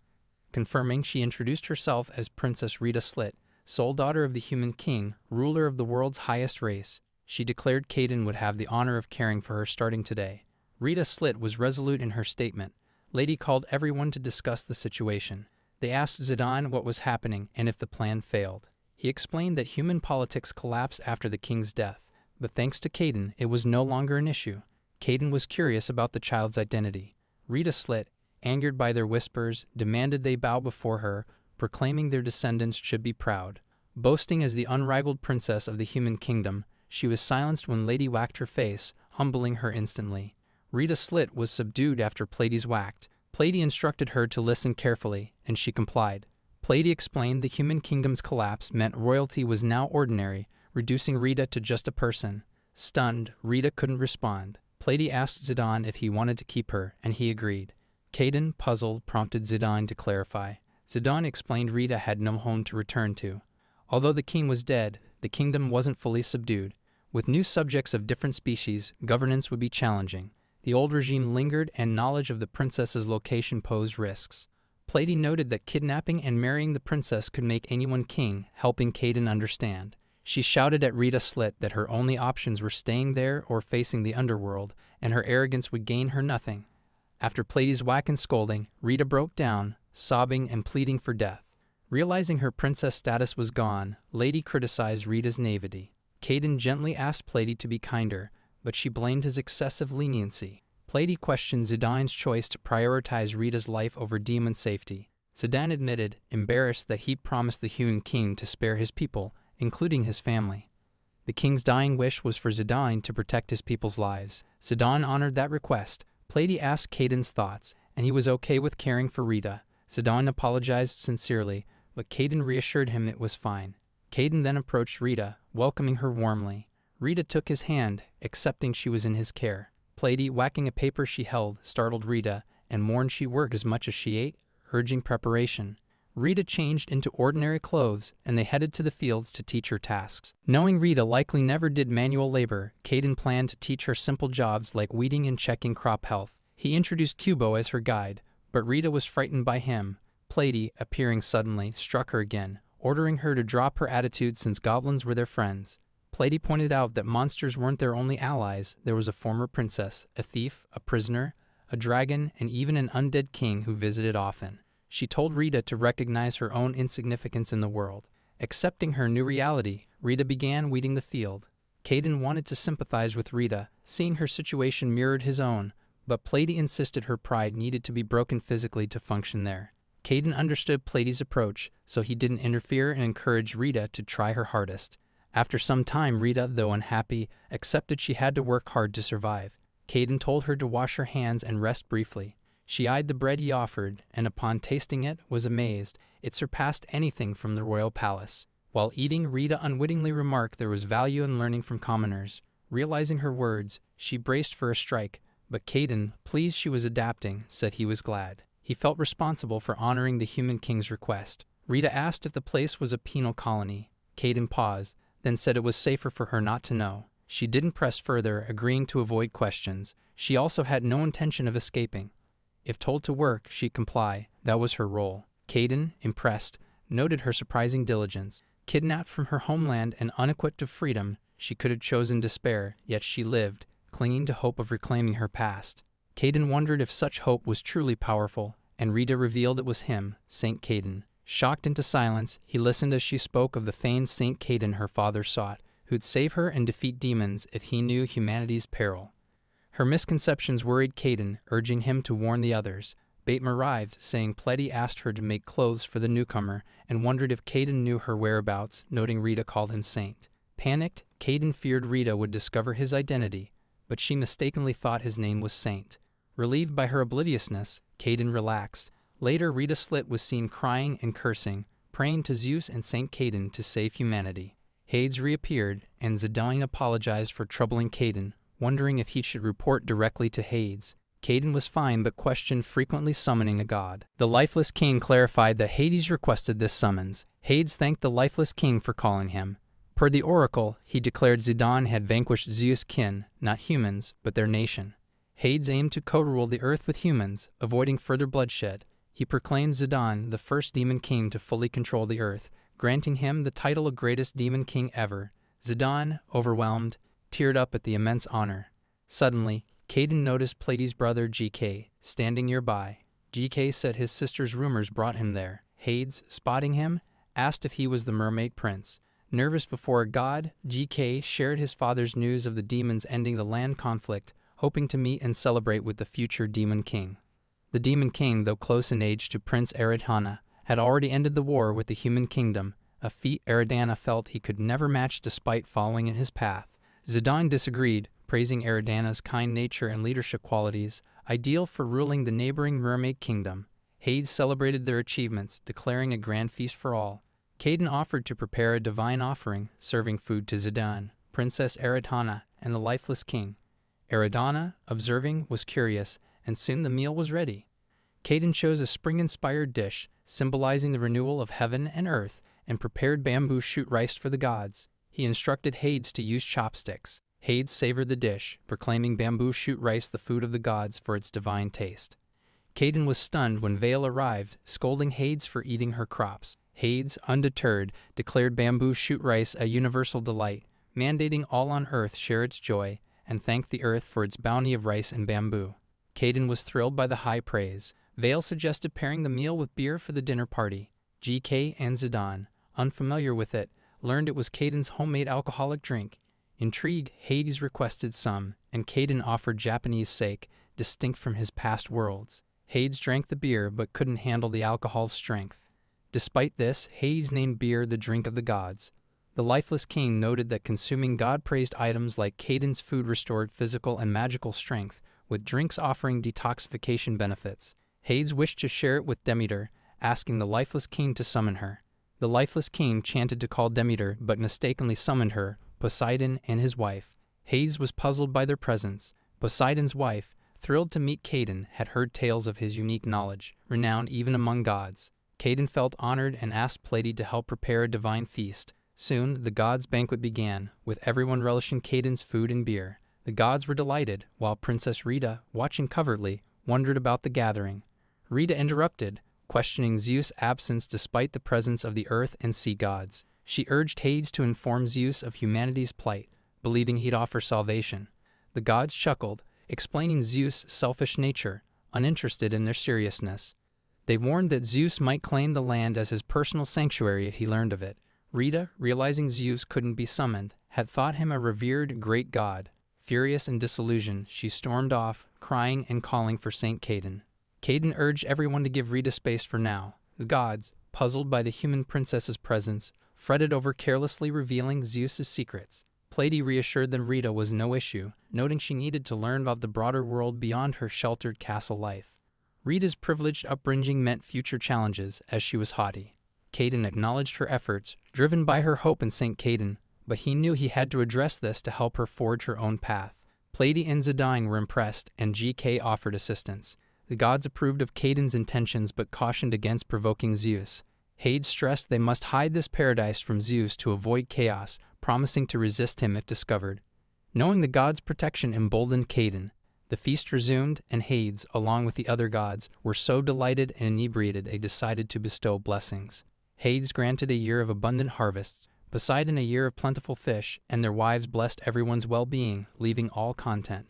Confirming, she introduced herself as Princess Rita Slit, sole daughter of the human king, ruler of the world's highest race. She declared Caden would have the honor of caring for her starting today. Rita Slit was resolute in her statement. Lady called everyone to discuss the situation. They asked Zidane what was happening and if the plan failed. He explained that human politics collapsed after the king's death, but thanks to Caden, it was no longer an issue. Caden was curious about the child's identity. Rita Slit, angered by their whispers, demanded they bow before her, proclaiming their descendants should be proud. Boasting as the unrivaled princess of the human kingdom, she was silenced when Lady whacked her face, humbling her instantly. Rita Slit was subdued after Pleiades whacked. Pleiades instructed her to listen carefully, and she complied. Pleiades explained the human kingdom's collapse meant royalty was now ordinary, reducing Rita to just a person. Stunned, Rita couldn't respond. Pleiades asked Zidane if he wanted to keep her, and he agreed. Caden, puzzled, prompted Zidane to clarify. Zidane explained Rita had no home to return to. Although the king was dead, the kingdom wasn't fully subdued. With new subjects of different species, governance would be challenging. The old regime lingered, and knowledge of the princess's location posed risks. Pleiades noted that kidnapping and marrying the princess could make anyone king, helping Caden understand. She shouted at Rita Slit that her only options were staying there or facing the underworld, and her arrogance would gain her nothing. After Pleiades' whack and scolding, Rita broke down, sobbing and pleading for death. Realizing her princess status was gone, Lady criticized Rita's naivety. Caden gently asked Pleiades to be kinder, but she blamed his excessive leniency. Pleiades questioned Zidane's choice to prioritize Rita's life over demon safety. Zidane admitted, embarrassed, that he'd promised the human king to spare his people, including his family. The king's dying wish was for Zidane to protect his people's lives. Zidane honored that request. Pleiades asked Caden's thoughts, and he was okay with caring for Rita. Zidane apologized sincerely, but Caden reassured him it was fine. Caden then approached Rita, welcoming her warmly. Rita took his hand, accepting she was in his care. Pleiades, whacking a paper she held, startled Rita, and warned she work as much as she ate, urging preparation. Rita changed into ordinary clothes, and they headed to the fields to teach her tasks. Knowing Rita likely never did manual labor, Caden planned to teach her simple jobs like weeding and checking crop health. He introduced Kubo as her guide, but Rita was frightened by him. Pleiades, appearing suddenly, struck her again, ordering her to drop her attitude since goblins were their friends. Pleiades pointed out that monsters weren't their only allies. There was a former princess, a thief, a prisoner, a dragon, and even an undead king who visited often. She told Rita to recognize her own insignificance in the world. Accepting her new reality, Rita began weeding the field. Caden wanted to sympathize with Rita, seeing her situation mirrored his own, but Pleiades insisted her pride needed to be broken physically to function there. Caden understood Pleiades' approach, so he didn't interfere and encouraged Rita to try her hardest. After some time, Rita, though unhappy, accepted she had to work hard to survive. Caden told her to wash her hands and rest briefly. She eyed the bread he offered, and upon tasting it, was amazed. It surpassed anything from the royal palace. While eating, Rita unwittingly remarked there was value in learning from commoners. Realizing her words, she braced for a strike, but Caden, pleased she was adapting, said he was glad. He felt responsible for honoring the human king's request. Rita asked if the place was a penal colony. Caden paused, then said it was safer for her not to know. She didn't press further, agreeing to avoid questions. She also had no intention of escaping. If told to work, she'd comply. That was her role. Caden, impressed, noted her surprising diligence. Kidnapped from her homeland and unequipped of freedom, she could have chosen despair, yet she lived, clinging to hope of reclaiming her past. Caden wondered if such hope was truly powerful, and Rita revealed it was him, Saint Caden. Shocked into silence, he listened as she spoke of the famed Saint Caden her father sought, who'd save her and defeat demons if he knew humanity's peril. Her misconceptions worried Caden, urging him to warn the others. Bateman arrived, saying Pleiades asked her to make clothes for the newcomer, and wondered if Caden knew her whereabouts, noting Rita called him Saint. Panicked, Caden feared Rita would discover his identity, but she mistakenly thought his name was Saint. Relieved by her obliviousness, Caden relaxed. Later, Rita Slit was seen crying and cursing, praying to Zeus and Saint Caden to save humanity. Hades reappeared, and Zidane apologized for troubling Caden, wondering if he should report directly to Hades. Caden was fine but questioned frequently summoning a god. The lifeless king clarified that Hades requested this summons. Hades thanked the lifeless king for calling him. Per the oracle, he declared Zidane had vanquished Zeus' kin, not humans, but their nation. Hades aimed to co-rule the earth with humans, avoiding further bloodshed. He proclaimed Zidane the first demon king to fully control the earth, granting him the title of greatest demon king ever. Zidane, overwhelmed, teared up at the immense honor. Suddenly, Caden noticed Pleiades' brother GK standing nearby. GK said his sister's rumors brought him there. Hades, spotting him, asked if he was the mermaid prince. Nervous before a god, GK shared his father's news of the demons ending the land conflict, hoping to meet and celebrate with the future demon king. The demon king, though close in age to Prince Eridana, had already ended the war with the human kingdom, a feat Eridana felt he could never match despite following in his path. Zidane disagreed, praising Eridana's kind nature and leadership qualities, ideal for ruling the neighboring mermaid kingdom. Hades celebrated their achievements, declaring a grand feast for all. Caden offered to prepare a divine offering, serving food to Zidane, Princess Eridana, and the lifeless king. Eridana, observing, was curious, and soon the meal was ready. Caden chose a spring-inspired dish, symbolizing the renewal of heaven and earth, and prepared bamboo shoot rice for the gods. He instructed Hades to use chopsticks. Hades savored the dish, proclaiming bamboo shoot rice the food of the gods for its divine taste. Caden was stunned when Vale arrived, scolding Hades for eating her crops. Hades, undeterred, declared bamboo shoot rice a universal delight, mandating all on earth share its joy, and thanked the earth for its bounty of rice and bamboo. Caden was thrilled by the high praise. Vale suggested pairing the meal with beer for the dinner party. GK and Zidane, unfamiliar with it, learned it was Caden's homemade alcoholic drink. Intrigued, Hades requested some, and Caden offered Japanese sake, distinct from his past worlds. Hades drank the beer but couldn't handle the alcohol's strength. Despite this, Hades named beer the drink of the gods. The lifeless king noted that consuming god-praised items like Caden's food restored physical and magical strength, with drinks offering detoxification benefits. Hades wished to share it with Demeter, asking the lifeless king to summon her. The lifeless king chanted to call Demeter, but mistakenly summoned her, Poseidon and his wife. Hades was puzzled by their presence. Poseidon's wife, thrilled to meet Caden, had heard tales of his unique knowledge, renowned even among gods. Caden felt honored and asked Pleiades to help prepare a divine feast. Soon, the gods' banquet began, with everyone relishing Caden's food and beer. The gods were delighted, while Princess Rita, watching covertly, wondered about the gathering. Rita interrupted, questioning Zeus' absence despite the presence of the earth and sea gods. She urged Hades to inform Zeus of humanity's plight, believing he'd offer salvation. The gods chuckled, explaining Zeus' selfish nature, uninterested in their seriousness. They warned that Zeus might claim the land as his personal sanctuary if he learned of it. Rita, realizing Zeus couldn't be summoned, had thought him a revered great god. Furious and disillusioned, she stormed off, crying and calling for Saint Caden. Caden urged everyone to give Rita space for now. The gods, puzzled by the human princess's presence, fretted over carelessly revealing Zeus's secrets. Pleiade reassured them Rita was no issue, noting she needed to learn about the broader world beyond her sheltered castle life. Rita's privileged upbringing meant future challenges, as she was haughty. Caden acknowledged her efforts, driven by her hope in Saint Caden, but he knew he had to address this to help her forge her own path. Pleiade and Zidane were impressed, and GK offered assistance. The gods approved of Caden's intentions but cautioned against provoking Zeus. Hades stressed they must hide this paradise from Zeus to avoid chaos, promising to resist him if discovered. Knowing the gods' protection emboldened Caden. The feast resumed, and Hades, along with the other gods, were so delighted and inebriated they decided to bestow blessings. Hades granted a year of abundant harvests, Poseidon a year of plentiful fish, and their wives blessed everyone's well-being, leaving all content.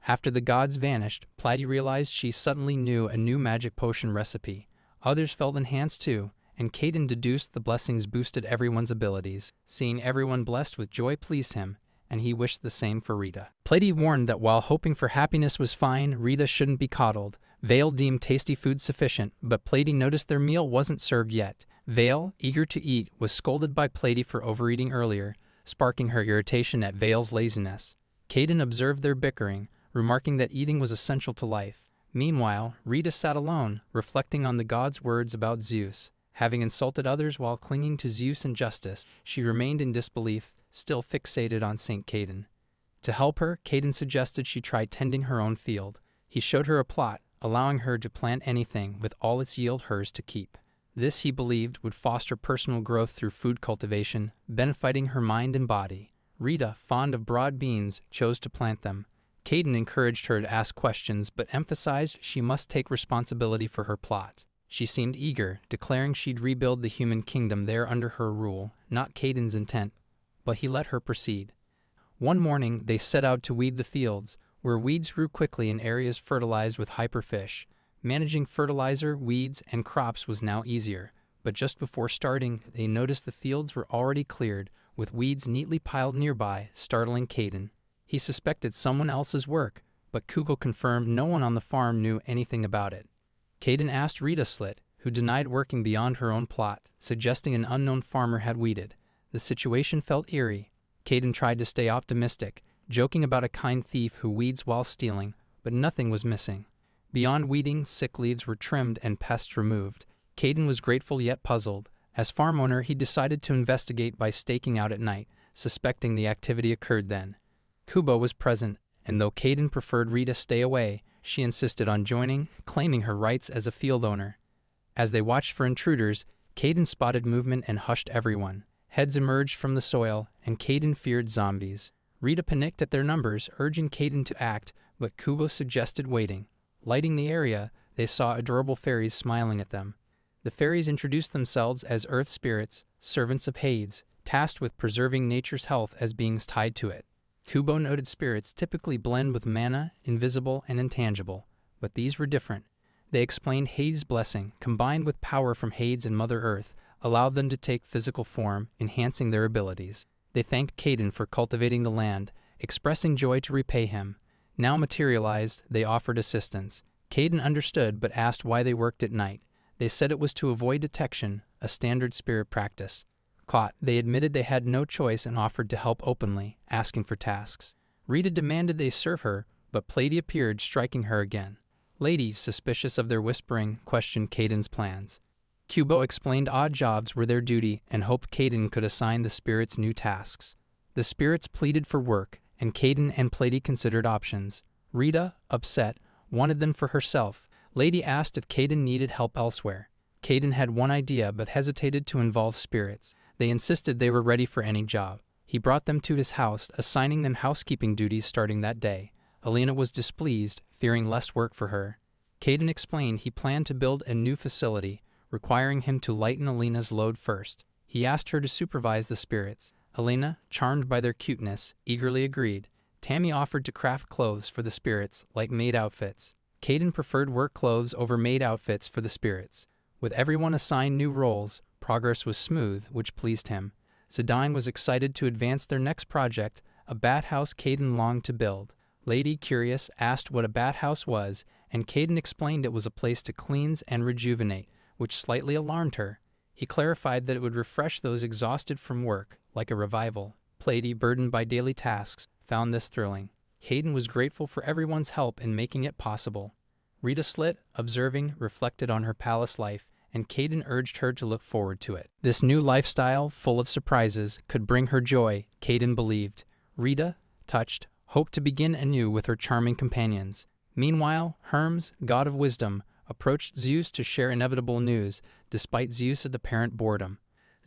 After the gods vanished, Pleiade realized she suddenly knew a new magic potion recipe. Others felt enhanced too, and Caden deduced the blessings boosted everyone's abilities. Seeing everyone blessed with joy pleased him, and he wished the same for Rita. Pleiade warned that while hoping for happiness was fine, Rita shouldn't be coddled. Vale deemed tasty food sufficient, but Pleiade noticed their meal wasn't served yet. Vale, eager to eat, was scolded by Pleiade for overeating earlier, sparking her irritation at Vale's laziness. Caden observed their bickering, remarking that eating was essential to life. Meanwhile, Rita sat alone, reflecting on the gods' words about Zeus. Having insulted others while clinging to Zeus and justice, she remained in disbelief, still fixated on Saint Caden. To help her, Caden suggested she try tending her own field. He showed her a plot, allowing her to plant anything with all its yield hers to keep. This, he believed, would foster personal growth through food cultivation, benefiting her mind and body. Rita, fond of broad beans, chose to plant them. Caden encouraged her to ask questions but emphasized she must take responsibility for her plot. She seemed eager, declaring she'd rebuild the human kingdom there under her rule, not Caden's intent, but he let her proceed. One morning, they set out to weed the fields, where weeds grew quickly in areas fertilized with hyperfish. Managing fertilizer, weeds, and crops was now easier, but just before starting, they noticed the fields were already cleared, with weeds neatly piled nearby, startling Caden. He suspected someone else's work, but Kugo confirmed no one on the farm knew anything about it. Caden asked Rita Slit, who denied working beyond her own plot, suggesting an unknown farmer had weeded. The situation felt eerie. Caden tried to stay optimistic, joking about a kind thief who weeds while stealing, but nothing was missing. Beyond weeding, sick leaves were trimmed and pests removed. Caden was grateful yet puzzled. As farm owner, he decided to investigate by staking out at night, suspecting the activity occurred then. Kubo was present, and though Caden preferred Rita stay away, she insisted on joining, claiming her rights as a field owner. As they watched for intruders, Caden spotted movement and hushed everyone. Heads emerged from the soil, and Caden feared zombies. Rita panicked at their numbers, urging Caden to act, but Kubo suggested waiting. Lighting the area, they saw adorable fairies smiling at them. The fairies introduced themselves as earth spirits, servants of Hades, tasked with preserving nature's health as beings tied to it. Kubo noted spirits typically blend with mana, invisible and intangible, but these were different. They explained Hades' blessing, combined with power from Hades and Mother Earth, allowed them to take physical form, enhancing their abilities. They thanked Caden for cultivating the land, expressing joy to repay him. Now materialized, they offered assistance. Caden understood but asked why they worked at night. They said it was to avoid detection, a standard spirit practice. Caught, they admitted they had no choice and offered to help openly, asking for tasks. Rita demanded they serve her, but Pleiade appeared, striking her again. Ladies, suspicious of their whispering, questioned Caden's plans. Kubo explained odd jobs were their duty and hoped Caden could assign the spirits new tasks. The spirits pleaded for work, and Caden and Pleiade considered options. Rita, upset, wanted them for herself. Lady asked if Caden needed help elsewhere. Caden had one idea but hesitated to involve spirits. They insisted they were ready for any job. He brought them to his house, assigning them housekeeping duties starting that day. Alina was displeased, fearing less work for her. Caden explained he planned to build a new facility, requiring him to lighten Alina's load first. He asked her to supervise the spirits. Alina, charmed by their cuteness, eagerly agreed. Tammy offered to craft clothes for the spirits, like maid outfits. Caden preferred work clothes over maid outfits for the spirits. With everyone assigned new roles, progress was smooth, which pleased him. Zidane was excited to advance their next project, a bathhouse Caden longed to build. Lady Curious asked what a bathhouse was, and Caden explained it was a place to cleanse and rejuvenate, which slightly alarmed her. He clarified that it would refresh those exhausted from work, like a revival. Lady, burdened by daily tasks, found this thrilling. Caden was grateful for everyone's help in making it possible. Rita Slit, observing, reflected on her palace life, and Caden urged her to look forward to it. This new lifestyle, full of surprises, could bring her joy, Caden believed. Rita, touched, hoped to begin anew with her charming companions. Meanwhile, Hermes, god of wisdom, approached Zeus to share inevitable news, despite Zeus's apparent boredom.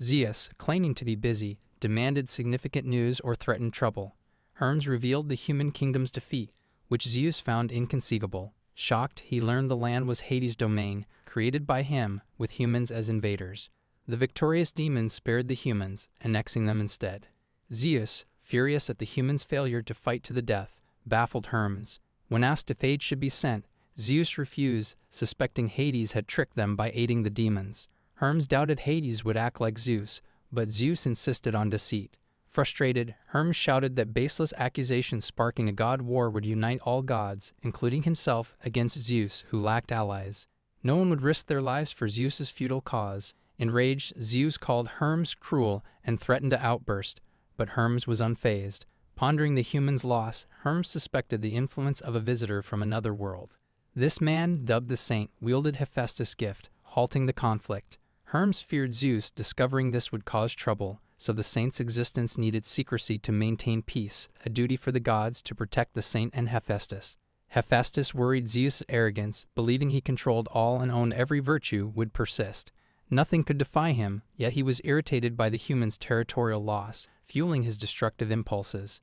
Zeus, claiming to be busy, demanded significant news or threatened trouble. Hermes revealed the human kingdom's defeat, which Zeus found inconceivable. Shocked, he learned the land was Hades' domain, created by him, with humans as invaders. The victorious demons spared the humans, annexing them instead. Zeus, furious at the humans' failure to fight to the death, baffled Hermes. When asked if aid should be sent, Zeus refused, suspecting Hades had tricked them by aiding the demons. Hermes doubted Hades would act like Zeus, but Zeus insisted on deceit. Frustrated, Hermes shouted that baseless accusations sparking a god war would unite all gods, including himself, against Zeus, who lacked allies. No one would risk their lives for Zeus's futile cause. Enraged, Zeus called Hermes cruel and threatened to outburst, but Hermes was unfazed. Pondering the humans' loss, Hermes suspected the influence of a visitor from another world. This man, dubbed the Saint, wielded Hephaestus' gift, halting the conflict. Hermes feared Zeus, discovering this would cause trouble, so the Saint's existence needed secrecy to maintain peace, a duty for the gods to protect the Saint and Hephaestus. Hephaestus worried Zeus' arrogance, believing he controlled all and owned every virtue, would persist. Nothing could defy him, yet he was irritated by the humans' territorial loss, fueling his destructive impulses.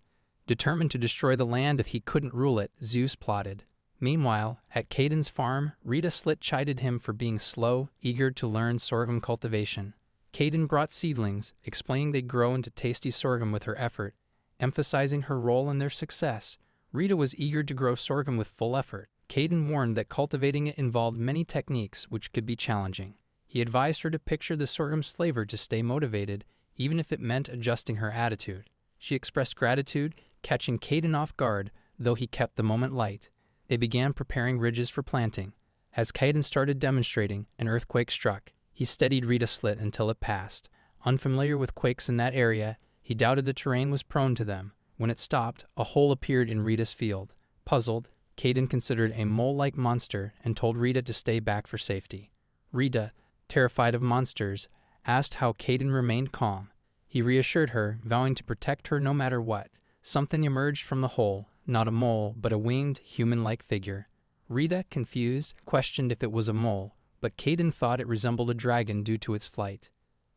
Determined to destroy the land if he couldn't rule it, Zeus plotted. Meanwhile, at Caden's farm, Rita Slit chided him for being slow, eager to learn sorghum cultivation. Caden brought seedlings, explaining they'd grow into tasty sorghum with her effort. Emphasizing her role in their success, Rita was eager to grow sorghum with full effort. Caden warned that cultivating it involved many techniques which could be challenging. He advised her to picture the sorghum's flavor to stay motivated, even if it meant adjusting her attitude. She expressed gratitude, catching Caden off guard, though he kept the moment light. They began preparing ridges for planting. As Caden started demonstrating, an earthquake struck. He steadied Rita Slit until it passed. Unfamiliar with quakes in that area, he doubted the terrain was prone to them. When it stopped, a hole appeared in Rita's field. Puzzled, Caden considered a mole-like monster and told Rita to stay back for safety. Rita, terrified of monsters, asked how Caden remained calm. He reassured her, vowing to protect her no matter what. Something emerged from the hole, not a mole, but a winged, human-like figure. Rita, confused, questioned if it was a mole, but Caden thought it resembled a dragon due to its flight.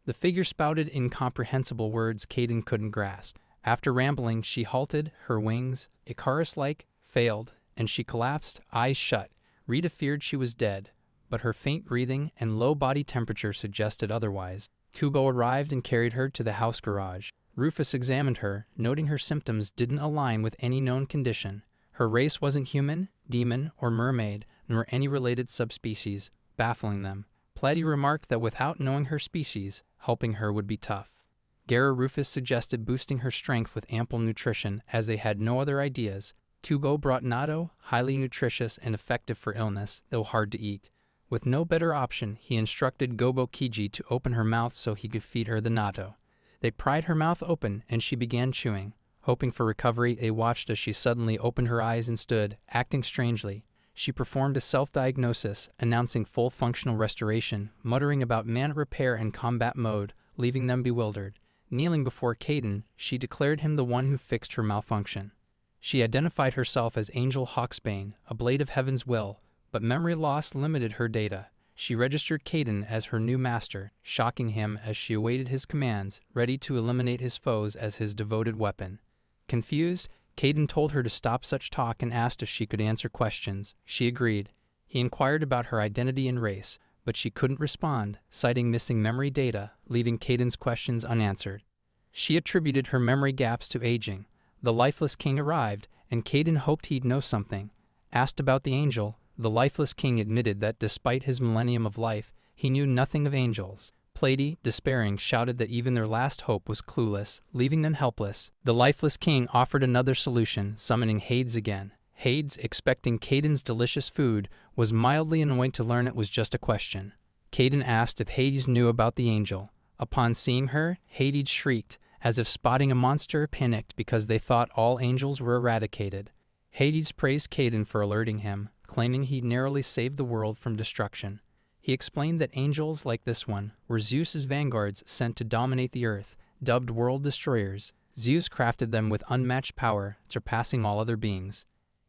The figure spouted incomprehensible words Caden couldn't grasp. After rambling, she halted, her wings, Icarus-like, failed, and she collapsed, eyes shut. Rita feared she was dead, but her faint breathing and low body temperature suggested otherwise. Kubo arrived and carried her to the house garage. Rufus examined her, noting her symptoms didn't align with any known condition. Her race wasn't human, demon, or mermaid, nor any related subspecies, baffling them. Pletty remarked that without knowing her species, helping her would be tough. Gara Rufus suggested boosting her strength with ample nutrition, as they had no other ideas. Kubo brought natto, highly nutritious and effective for illness, though hard to eat. With no better option, he instructed Gobo Kiji to open her mouth so he could feed her the natto. They pried her mouth open, and she began chewing. Hoping for recovery, they watched as she suddenly opened her eyes and stood, acting strangely. She performed a self-diagnosis, announcing full functional restoration, muttering about mana repair and combat mode, leaving them bewildered. Kneeling before Caden, she declared him the one who fixed her malfunction. She identified herself as Angel Hawksbane, a blade of Heaven's will, but memory loss limited her data. She registered Caden as her new master, shocking him as she awaited his commands, ready to eliminate his foes as his devoted weapon. Confused, Caden told her to stop such talk and asked if she could answer questions. She agreed. He inquired about her identity and race, but she couldn't respond, citing missing memory data, leaving Caden's questions unanswered. She attributed her memory gaps to aging. The lifeless king arrived, and Caden hoped he'd know something. Asked about the angel, the lifeless king admitted that despite his millennium of life, he knew nothing of angels. Plady, despairing, shouted that even their last hope was clueless, leaving them helpless. The lifeless king offered another solution, summoning Hades again. Hades, expecting Caden's delicious food, was mildly annoyed to learn it was just a question. Caden asked if Hades knew about the angel. Upon seeing her, Hades shrieked, as if spotting a monster, panicked because they thought all angels were eradicated. Hades praised Caden for alerting him, claiming he narrowly saved the world from destruction. He explained that angels like this one were Zeus's vanguards sent to dominate the earth, dubbed world destroyers. Zeus crafted them with unmatched power, surpassing all other beings.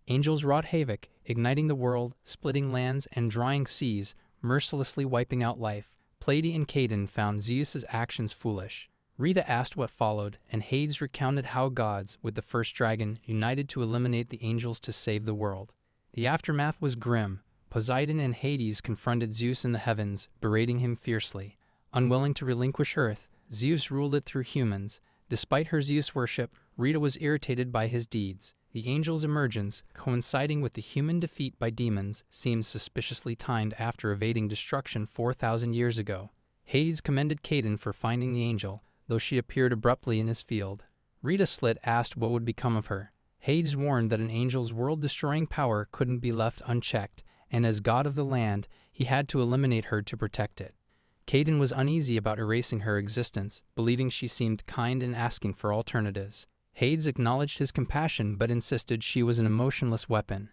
Angels wrought havoc, igniting the world, splitting lands, and drying seas, mercilessly wiping out life. Plady and Caden found Zeus's actions foolish. Rita asked what followed, and Hades recounted how gods, with the first dragon, united to eliminate the angels to save the world. The aftermath was grim. Poseidon and Hades confronted Zeus in the heavens, berating him fiercely. Unwilling to relinquish Earth, Zeus ruled it through humans. Despite her Zeus worship, Rita was irritated by his deeds. The angel's emergence, coinciding with the human defeat by demons, seemed suspiciously timed after evading destruction 4,000 years ago. Hades commended Caden for finding the angel, though she appeared abruptly in his field. Rita Slit asked what would become of her. Hades warned that an angel's world-destroying power couldn't be left unchecked, and as god of the land, he had to eliminate her to protect it. Caden was uneasy about erasing her existence, believing she seemed kind and asking for alternatives. Hades acknowledged his compassion but insisted she was an emotionless weapon.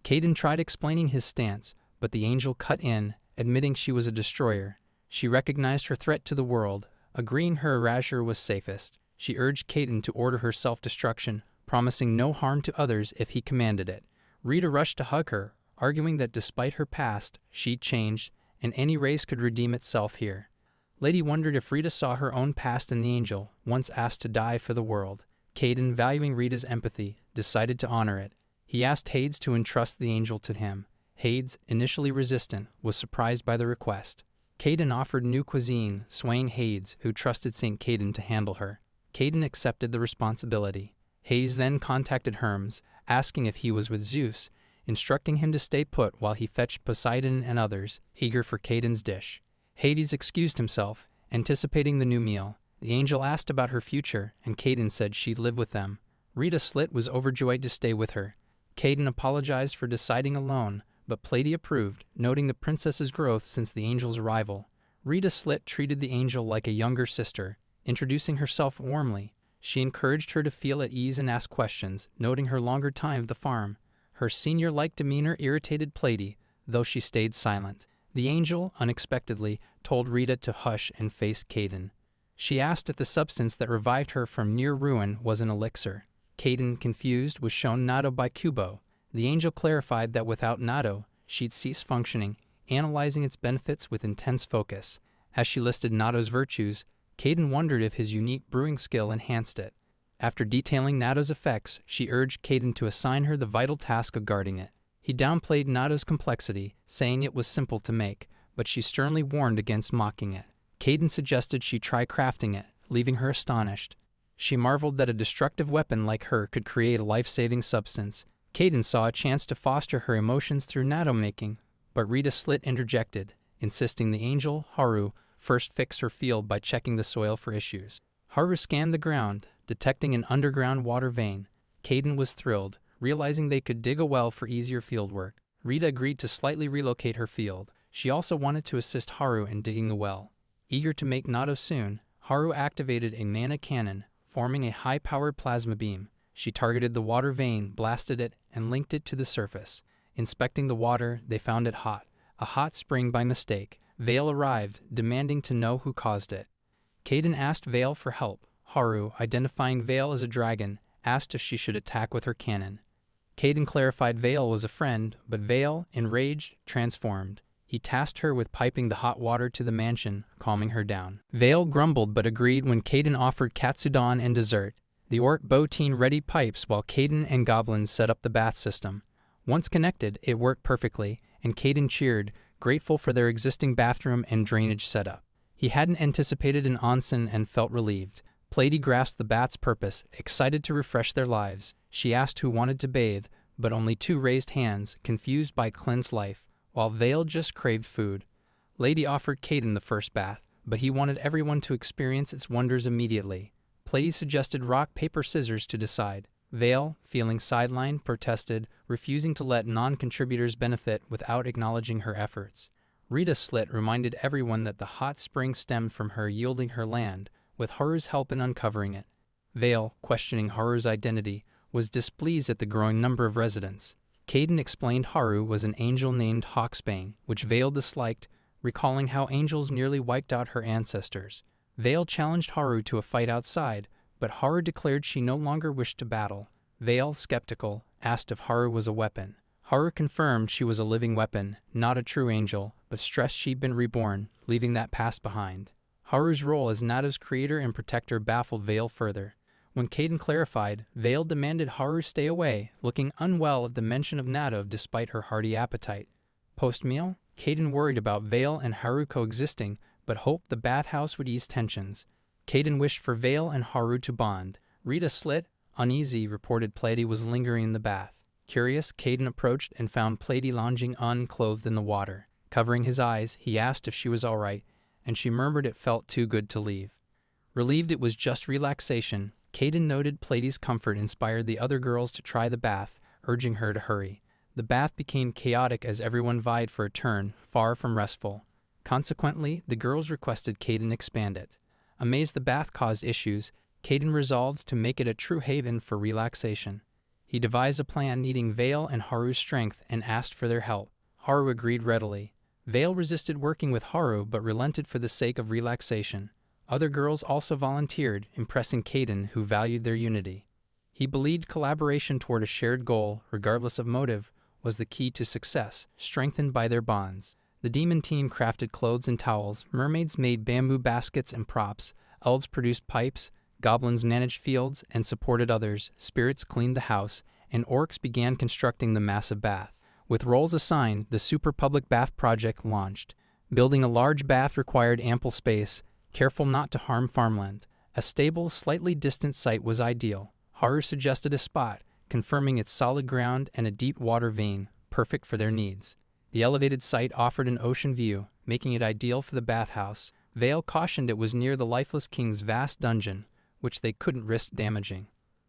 Caden tried explaining his stance, but the angel cut in, admitting she was a destroyer. She recognized her threat to the world, agreeing her erasure was safest. She urged Caden to order her self-destruction, promising no harm to others if he commanded it. Rita rushed to hug her, arguing that despite her past, she'd changed, and any race could redeem itself here. Lady wondered if Rita saw her own past in the angel, once asked to die for the world. Caden, valuing Rita's empathy, decided to honor it. He asked Hades to entrust the angel to him. Hades, initially resistant, was surprised by the request. Caden offered new cuisine, swaying Hades, who trusted St. Caden to handle her. Caden accepted the responsibility. Hades then contacted Hermes, asking if he was with Zeus, instructing him to stay put while he fetched Poseidon and others, eager for Caden's dish. Hades excused himself, anticipating the new meal. The angel asked about her future, and Caden said she'd live with them. Rita Slit was overjoyed to stay with her. Caden apologized for deciding alone, but Plady approved, noting the princess's growth since the angel's arrival. Rita Slit treated the angel like a younger sister, introducing herself warmly. She encouraged her to feel at ease and ask questions, noting her longer time at the farm. Her senior-like demeanor irritated Plady, though she stayed silent. The angel, unexpectedly, told Rita to hush and face Caden. She asked if the substance that revived her from near ruin was an elixir. Caden, confused, was shown natto by Kubo. The angel clarified that without natto, she'd cease functioning, analyzing its benefits with intense focus. As she listed natto's virtues, Caden wondered if his unique brewing skill enhanced it. After detailing natto's effects, she urged Caden to assign her the vital task of guarding it. He downplayed natto's complexity, saying it was simple to make, but she sternly warned against mocking it. Caden suggested she try crafting it, leaving her astonished. She marveled that a destructive weapon like her could create a life-saving substance. Caden saw a chance to foster her emotions through natto making, but Rita Slit interjected, insisting the angel, Haru, first fix her field by checking the soil for issues. Haru scanned the ground, detecting an underground water vein. Caden was thrilled, realizing they could dig a well for easier fieldwork. Rita agreed to slightly relocate her field. She also wanted to assist Haru in digging the well. Eager to make natto soon, Haru activated a mana cannon, forming a high-powered plasma beam. She targeted the water vein, blasted it, and linked it to the surface. Inspecting the water, they found it hot. A hot spring by mistake. Vale arrived, demanding to know who caused it. Caden asked Vale for help. Haru, identifying Vale as a dragon, asked if she should attack with her cannon. Caden clarified Vale was a friend, but Vale, enraged, transformed. He tasked her with piping the hot water to the mansion, calming her down. Vale grumbled but agreed when Caden offered katsudon and dessert. The orc bow team readied pipes while Caden and goblins set up the bath system. Once connected, it worked perfectly, and Caden cheered, grateful for their existing bathroom and drainage setup. He hadn't anticipated an onsen and felt relieved. Plady grasped the bath's purpose, excited to refresh their lives. She asked who wanted to bathe, but only 2 raised hands, confused by cleansed life, while Vale just craved food. Lady offered Caden the first bath, but he wanted everyone to experience its wonders immediately. Pleiades suggested rock, paper, scissors to decide. Vale, feeling sidelined, protested, refusing to let non-contributors benefit without acknowledging her efforts. Rita Slit reminded everyone that the hot spring stemmed from her yielding her land, with Haru's help in uncovering it. Vale, questioning Haru's identity, was displeased at the growing number of residents. Caden explained Haru was an angel named Hawksbane, which Vale disliked, recalling how angels nearly wiped out her ancestors. Vale challenged Haru to a fight outside, but Haru declared she no longer wished to battle. Vale, skeptical, asked if Haru was a weapon. Haru confirmed she was a living weapon, not a true angel, but stressed she'd been reborn, leaving that past behind. Haru's role as Nada's creator and protector baffled Vale further. When Caden clarified, Vale demanded Haru stay away, looking unwell at the mention of Nada despite her hearty appetite. Post-meal, Caden worried about Vale and Haru coexisting, but hoped the bathhouse would ease tensions. Caden wished for Vale and Haru to bond. Rita Slit, uneasy, reported Pleiades was lingering in the bath. Curious, Caden approached and found Pleiades lounging unclothed in the water. Covering his eyes, he asked if she was all right, and she murmured it felt too good to leave. Relieved it was just relaxation, Caden noted Pleiades' comfort inspired the other girls to try the bath, urging her to hurry. The bath became chaotic as everyone vied for a turn, far from restful. Consequently, the girls requested Caden expand it. Amazed the bath caused issues, Caden resolved to make it a true haven for relaxation. He devised a plan needing Vale and Haru's strength and asked for their help. Haru agreed readily. Vale resisted working with Haru but relented for the sake of relaxation. Other girls also volunteered, impressing Caden, who valued their unity. He believed collaboration toward a shared goal, regardless of motive, was the key to success, strengthened by their bonds. The demon team crafted clothes and towels, mermaids made bamboo baskets and props, elves produced pipes, goblins managed fields and supported others, spirits cleaned the house, and orcs began constructing the massive bath. With roles assigned, the Super Public Bath Project launched. Building a large bath required ample space, careful not to harm farmland. A stable, slightly distant site was ideal. Haru suggested a spot, confirming its solid ground and a deep water vein, perfect for their needs. The elevated site offered an ocean view, making it ideal for the bathhouse. Vale cautioned it was near the Lifeless King's vast dungeon, which they couldn't risk damaging.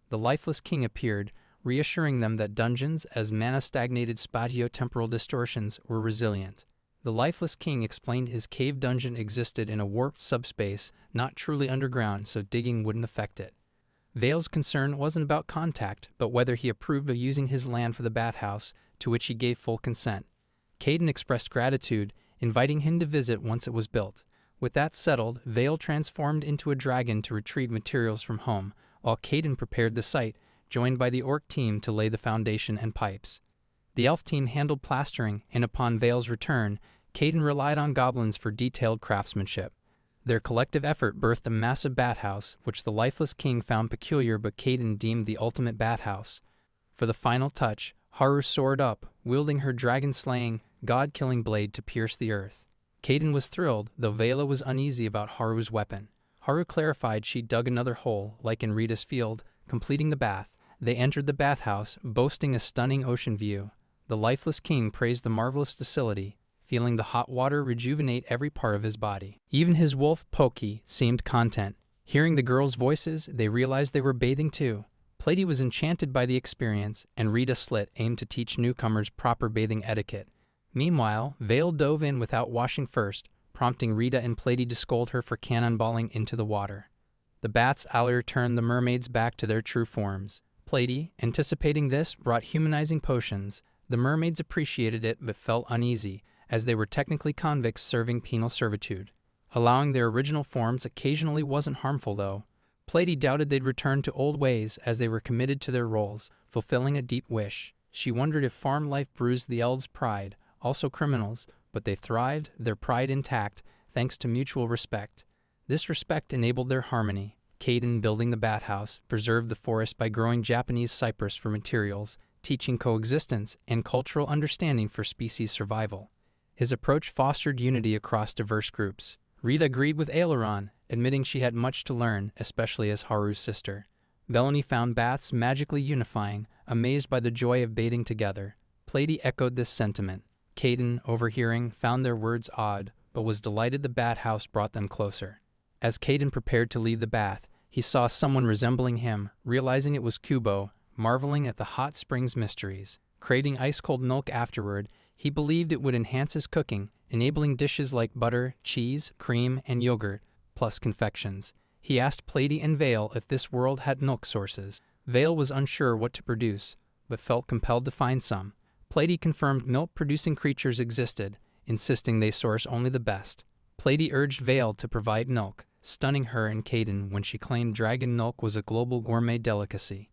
The Lifeless King appeared, reassuring them that dungeons, as mana-stagnated spatio-temporal distortions, were resilient. The Lifeless King explained his cave dungeon existed in a warped subspace, not truly underground, so digging wouldn't affect it. Vale's concern wasn't about contact, but whether he approved of using his land for the bathhouse, to which he gave full consent. Caden expressed gratitude, inviting him to visit once it was built. With that settled, Vale transformed into a dragon to retrieve materials from home, while Caden prepared the site, joined by the orc team to lay the foundation and pipes. The elf team handled plastering, and upon Vale's return, Caden relied on goblins for detailed craftsmanship. Their collective effort birthed a massive bathhouse, which the Lifeless King found peculiar but Caden deemed the ultimate bathhouse. For the final touch, Haru soared up, wielding her dragon-slaying, god-killing blade to pierce the earth. Caden was thrilled, though Vela was uneasy about Haru's weapon. Haru clarified she dug another hole, like in Rita's field, completing the bath. They entered the bathhouse, boasting a stunning ocean view. The Lifeless King praised the marvelous facility, feeling the hot water rejuvenate every part of his body. Even his wolf, Poki, seemed content. Hearing the girls' voices, they realized they were bathing too. Pleiades was enchanted by the experience, and Rita Slit aimed to teach newcomers proper bathing etiquette. Meanwhile, Vale dove in without washing first, prompting Rita and Pleiades to scold her for cannonballing into the water. The bath's allure turned the mermaids back to their true forms. Pleiades, anticipating this, brought humanizing potions. The mermaids appreciated it but felt uneasy, as they were technically convicts serving penal servitude. Allowing their original forms occasionally wasn't harmful, though. Pleiades doubted they'd return to old ways as they were committed to their roles, fulfilling a deep wish. She wondered if farm life bruised the elves' pride, also criminals, but they thrived, their pride intact, thanks to mutual respect. This respect enabled their harmony. Caden, building the bathhouse, preserved the forest by growing Japanese cypress for materials, teaching coexistence and cultural understanding for species survival. His approach fostered unity across diverse groups. Rita agreed with Aileron, admitting she had much to learn, especially as Haru's sister. Melanie found baths magically unifying, amazed by the joy of bathing together. Pleiades echoed this sentiment. Caden, overhearing, found their words odd, but was delighted the bathhouse brought them closer. As Caden prepared to leave the bath, he saw someone resembling him, realizing it was Kubo, marveling at the hot spring's mysteries. Craving ice-cold milk afterward, he believed it would enhance his cooking, enabling dishes like butter, cheese, cream, and yogurt, plus confections. He asked Plady and Vale if this world had milk sources. Vale was unsure what to produce, but felt compelled to find some. Plady confirmed milk-producing creatures existed, insisting they source only the best. Plady urged Vale to provide milk, stunning her and Caden when she claimed dragon milk was a global gourmet delicacy.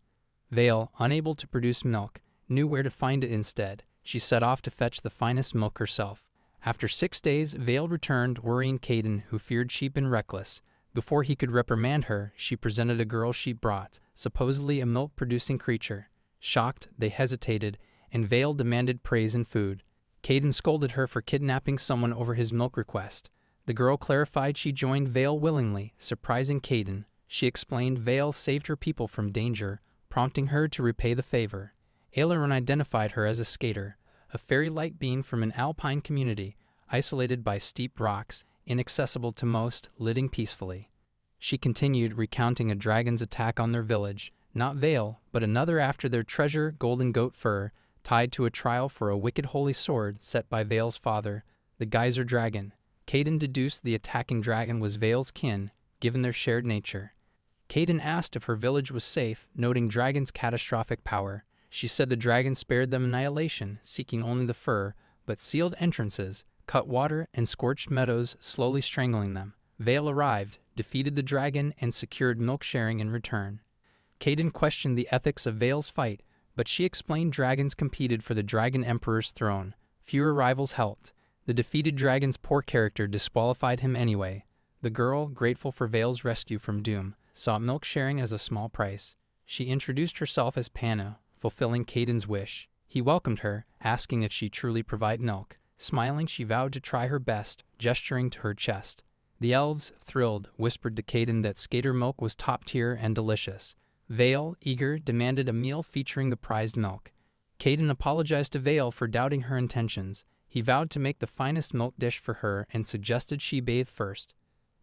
Vale, unable to produce milk, knew where to find it instead. She set off to fetch the finest milk herself. After 6 days, Vale returned, worrying Caden, who feared she'd been reckless. Before he could reprimand her, she presented a girl she brought, supposedly a milk-producing creature. Shocked, they hesitated, and Vale demanded praise and food. Caden scolded her for kidnapping someone over his milk request. The girl clarified she joined Vale willingly, surprising Caden. She explained Vale saved her people from danger, prompting her to repay the favor. Aileron identified her as a skater, a fairy-like being from an alpine community, isolated by steep rocks, inaccessible to most, living peacefully. She continued, recounting a dragon's attack on their village, not Vale, but another after their treasure, golden goat fur, tied to a trial for a wicked holy sword set by Vale's father, the geyser dragon. Caden deduced the attacking dragon was Vale's kin, given their shared nature. Caden asked if her village was safe, noting dragon's catastrophic power. She said the dragon spared them annihilation, seeking only the fur, but sealed entrances, cut water, and scorched meadows, slowly strangling them. Vale arrived, defeated the dragon, and secured milk sharing in return. Caden questioned the ethics of Vale's fight, but she explained dragons competed for the Dragon Emperor's throne. Fewer rivals helped. The defeated dragon's poor character disqualified him anyway. The girl, grateful for Vale's rescue from doom, saw milk sharing as a small price. She introduced herself as Panu, fulfilling Caden's wish. He welcomed her, asking if she truly provide milk. Smiling, she vowed to try her best, gesturing to her chest. The elves, thrilled, whispered to Caden that skater milk was top tier and delicious. Vale, eager, demanded a meal featuring the prized milk. Caden apologized to Vale for doubting her intentions. He vowed to make the finest milk dish for her and suggested she bathe first.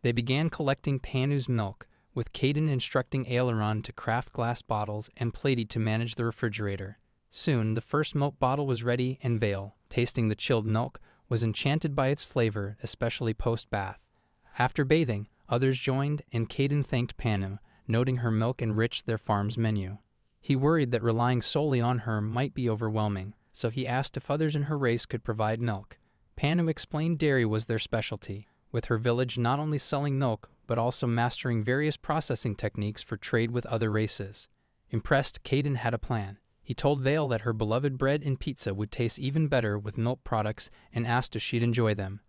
They began collecting Panu's milk, with Caden instructing Aileron to craft glass bottles and Plady to manage the refrigerator. Soon, the first milk bottle was ready, and Vale, tasting the chilled milk, was enchanted by its flavor, especially post-bath. After bathing, others joined, and Caden thanked Panu, noting her milk enriched their farm's menu. He worried that relying solely on her might be overwhelming, so he asked if others in her race could provide milk. Panu explained dairy was their specialty, with her village not only selling milk, but also mastering various processing techniques for trade with other races. Impressed, Caden had a plan. He told Vale that her beloved bread and pizza would taste even better with milk products and asked if she'd enjoy them.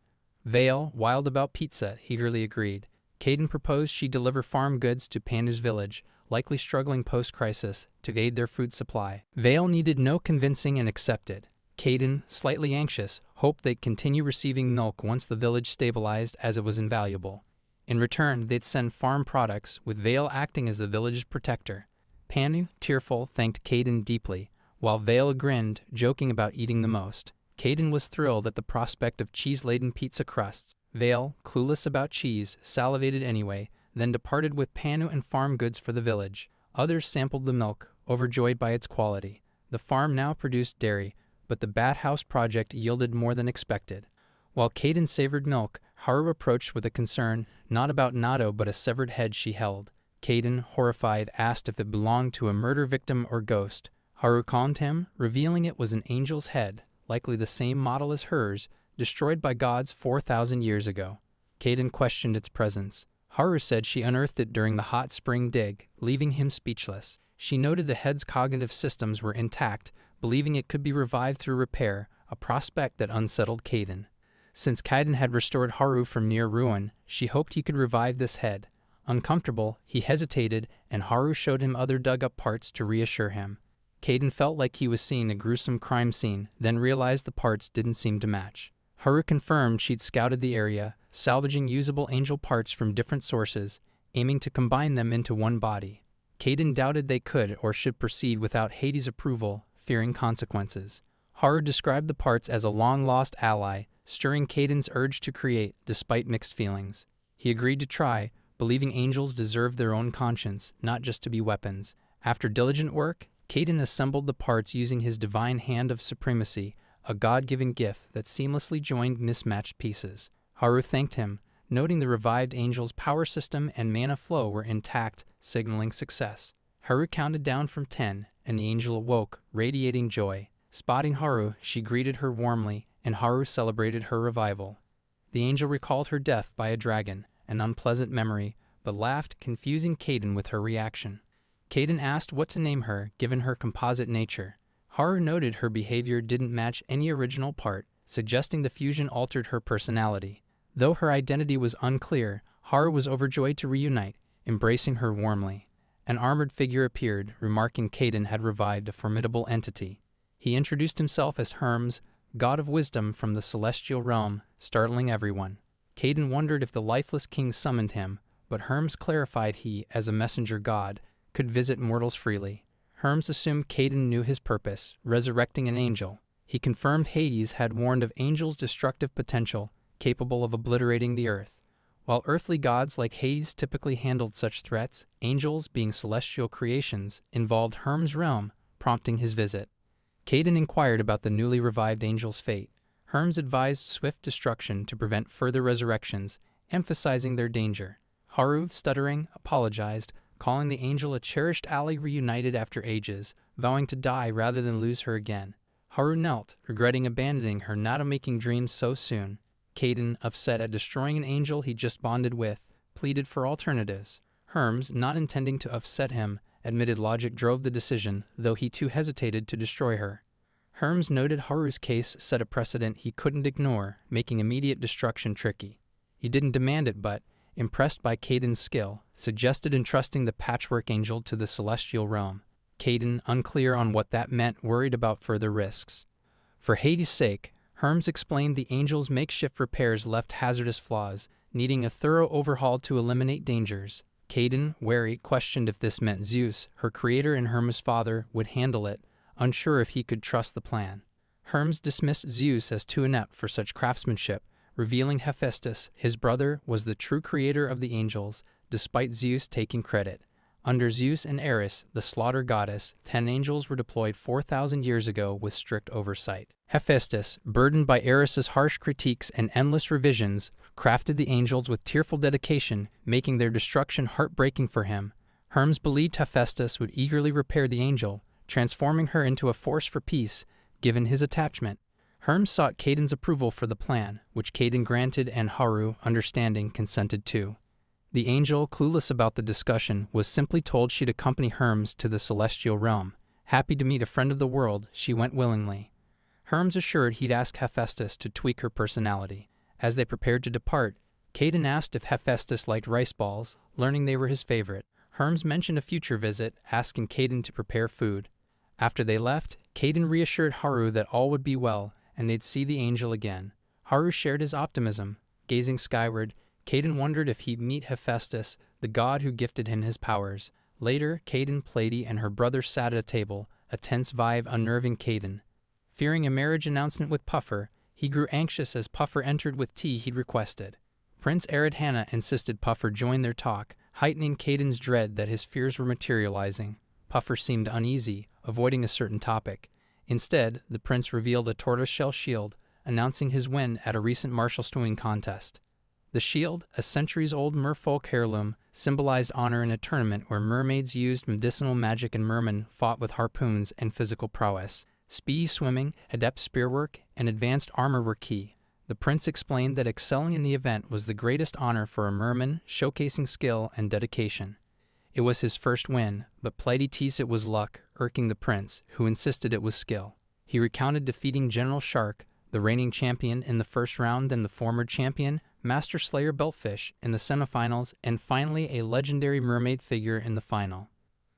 Vale, wild about pizza, eagerly agreed. Caden proposed she deliver farm goods to Panu's village, likely struggling post-crisis, to aid their food supply. Vale needed no convincing and accepted. Caden, slightly anxious, hoped they'd continue receiving milk once the village stabilized, as it was invaluable. In return, they'd send farm products, with Vale acting as the village's protector. Panu, tearful, thanked Caden deeply, while Vale grinned, joking about eating the most. Caden was thrilled at the prospect of cheese-laden pizza crusts. Vale, clueless about cheese, salivated anyway, then departed with Panu and farm goods for the village. Others sampled the milk, overjoyed by its quality. The farm now produced dairy, but the bathhouse project yielded more than expected. While Caden savored milk, Haru approached with a concern, not about Nado but a severed head she held. Caden, horrified, asked if it belonged to a murder victim or ghost. Haru calmed him, revealing it was an angel's head, likely the same model as hers, destroyed by gods 4,000 years ago. Caden questioned its presence. Haru said she unearthed it during the hot spring dig, leaving him speechless. She noted the head's cognitive systems were intact, believing it could be revived through repair, a prospect that unsettled Caden. Since Caden had restored Haru from near ruin, she hoped he could revive this head. Uncomfortable, he hesitated, and Haru showed him other dug-up parts to reassure him. Caden felt like he was seeing a gruesome crime scene, then realized the parts didn't seem to match. Haru confirmed she'd scouted the area, salvaging usable angel parts from different sources, aiming to combine them into one body. Caden doubted they could or should proceed without Hades' approval, fearing consequences. Haru described the parts as a long-lost ally, stirring Caden's urge to create despite mixed feelings. He agreed to try, believing angels deserved their own conscience, not just to be weapons. After diligent work, Caden assembled the parts using his divine hand of supremacy, a God-given gift that seamlessly joined mismatched pieces. Haru thanked him, noting the revived angel's power system and mana flow were intact, signaling success. Haru counted down from 10, and the angel awoke, radiating joy. Spotting Haru, she greeted her warmly, and Haru celebrated her revival. The angel recalled her death by a dragon, an unpleasant memory, but laughed, confusing Caden with her reaction. Caden asked what to name her, given her composite nature. Haru noted her behavior didn't match any original part, suggesting the fusion altered her personality. Though her identity was unclear, Haru was overjoyed to reunite, embracing her warmly. An armored figure appeared, remarking Caden had revived a formidable entity. He introduced himself as Hermes, god of wisdom from the celestial realm, startling everyone. Caden wondered if the lifeless king summoned him, but Hermes clarified he, as a messenger god, could visit mortals freely. Hermes assumed Caden knew his purpose, resurrecting an angel. He confirmed Hades had warned of angels' destructive potential, capable of obliterating the earth. While earthly gods like Hades typically handled such threats, angels, being celestial creations, involved Hermes' realm, prompting his visit. Caden inquired about the newly revived angel's fate. Hermes advised swift destruction to prevent further resurrections, emphasizing their danger. Haru, stuttering, apologized, calling the angel a cherished ally reunited after ages, vowing to die rather than lose her again. Haru knelt, regretting abandoning her not-making dreams so soon. Caden, upset at destroying an angel he just bonded with, pleaded for alternatives. Hermes, not intending to upset him, admitted logic drove the decision, though he too hesitated to destroy her. Hermes noted Haru's case set a precedent he couldn't ignore, making immediate destruction tricky. He didn't demand it but, impressed by Caden's skill, suggested entrusting the patchwork angel to the celestial realm. Caden, unclear on what that meant, worried about further risks. For Hades' sake, Hermes explained the angel's makeshift repairs left hazardous flaws, needing a thorough overhaul to eliminate dangers. Caden, wary, questioned if this meant Zeus, her creator and Hermes' father, would handle it, unsure if he could trust the plan. Hermes dismissed Zeus as too inept for such craftsmanship, revealing Hephaestus, his brother, was the true creator of the angels, despite Zeus taking credit. Under Zeus and Eris, the slaughter goddess, 10 angels were deployed 4,000 years ago with strict oversight. Hephaestus, burdened by Eris's harsh critiques and endless revisions, crafted the angels with tearful dedication, making their destruction heartbreaking for him. Hermes believed Hephaestus would eagerly repair the angel, transforming her into a force for peace, given his attachment. Hermes sought Caden's approval for the plan, which Caden granted and Haru, understanding, consented to. The angel, clueless about the discussion, was simply told she'd accompany Hermes to the celestial realm. Happy to meet a friend of the world, she went willingly. Hermes assured he'd ask Hephaestus to tweak her personality. As they prepared to depart, Caden asked if Hephaestus liked rice balls, learning they were his favorite. Hermes mentioned a future visit, asking Caden to prepare food. After they left, Caden reassured Haru that all would be well, and they'd see the angel again. Haru shared his optimism. Gazing skyward, Caden wondered if he'd meet Hephaestus, the god who gifted him his powers. Later, Caden, Pleiade, and her brother sat at a table, a tense vibe unnerving Caden. Fearing a marriage announcement with Puffer, he grew anxious as Puffer entered with tea he'd requested. Prince Eridhana insisted Puffer join their talk, heightening Caden's dread that his fears were materializing. Puffer seemed uneasy, avoiding a certain topic. Instead, the prince revealed a tortoiseshell shield, announcing his win at a recent martial swing contest. The shield, a centuries-old merfolk heirloom, symbolized honor in a tournament where mermaids used medicinal magic and mermen fought with harpoons and physical prowess. Speedy swimming, adept spearwork, and advanced armor were key. The prince explained that excelling in the event was the greatest honor for a merman, showcasing skill and dedication. It was his first win, but Pleiade teased it was luck, irking the prince, who insisted it was skill. He recounted defeating General Shark, the reigning champion, in the first round, then the former champion, Master Slayer Beltfish, in the semifinals, and finally a legendary mermaid figure in the final.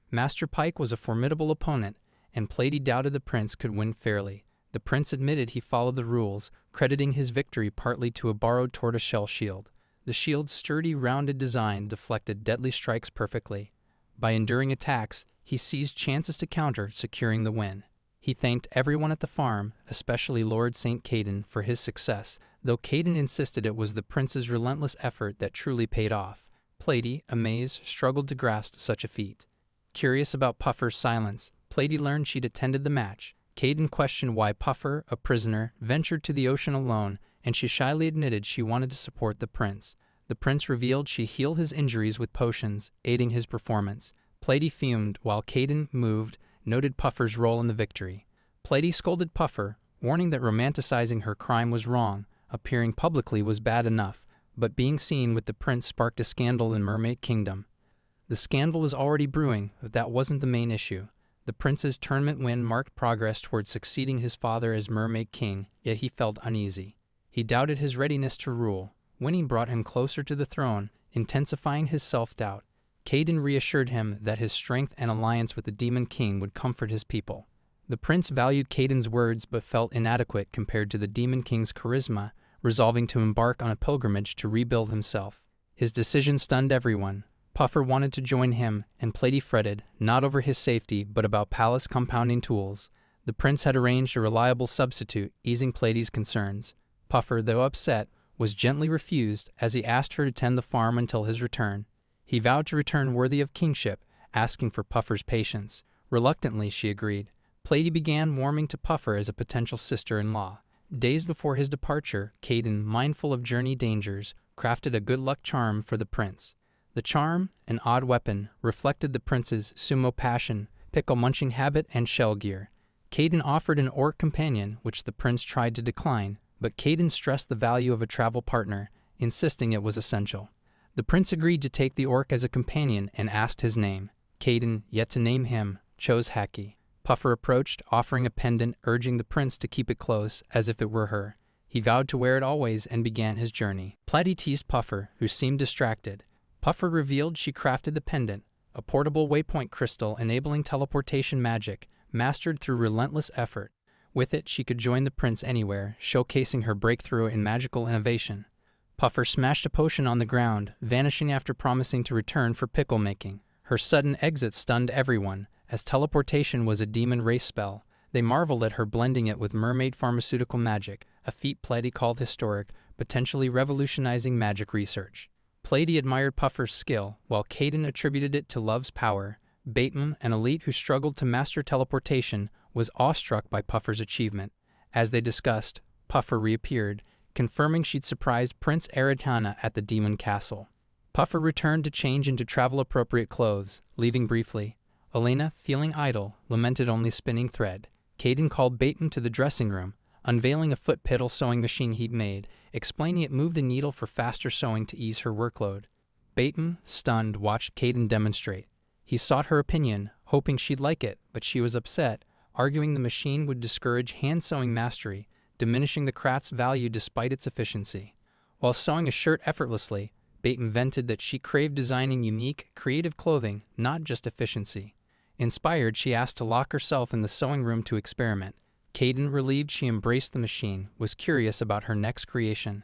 Master Pike was a formidable opponent, and Pleiade doubted the prince could win fairly. The prince admitted he followed the rules, crediting his victory partly to a borrowed tortoiseshell shield. The shield's sturdy, rounded design deflected deadly strikes perfectly. By enduring attacks, he seized chances to counter, securing the win. He thanked everyone at the farm, especially Lord St. Caden, for his success, though Caden insisted it was the prince's relentless effort that truly paid off. Plady, amazed, struggled to grasp such a feat. Curious about Puffer's silence, Plady learned she'd attended the match. Caden questioned why Puffer, a prisoner, ventured to the ocean alone, and she shyly admitted she wanted to support the prince. The prince revealed she healed his injuries with potions, aiding his performance. Plady fumed while Caden, moved, noted Puffer's role in the victory. Plady scolded Puffer, warning that romanticizing her crime was wrong. Appearing publicly was bad enough, but being seen with the prince sparked a scandal in Mermaid Kingdom. The scandal was already brewing, but that wasn't the main issue. The prince's tournament win marked progress toward succeeding his father as Mermaid King, yet he felt uneasy. He doubted his readiness to rule. Winning brought him closer to the throne, intensifying his self-doubt. Caden reassured him that his strength and alliance with the Demon King would comfort his people. The prince valued Caden's words but felt inadequate compared to the Demon King's charisma, resolving to embark on a pilgrimage to rebuild himself. His decision stunned everyone. Puffer wanted to join him, and Plady fretted, not over his safety, but about palace compounding tools. The prince had arranged a reliable substitute, easing Plady's concerns. Puffer, though upset, was gently refused as he asked her to tend the farm until his return. He vowed to return worthy of kingship, asking for Puffer's patience. Reluctantly, she agreed. Plady began warming to Puffer as a potential sister-in-law. Days before his departure, Caden, mindful of journey dangers, crafted a good luck charm for the prince. The charm, an odd weapon, reflected the prince's sumo passion, pickle-munching habit, and shell gear. Caden offered an orc companion, which the prince tried to decline, but Caden stressed the value of a travel partner, insisting it was essential. The prince agreed to take the orc as a companion and asked his name. Caden, yet to name him, chose Haki. Puffer approached, offering a pendant, urging the prince to keep it close, as if it were her. He vowed to wear it always and began his journey. Plady teased Puffer, who seemed distracted. Puffer revealed she crafted the pendant, a portable waypoint crystal enabling teleportation magic, mastered through relentless effort. With it, she could join the prince anywhere, showcasing her breakthrough in magical innovation. Puffer smashed a potion on the ground, vanishing after promising to return for pickle making. Her sudden exit stunned everyone, as teleportation was a demon race spell. They marveled at her blending it with mermaid pharmaceutical magic, a feat Plady called historic, potentially revolutionizing magic research. Plady admired Puffer's skill, while Caden attributed it to love's power. Bateman, an elite who struggled to master teleportation, was awestruck by Puffer's achievement. As they discussed, Puffer reappeared, confirming she'd surprised Prince Eridhana at the Demon Castle. Puffer returned to change into travel-appropriate clothes, leaving briefly. Elena, feeling idle, lamented only spinning thread. Caden called Bateman to the dressing room, unveiling a foot-pedal sewing machine he'd made, explaining it moved the needle for faster sewing to ease her workload. Bateman, stunned, watched Caden demonstrate. He sought her opinion, hoping she'd like it, but she was upset, arguing the machine would discourage hand-sewing mastery, diminishing the craft's value despite its efficiency. While sewing a shirt effortlessly, Bateman vented that she craved designing unique, creative clothing, not just efficiency. Inspired, she asked to lock herself in the sewing room to experiment. Caden, relieved she embraced the machine, was curious about her next creation.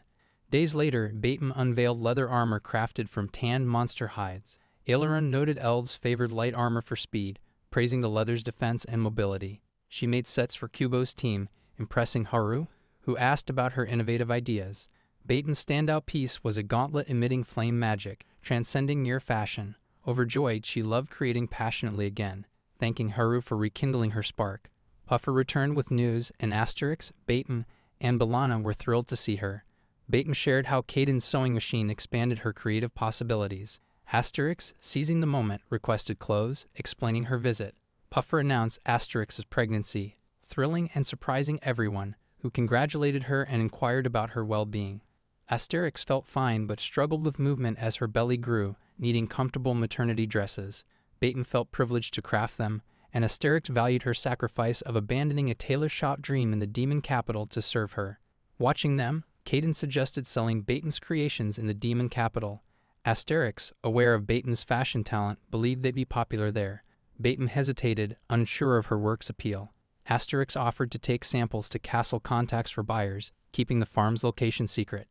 Days later, Bateman unveiled leather armor crafted from tanned monster hides. Aileron noted elves favored light armor for speed, praising the leather's defense and mobility. She made sets for Kubo's team, impressing Haru, who asked about her innovative ideas. Bateman's standout piece was a gauntlet emitting flame magic, transcending mere fashion. Overjoyed, she loved creating passionately again, thanking Haru for rekindling her spark. Puffer returned with news, and Asterix, Bateman, and Balana were thrilled to see her. Bateman shared how Caden's sewing machine expanded her creative possibilities. Asterix, seizing the moment, requested clothes, explaining her visit. Puffer announced Asterix's pregnancy, thrilling and surprising everyone, who congratulated her and inquired about her well-being. Asterix felt fine but struggled with movement as her belly grew, needing comfortable maternity dresses. Bateman felt privileged to craft them, and Asterix valued her sacrifice of abandoning a tailor shop dream in the demon capital to serve her. Watching them, Caden suggested selling Bateman's creations in the demon capital. Asterix, aware of Bateman's fashion talent, believed they'd be popular there. Bateman hesitated, unsure of her work's appeal. Asterix offered to take samples to castle contacts for buyers, keeping the farm's location secret.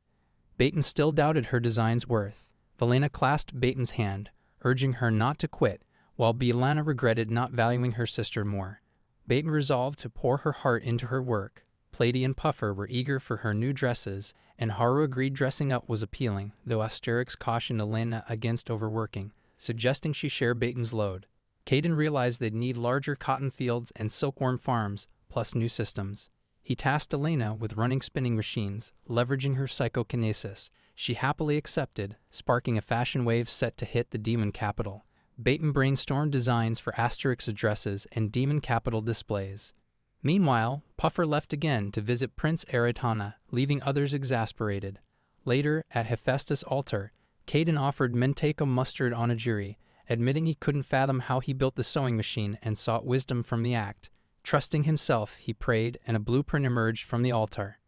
Bateman still doubted her design's worth. Valena clasped Bateman's hand, urging her not to quit, while Bielana regretted not valuing her sister more. Bateman resolved to pour her heart into her work. Plady and Puffer were eager for her new dresses, and Haru agreed dressing up was appealing, though Asterix cautioned Elena against overworking, suggesting she share Baton's load. Caden realized they'd need larger cotton fields and silkworm farms, plus new systems. He tasked Elena with running spinning machines, leveraging her psychokinesis. She happily accepted, sparking a fashion wave set to hit the demon capital. Baton brainstormed designs for Asterix addresses and demon capital displays. Meanwhile, Puffer left again to visit Prince Eridhana, leaving others exasperated. Later, at Hephaestus' altar, Caden offered Mentako mustard onigiri, admitting he couldn't fathom how he built the sewing machine and sought wisdom from the act. Trusting himself, he prayed, and a blueprint emerged from the altar.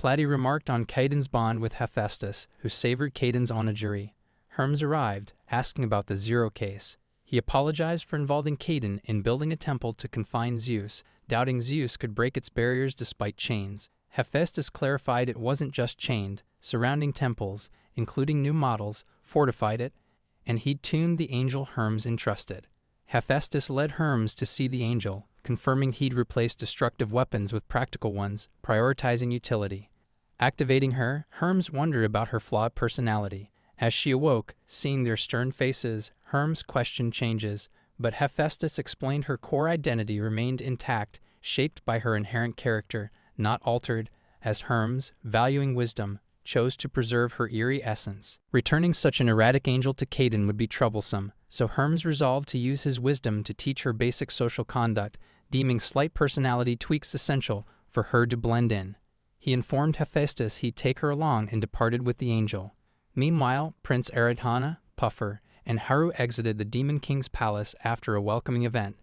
Platy remarked on Caden's bond with Hephaestus, who savored Caden's onigiri. Hermes arrived, asking about the Zero case. He apologized for involving Caden in building a temple to confine Zeus, doubting Zeus could break its barriers despite chains. Hephaestus clarified it wasn't just chained. Surrounding temples, including new models, fortified it, and he'd tuned the angel Hermes entrusted. Hephaestus led Hermes to see the angel, confirming he'd replaced destructive weapons with practical ones, prioritizing utility. Activating her, Hermes wondered about her flawed personality. As she awoke, seeing their stern faces, Hermes questioned changes, but Hephaestus explained her core identity remained intact, shaped by her inherent character, not altered, as Hermes, valuing wisdom, chose to preserve her eerie essence. Returning such an erratic angel to Caden would be troublesome, so Hermes resolved to use his wisdom to teach her basic social conduct, deeming slight personality tweaks essential for her to blend in. He informed Hephaestus he'd take her along and departed with the angel. Meanwhile, Prince Eridhana, Puffer, and Haru exited the Demon King's palace after a welcoming event.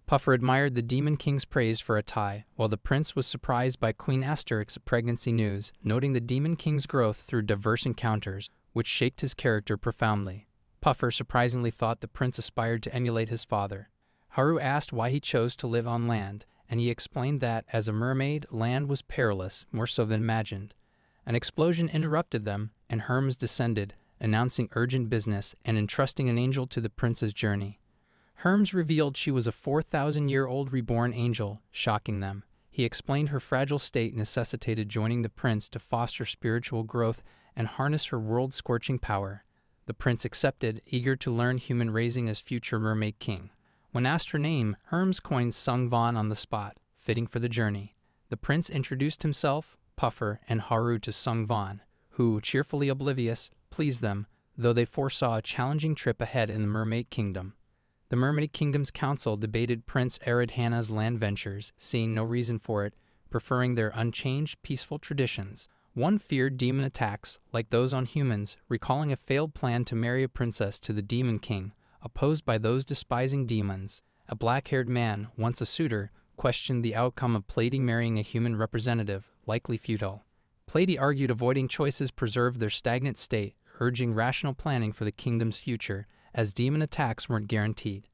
Puffer admired the Demon King's praise for a tie, while the prince was surprised by Queen Asterix's pregnancy news, noting the Demon King's growth through diverse encounters, which shaped his character profoundly. Puffer surprisingly thought the prince aspired to emulate his father. Haru asked why he chose to live on land, and he explained that, as a mermaid, land was perilous, more so than imagined. An explosion interrupted them, and Hermes descended, announcing urgent business and entrusting an angel to the prince's journey. Hermes revealed she was a 4,000-year-old reborn angel, shocking them. He explained her fragile state necessitated joining the prince to foster spiritual growth and harness her world-scorching power. The prince accepted, eager to learn human raising as future mermaid king. When asked her name, Hermes coined Sungvan on the spot, fitting for the journey. The prince introduced himself, Puffer, and Haru to Sungvan, who, cheerfully oblivious, pleased them, though they foresaw a challenging trip ahead in the Mermaid Kingdom. The Mermaid Kingdom's council debated Prince Eridhana's land ventures, seeing no reason for it, preferring their unchanged, peaceful traditions. One feared demon attacks, like those on humans, recalling a failed plan to marry a princess to the Demon King, opposed by those despising demons. A black-haired man, once a suitor, questioned the outcome of Platy marrying a human representative, likely futile. Platy argued avoiding choices preserved their stagnant state, urging rational planning for the kingdom's future, as demon attacks weren't guaranteed.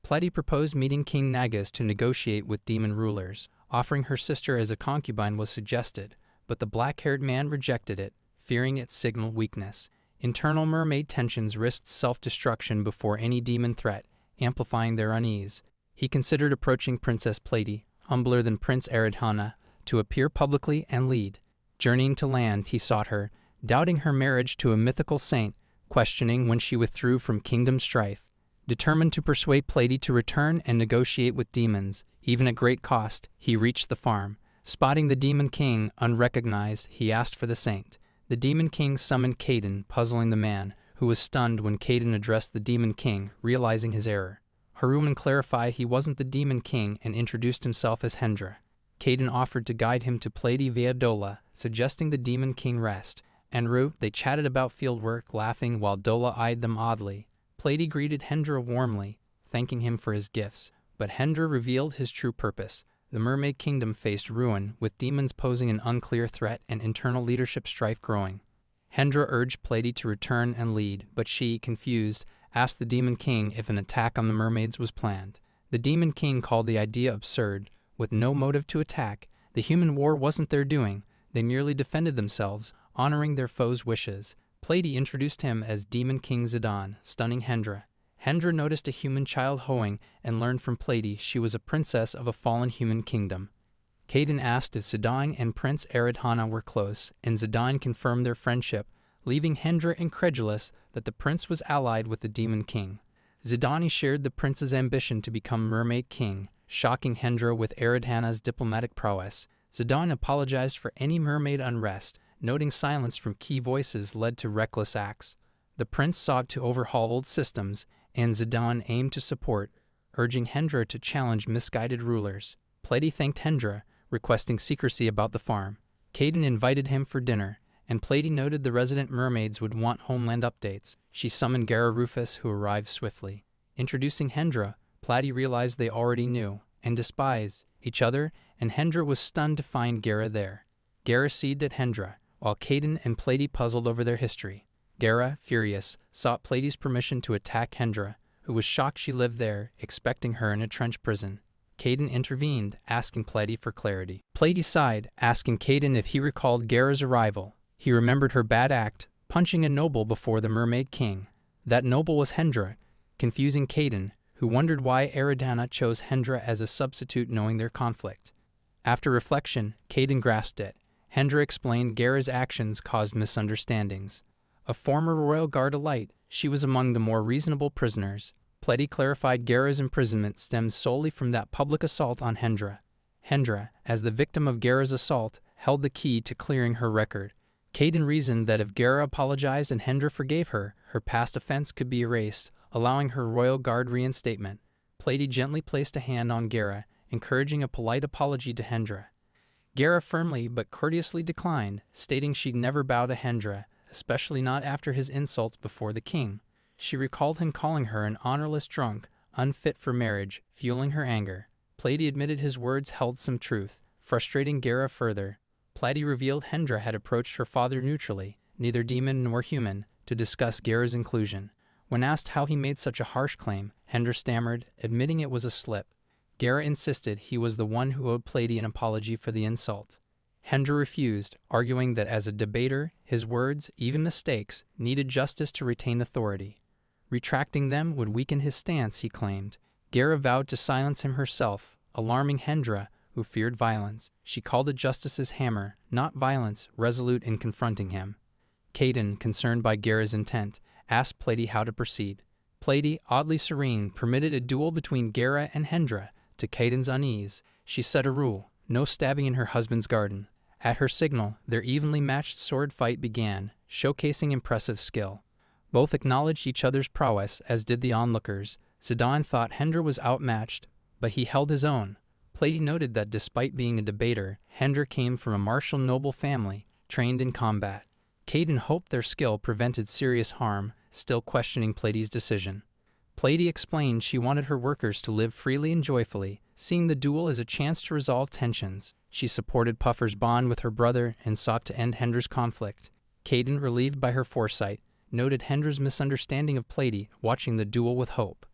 Platy proposed meeting King Nagas to negotiate with demon rulers. Offering her sister as a concubine was suggested, but the black-haired man rejected it, fearing it signaled weakness. Internal mermaid tensions risked self-destruction before any demon threat, amplifying their unease. He considered approaching Princess Platy, humbler than Prince Eridhana, to appear publicly and lead. Journeying to land, he sought her, doubting her marriage to a mythical saint, questioning when she withdrew from kingdom strife. Determined to persuade Platy to return and negotiate with demons, even at great cost, he reached the farm. Spotting the Demon King, unrecognized, he asked for the saint. The Demon King summoned Caden, puzzling the man, who was stunned when Caden addressed the Demon King, realizing his error. Haruman clarified he wasn't the Demon King and introduced himself as Hendra. Caden offered to guide him to Platy via Dola, suggesting the Demon King rest. En route, they chatted about fieldwork, laughing while Dola eyed them oddly. Platy greeted Hendra warmly, thanking him for his gifts, but Hendra revealed his true purpose. The Mermaid Kingdom faced ruin, with demons posing an unclear threat and internal leadership strife growing. Hendra urged Platy to return and lead, but she, confused, asked the Demon King if an attack on the mermaids was planned. The Demon King called the idea absurd. With no motive to attack, the human war wasn't their doing. They merely defended themselves, honoring their foes' wishes. Platy introduced him as Demon King Zidane, stunning Hendra. Hendra noticed a human child hoeing and learned from Platy she was a princess of a fallen human kingdom. Caden asked if Zidane and Prince Eridhana were close, and Zidane confirmed their friendship, leaving Hendra incredulous that the prince was allied with the Demon King. Zidane shared the prince's ambition to become Mermaid King, shocking Hendra with Eridhana's diplomatic prowess. Zidane apologized for any mermaid unrest, noting silence from key voices led to reckless acts. The prince sought to overhaul old systems, and Zidane aimed to support, urging Hendra to challenge misguided rulers. Pleiadi thanked Hendra, requesting secrecy about the farm. Caden invited him for dinner, and Pleiadi noted the resident mermaids would want homeland updates. She summoned Gara Rufus, who arrived swiftly. Introducing Hendra, Pleiadi realized they already knew, and despised, each other, and Hendra was stunned to find Gara there. Gara seethed at Hendra, while Caden and Pleiadi puzzled over their history. Gara, furious, sought Pleiadi's permission to attack Hendra, who was shocked she lived there, expecting her in a trench prison. Caden intervened, asking Pleiadi for clarity. Pleiadi sighed, asking Caden if he recalled Gara's arrival. He remembered her bad act, punching a noble before the Mermaid King. That noble was Hendra, confusing Caden, who wondered why Eridhana chose Hendra as a substitute knowing their conflict. After reflection, Caden grasped it. Hendra explained Gara's actions caused misunderstandings. A former royal guard elite, she was among the more reasonable prisoners. Pleiadi clarified Gara's imprisonment stemmed solely from that public assault on Hendra. Hendra, as the victim of Gara's assault, held the key to clearing her record. Caden reasoned that if Gara apologized and Hendra forgave her, her past offense could be erased, allowing her royal guard reinstatement. Pleiadi gently placed a hand on Gara, encouraging a polite apology to Hendra. Gara firmly but courteously declined, stating she'd never bow to Hendra, especially not after his insults before the king. She recalled him calling her an honorless drunk, unfit for marriage, fueling her anger. Pleiadi admitted his words held some truth, frustrating Gara further. Pleiadi revealed Hendra had approached her father neutrally, neither demon nor human, to discuss Gara's inclusion. When asked how he made such a harsh claim, Hendra stammered, admitting it was a slip. Gara insisted he was the one who owed Pleiadi an apology for the insult. Hendra refused, arguing that as a debater, his words, even mistakes, needed justice to retain authority. Retracting them would weaken his stance, he claimed. Gara vowed to silence him herself, alarming Hendra, who feared violence. She called the justice's hammer, not violence, resolute in confronting him. Caden, concerned by Gara's intent, asked Pleiadi how to proceed. Pleiadi, oddly serene, permitted a duel between Gara and Hendra. To Caden's unease, she set a rule: no stabbing in her husband's garden. At her signal, their evenly matched sword fight began, showcasing impressive skill. Both acknowledged each other's prowess, as did the onlookers. Zidane thought Hendra was outmatched, but he held his own. Pleiadi noted that despite being a debater, Hendra came from a martial noble family, trained in combat. Caden hoped their skill prevented serious harm, still questioning Pleiadi's decision. Pleiadi explained she wanted her workers to live freely and joyfully, seeing the duel as a chance to resolve tensions. She supported Puffer's bond with her brother and sought to end Hendra's conflict. Caden, relieved by her foresight, noted Hendra's misunderstanding of Pleiadi, watching the duel with hope.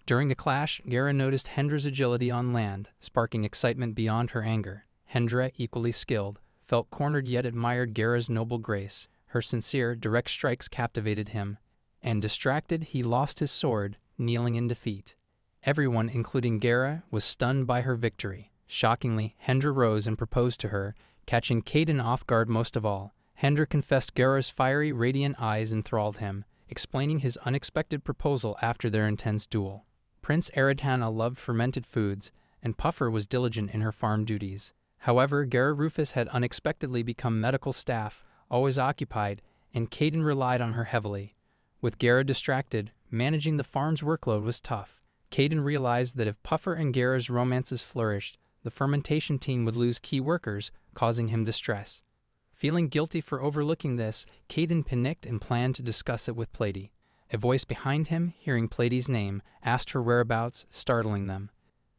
During the clash, Gara noticed Hendra's agility on land, sparking excitement beyond her anger. Hendra, equally skilled, felt cornered yet admired Gara's noble grace. Her sincere, direct strikes captivated him, and distracted, he lost his sword, kneeling in defeat. Everyone, including Gara, was stunned by her victory. Shockingly, Hendra rose and proposed to her, catching Caden off guard most of all. Hendra confessed Gara's fiery, radiant eyes enthralled him, explaining his unexpected proposal after their intense duel. Prince Eridhana loved fermented foods, and Puffer was diligent in her farm duties. However, Gara Rufus had unexpectedly become medical staff, always occupied, and Caden relied on her heavily. With Gara distracted, managing the farm's workload was tough. Caden realized that if Puffer and Gara's romances flourished, the fermentation team would lose key workers, causing him distress. Feeling guilty for overlooking this, Caden panicked and planned to discuss it with Pleiadi. A voice behind him, hearing Pleiadi's name, asked her whereabouts, startling them.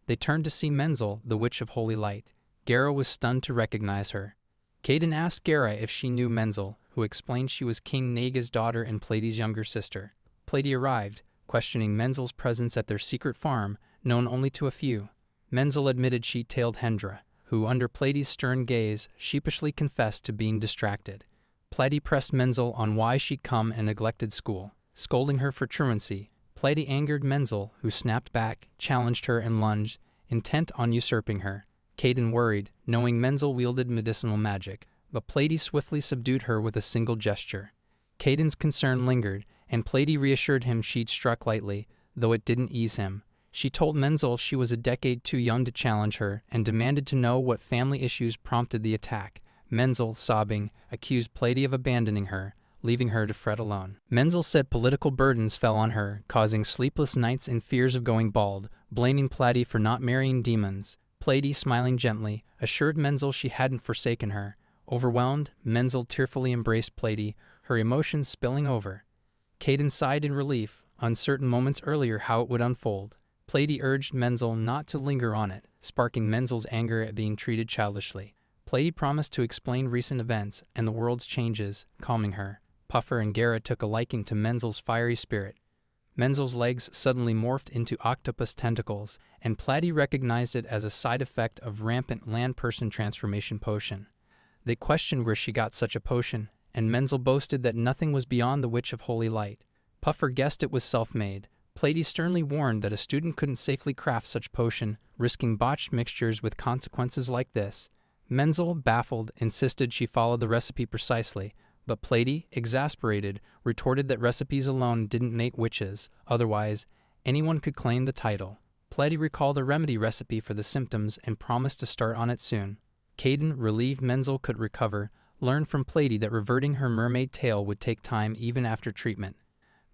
They turned to see Menzel, the Witch of Holy Light. Gara was stunned to recognize her. Caden asked Gara if she knew Menzel, who explained she was King Naga's daughter and Pleiadi's younger sister. Pleiadi arrived, questioning Menzel's presence at their secret farm, known only to a few. Menzel admitted she'd tailed Hendra, who, under Pleiadi's stern gaze, sheepishly confessed to being distracted. Pleiadi pressed Menzel on why she'd come and neglected school, scolding her for truancy. Pleiadi angered Menzel, who snapped back, challenged her, and lunged, intent on usurping her. Caden worried, knowing Menzel wielded medicinal magic, but Plady swiftly subdued her with a single gesture. Caden's concern lingered, and Plady reassured him she'd struck lightly, though it didn't ease him. She told Menzel she was a decade too young to challenge her and demanded to know what family issues prompted the attack. Menzel, sobbing, accused Plady of abandoning her, leaving her to fret alone. Menzel said political burdens fell on her, causing sleepless nights and fears of going bald, blaming Plady for not marrying demons. Plady, smiling gently, assured Menzel she hadn't forsaken her. Overwhelmed, Menzel tearfully embraced Plady, her emotions spilling over. Caden sighed in relief, uncertain moments earlier how it would unfold. Plady urged Menzel not to linger on it, sparking Menzel's anger at being treated childishly. Plady promised to explain recent events and the world's changes, calming her. Puffer and Gara took a liking to Menzel's fiery spirit. Menzel's legs suddenly morphed into octopus tentacles, and Plady recognized it as a side effect of rampant land-person transformation potion. They questioned where she got such a potion, and Menzel boasted that nothing was beyond the Witch of Holy Light. Puffer guessed it was self-made. Plady sternly warned that a student couldn't safely craft such potion, risking botched mixtures with consequences like this. Menzel, baffled, insisted she follow the recipe precisely, but Plady, exasperated, retorted that recipes alone didn't make witches, otherwise, anyone could claim the title. Plady recalled a remedy recipe for the symptoms and promised to start on it soon. Caden, relieved Menzel could recover, learned from Plady that reverting her mermaid tail would take time even after treatment.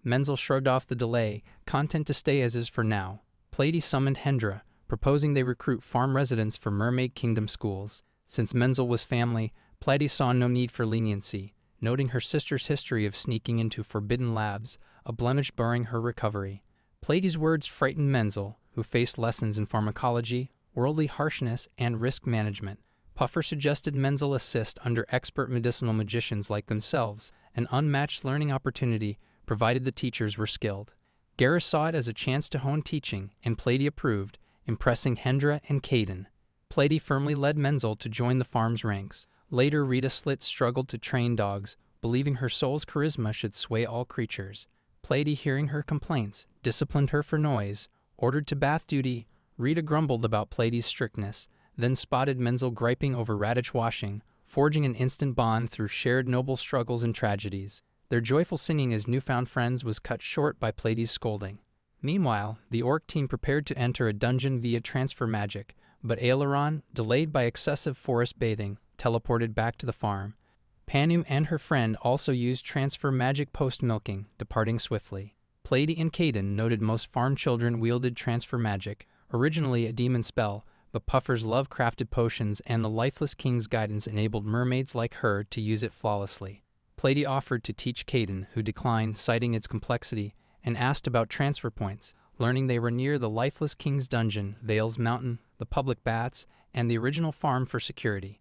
Menzel shrugged off the delay, content to stay as is for now. Plady summoned Hendra, proposing they recruit farm residents for Mermaid Kingdom schools. Since Menzel was family, Plady saw no need for leniency, noting her sister's history of sneaking into forbidden labs, a blemish barring her recovery. Plady's words frightened Menzel, who faced lessons in pharmacology, worldly harshness, and risk management. Puffer suggested Menzel assist under expert medicinal magicians like themselves, an unmatched learning opportunity provided the teachers were skilled. Gara saw it as a chance to hone teaching, and Plady approved, impressing Hendra and Caden. Plady firmly led Menzel to join the farm's ranks. Later, Rita Slit struggled to train dogs, believing her soul's charisma should sway all creatures. Plady, hearing her complaints, disciplined her for noise. Ordered to bath duty, Rita grumbled about Plady's strictness, then spotted Menzel griping over radish washing, forging an instant bond through shared noble struggles and tragedies. Their joyful singing as newfound friends was cut short by Plady's scolding. Meanwhile, the orc team prepared to enter a dungeon via transfer magic, but Aileron, delayed by excessive forest bathing, teleported back to the farm. Panu and her friend also used transfer magic post-milking, departing swiftly. Plady and Caden noted most farm children wielded transfer magic, originally a demon spell, but Puffer's love-crafted potions and the lifeless king's guidance enabled mermaids like her to use it flawlessly. Plady offered to teach Caden, who declined, citing its complexity, and asked about transfer points, learning they were near the lifeless king's dungeon, Vale's Mountain, the public baths, and the original farm for security.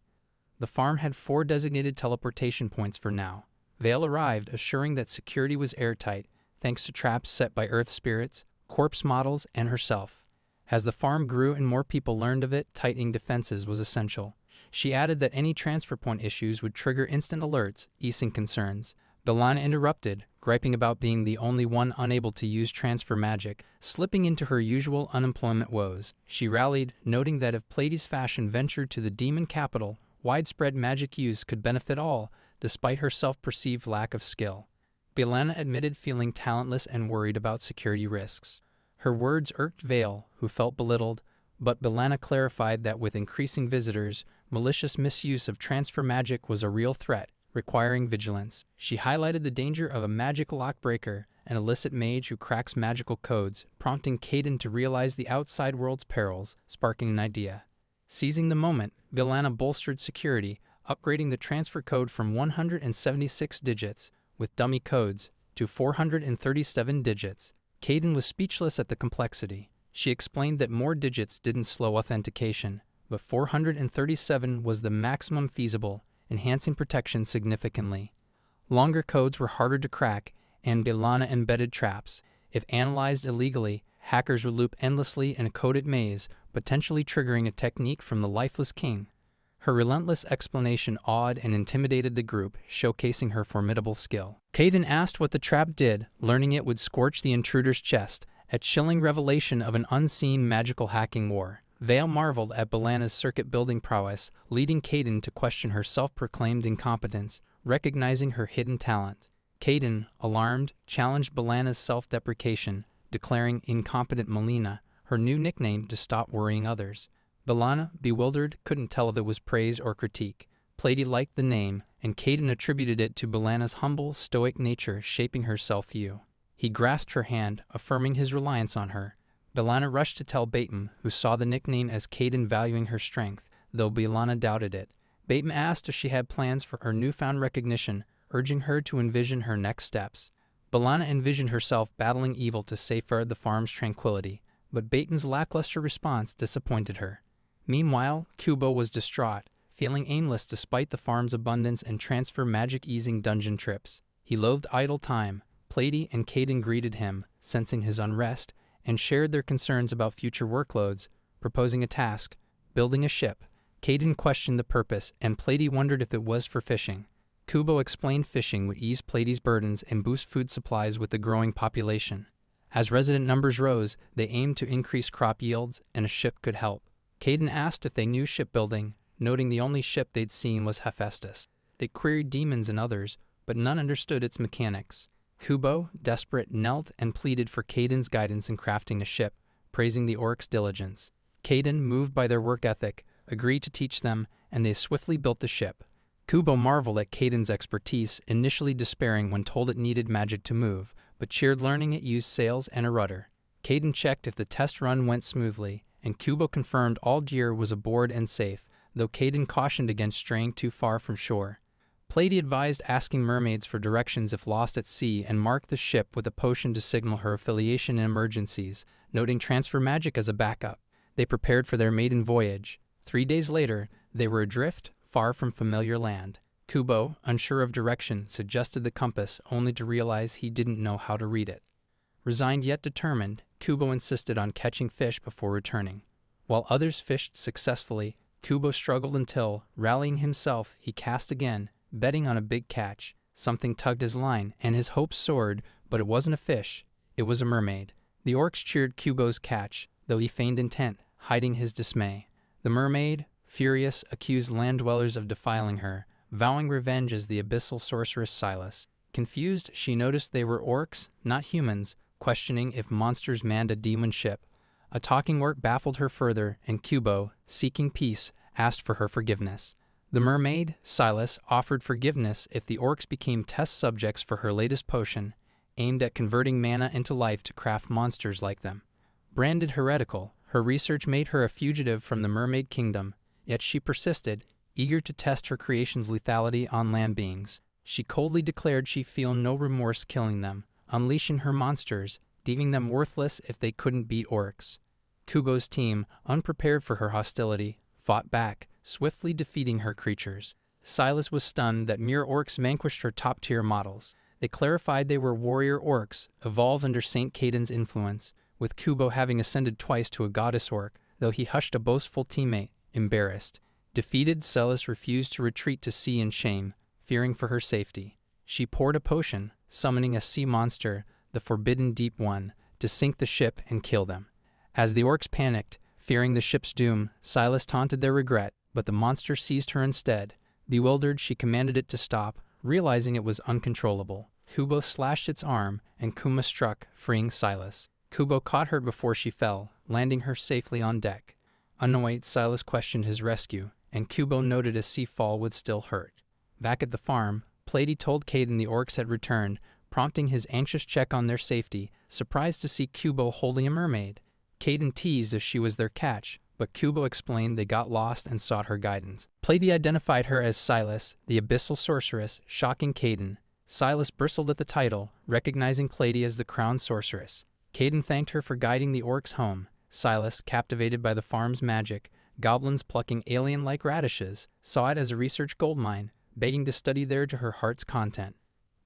The farm had 4 designated teleportation points for now. Vale arrived, assuring that security was airtight, thanks to traps set by earth spirits, corpse models, and herself. As the farm grew and more people learned of it, tightening defenses was essential. She added that any transfer point issues would trigger instant alerts, easing concerns. Belana interrupted, griping about being the only one unable to use transfer magic, slipping into her usual unemployment woes. She rallied, noting that if Plady's fashion ventured to the demon capital, widespread magic use could benefit all, despite her self-perceived lack of skill. Belana admitted feeling talentless and worried about security risks. Her words irked Vale, who felt belittled, but Belana clarified that with increasing visitors, malicious misuse of transfer magic was a real threat, requiring vigilance. She highlighted the danger of a magic lockbreaker, an illicit mage who cracks magical codes, prompting Caden to realize the outside world's perils, sparking an idea. Seizing the moment, Belana bolstered security, upgrading the transfer code from 176 digits, with dummy codes, to 437 digits. Caden was speechless at the complexity. She explained that more digits didn't slow authentication, but 437 was the maximum feasible, enhancing protection significantly. Longer codes were harder to crack, and Belana embedded traps. If analyzed illegally, hackers would loop endlessly in a coded maze, potentially triggering a technique from the lifeless king. Her relentless explanation awed and intimidated the group, showcasing her formidable skill. Caden asked what the trap did, learning it would scorch the intruder's chest, a chilling revelation of an unseen magical hacking war. Vale marveled at B'Elanna's circuit-building prowess, leading Caden to question her self-proclaimed incompetence, recognizing her hidden talent. Caden, alarmed, challenged B'Elanna's self-deprecation, declaring incompetent Melina, her new nickname, to stop worrying others. B'Elanna, bewildered, couldn't tell if it was praise or critique. Plady liked the name, and Caden attributed it to B'Elanna's humble, stoic nature shaping her self-view. He grasped her hand, affirming his reliance on her. B'Elanna rushed to tell Bateman, who saw the nickname as Caden valuing her strength, though B'Elanna doubted it. Bateman asked if she had plans for her newfound recognition, urging her to envision her next steps. B'Elanna envisioned herself battling evil to safeguard the farm's tranquility, but Bateman's lackluster response disappointed her. Meanwhile, Kubo was distraught, feeling aimless despite the farm's abundance and transfer magic-easing dungeon trips. He loathed idle time. Plady and Caden greeted him, sensing his unrest, and shared their concerns about future workloads, proposing a task, building a ship. Caden questioned the purpose, and Plady wondered if it was for fishing. Kubo explained fishing would ease Plady's burdens and boost food supplies with the growing population. As resident numbers rose, they aimed to increase crop yields, and a ship could help. Caden asked if they knew shipbuilding, noting the only ship they'd seen was Hephaestus. They queried demons and others, but none understood its mechanics. Kubo, desperate, knelt and pleaded for Caden's guidance in crafting a ship, praising the orcs' diligence. Caden, moved by their work ethic, agreed to teach them, and they swiftly built the ship. Kubo marveled at Caden's expertise, initially despairing when told it needed magic to move, but cheered learning it used sails and a rudder. Caden checked if the test run went smoothly, and Kubo confirmed all gear was aboard and safe, though Caden cautioned against straying too far from shore. Plady advised asking mermaids for directions if lost at sea and marked the ship with a potion to signal her affiliation in emergencies, noting transfer magic as a backup. They prepared for their maiden voyage. 3 days later, they were adrift, far from familiar land. Kubo, unsure of direction, suggested the compass, only to realize he didn't know how to read it. Resigned yet determined, Kubo insisted on catching fish before returning. While others fished successfully, Kubo struggled until, rallying himself, he cast again, betting on a big catch. Something tugged his line, and his hopes soared, but it wasn't a fish. It was a mermaid. The orcs cheered Kubo's catch, though he feigned intent, hiding his dismay. The mermaid, furious, accused land dwellers of defiling her, vowing revenge as the abyssal sorceress Silas. Confused, she noticed they were orcs, not humans, questioning if monsters manned a demon ship. A talking orc baffled her further, and Kubo, seeking peace, asked for her forgiveness. The mermaid, Silas, offered forgiveness if the orcs became test subjects for her latest potion, aimed at converting mana into life to craft monsters like them. Branded heretical, her research made her a fugitive from the mermaid kingdom, yet she persisted, eager to test her creation's lethality on land beings. She coldly declared she'd feel no remorse killing them, unleashing her monsters, deeming them worthless if they couldn't beat orcs. Kubo's team, unprepared for her hostility, fought back, swiftly defeating her creatures. Silas was stunned that mere orcs vanquished her top-tier models. They clarified they were warrior orcs, evolved under St. Caden's influence, with Kubo having ascended twice to a goddess orc, though he hushed a boastful teammate, embarrassed. Defeated, Silas refused to retreat to sea in shame, fearing for her safety. She poured a potion, summoning a sea monster, the Forbidden Deep One, to sink the ship and kill them. As the orcs panicked, fearing the ship's doom, Silas taunted their regret, but the monster seized her instead. Bewildered, she commanded it to stop, realizing it was uncontrollable. Kubo slashed its arm, and Kuma struck, freeing Silas. Kubo caught her before she fell, landing her safely on deck. Annoyed, Silas questioned his rescue, and Kubo noted a sea fall would still hurt. Back at the farm, Plady told Caden the orcs had returned, prompting his anxious check on their safety, surprised to see Kubo holding a mermaid. Caden teased if she was their catch, but Kubo explained they got lost and sought her guidance. Plady identified her as Silas, the abyssal sorceress, shocking Caden. Silas bristled at the title, recognizing Plady as the crowned sorceress. Caden thanked her for guiding the orcs home. Silas, captivated by the farm's magic, goblins plucking alien-like radishes, saw it as a research goldmine, begging to study there to her heart's content.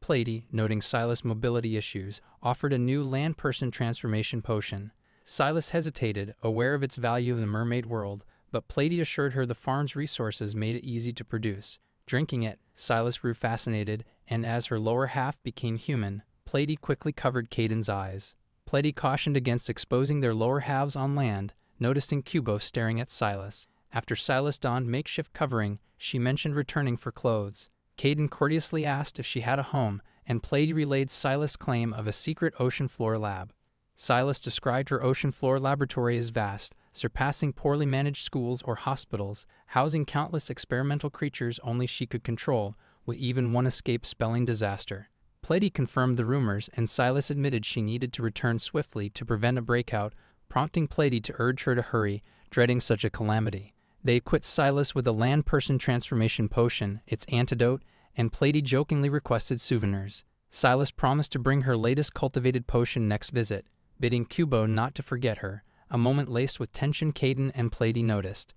Plady, noting Silas' mobility issues, offered a new land-person transformation potion. Silas hesitated, aware of its value in the mermaid world, but Plady assured her the farm's resources made it easy to produce. Drinking it, Silas grew fascinated, and as her lower half became human, Plady quickly covered Caden's eyes. Plady cautioned against exposing their lower halves on land, noticing Kubo staring at Silas. After Silas donned makeshift covering, she mentioned returning for clothes. Caden courteously asked if she had a home, and Plady relayed Silas' claim of a secret ocean floor lab. Silas described her ocean floor laboratory as vast, surpassing poorly managed schools or hospitals, housing countless experimental creatures only she could control, with even one escape spelling disaster. Plady confirmed the rumors, and Silas admitted she needed to return swiftly to prevent a breakout, prompting Plady to urge her to hurry, dreading such a calamity. They equipped Silas with a land person transformation potion, its antidote, and Plady jokingly requested souvenirs. Silas promised to bring her latest cultivated potion next visit, bidding Kubo not to forget her, a moment laced with tension Caden and Plady noticed.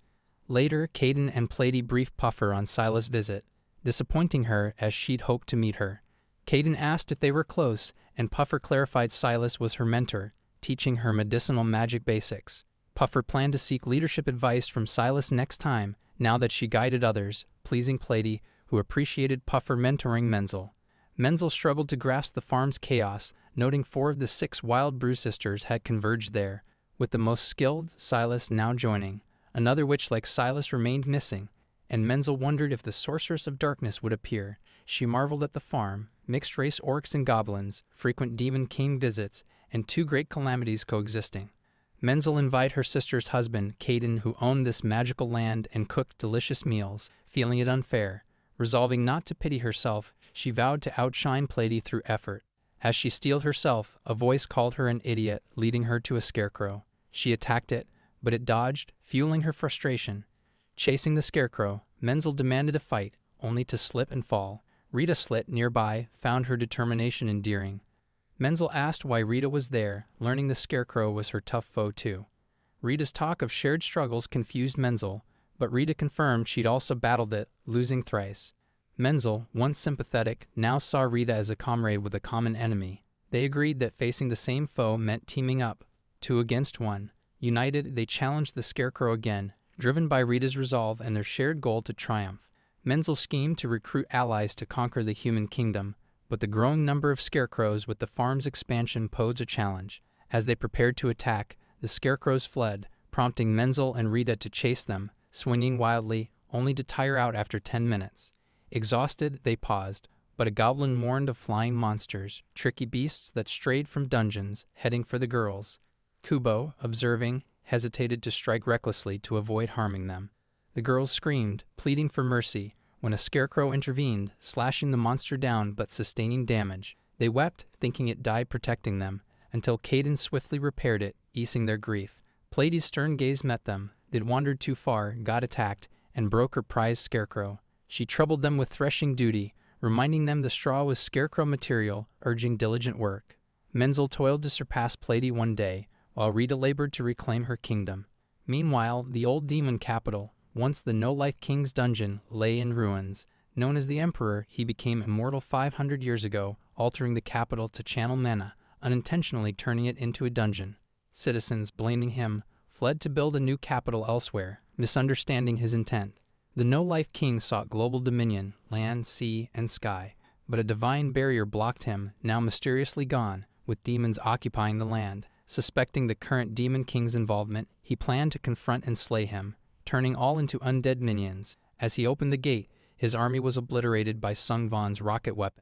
Later, Caden and Plady briefed Puffer on Silas' visit, disappointing her as she'd hoped to meet her. Caden asked if they were close, and Puffer clarified Silas was her mentor, teaching her medicinal magic basics. Puffer planned to seek leadership advice from Silas next time, now that she guided others, pleasing Plady, who appreciated Puffer mentoring Menzel. Menzel struggled to grasp the farm's chaos, noting 4 of the 6 wild brew sisters had converged there, with the most skilled, Silas, now joining. Another witch like Silas remained missing, and Menzel wondered if the Sorceress of Darkness would appear. She marveled at the farm, mixed-race orcs and goblins, frequent demon king visits, and 2 great calamities coexisting. Menzel invited her sister's husband, Caden, who owned this magical land and cooked delicious meals, feeling it unfair. Resolving not to pity herself, she vowed to outshine Plady through effort. As she steeled herself, a voice called her an idiot, leading her to a scarecrow. She attacked it, but it dodged, fueling her frustration. Chasing the scarecrow, Menzel demanded a fight, only to slip and fall. Rita Slit, nearby, found her determination endearing. Menzel asked why Rita was there, learning the scarecrow was her tough foe too. Rita's talk of shared struggles confused Menzel, but Rita confirmed she'd also battled it, losing thrice. Menzel, once sympathetic, now saw Rita as a comrade with a common enemy. They agreed that facing the same foe meant teaming up, 2 against 1. United, they challenged the scarecrow again, driven by Rita's resolve and their shared goal to triumph. Menzel schemed to recruit allies to conquer the human kingdom, but the growing number of scarecrows with the farm's expansion posed a challenge. As they prepared to attack, the scarecrows fled, prompting Menzel and Rita to chase them, swinging wildly, only to tire out after 10 minutes. Exhausted, they paused, but a goblin warned of flying monsters, tricky beasts that strayed from dungeons, heading for the girls. Kubo, observing, hesitated to strike recklessly to avoid harming them. The girls screamed, pleading for mercy, when a scarecrow intervened, slashing the monster down but sustaining damage. They wept, thinking it died protecting them, until Caden swiftly repaired it, easing their grief. Plady's stern gaze met them. They'd wandered too far, got attacked, and broke her prized scarecrow. She troubled them with threshing duty, reminding them the straw was scarecrow material, urging diligent work. Menzel toiled to surpass Plady one day, while Rita labored to reclaim her kingdom. Meanwhile, the old demon capital, once the no-life king's dungeon, lay in ruins. Known as the Emperor, he became immortal 500 years ago, altering the capital to channel mana, unintentionally turning it into a dungeon. Citizens, blaming him, fled to build a new capital elsewhere, misunderstanding his intent. The no-life king sought global dominion, land, sea, and sky, but a divine barrier blocked him, now mysteriously gone, with demons occupying the land. Suspecting the current demon king's involvement, he planned to confront and slay him, turning all into undead minions. As he opened the gate, his army was obliterated by Sung Von's rocket weapon.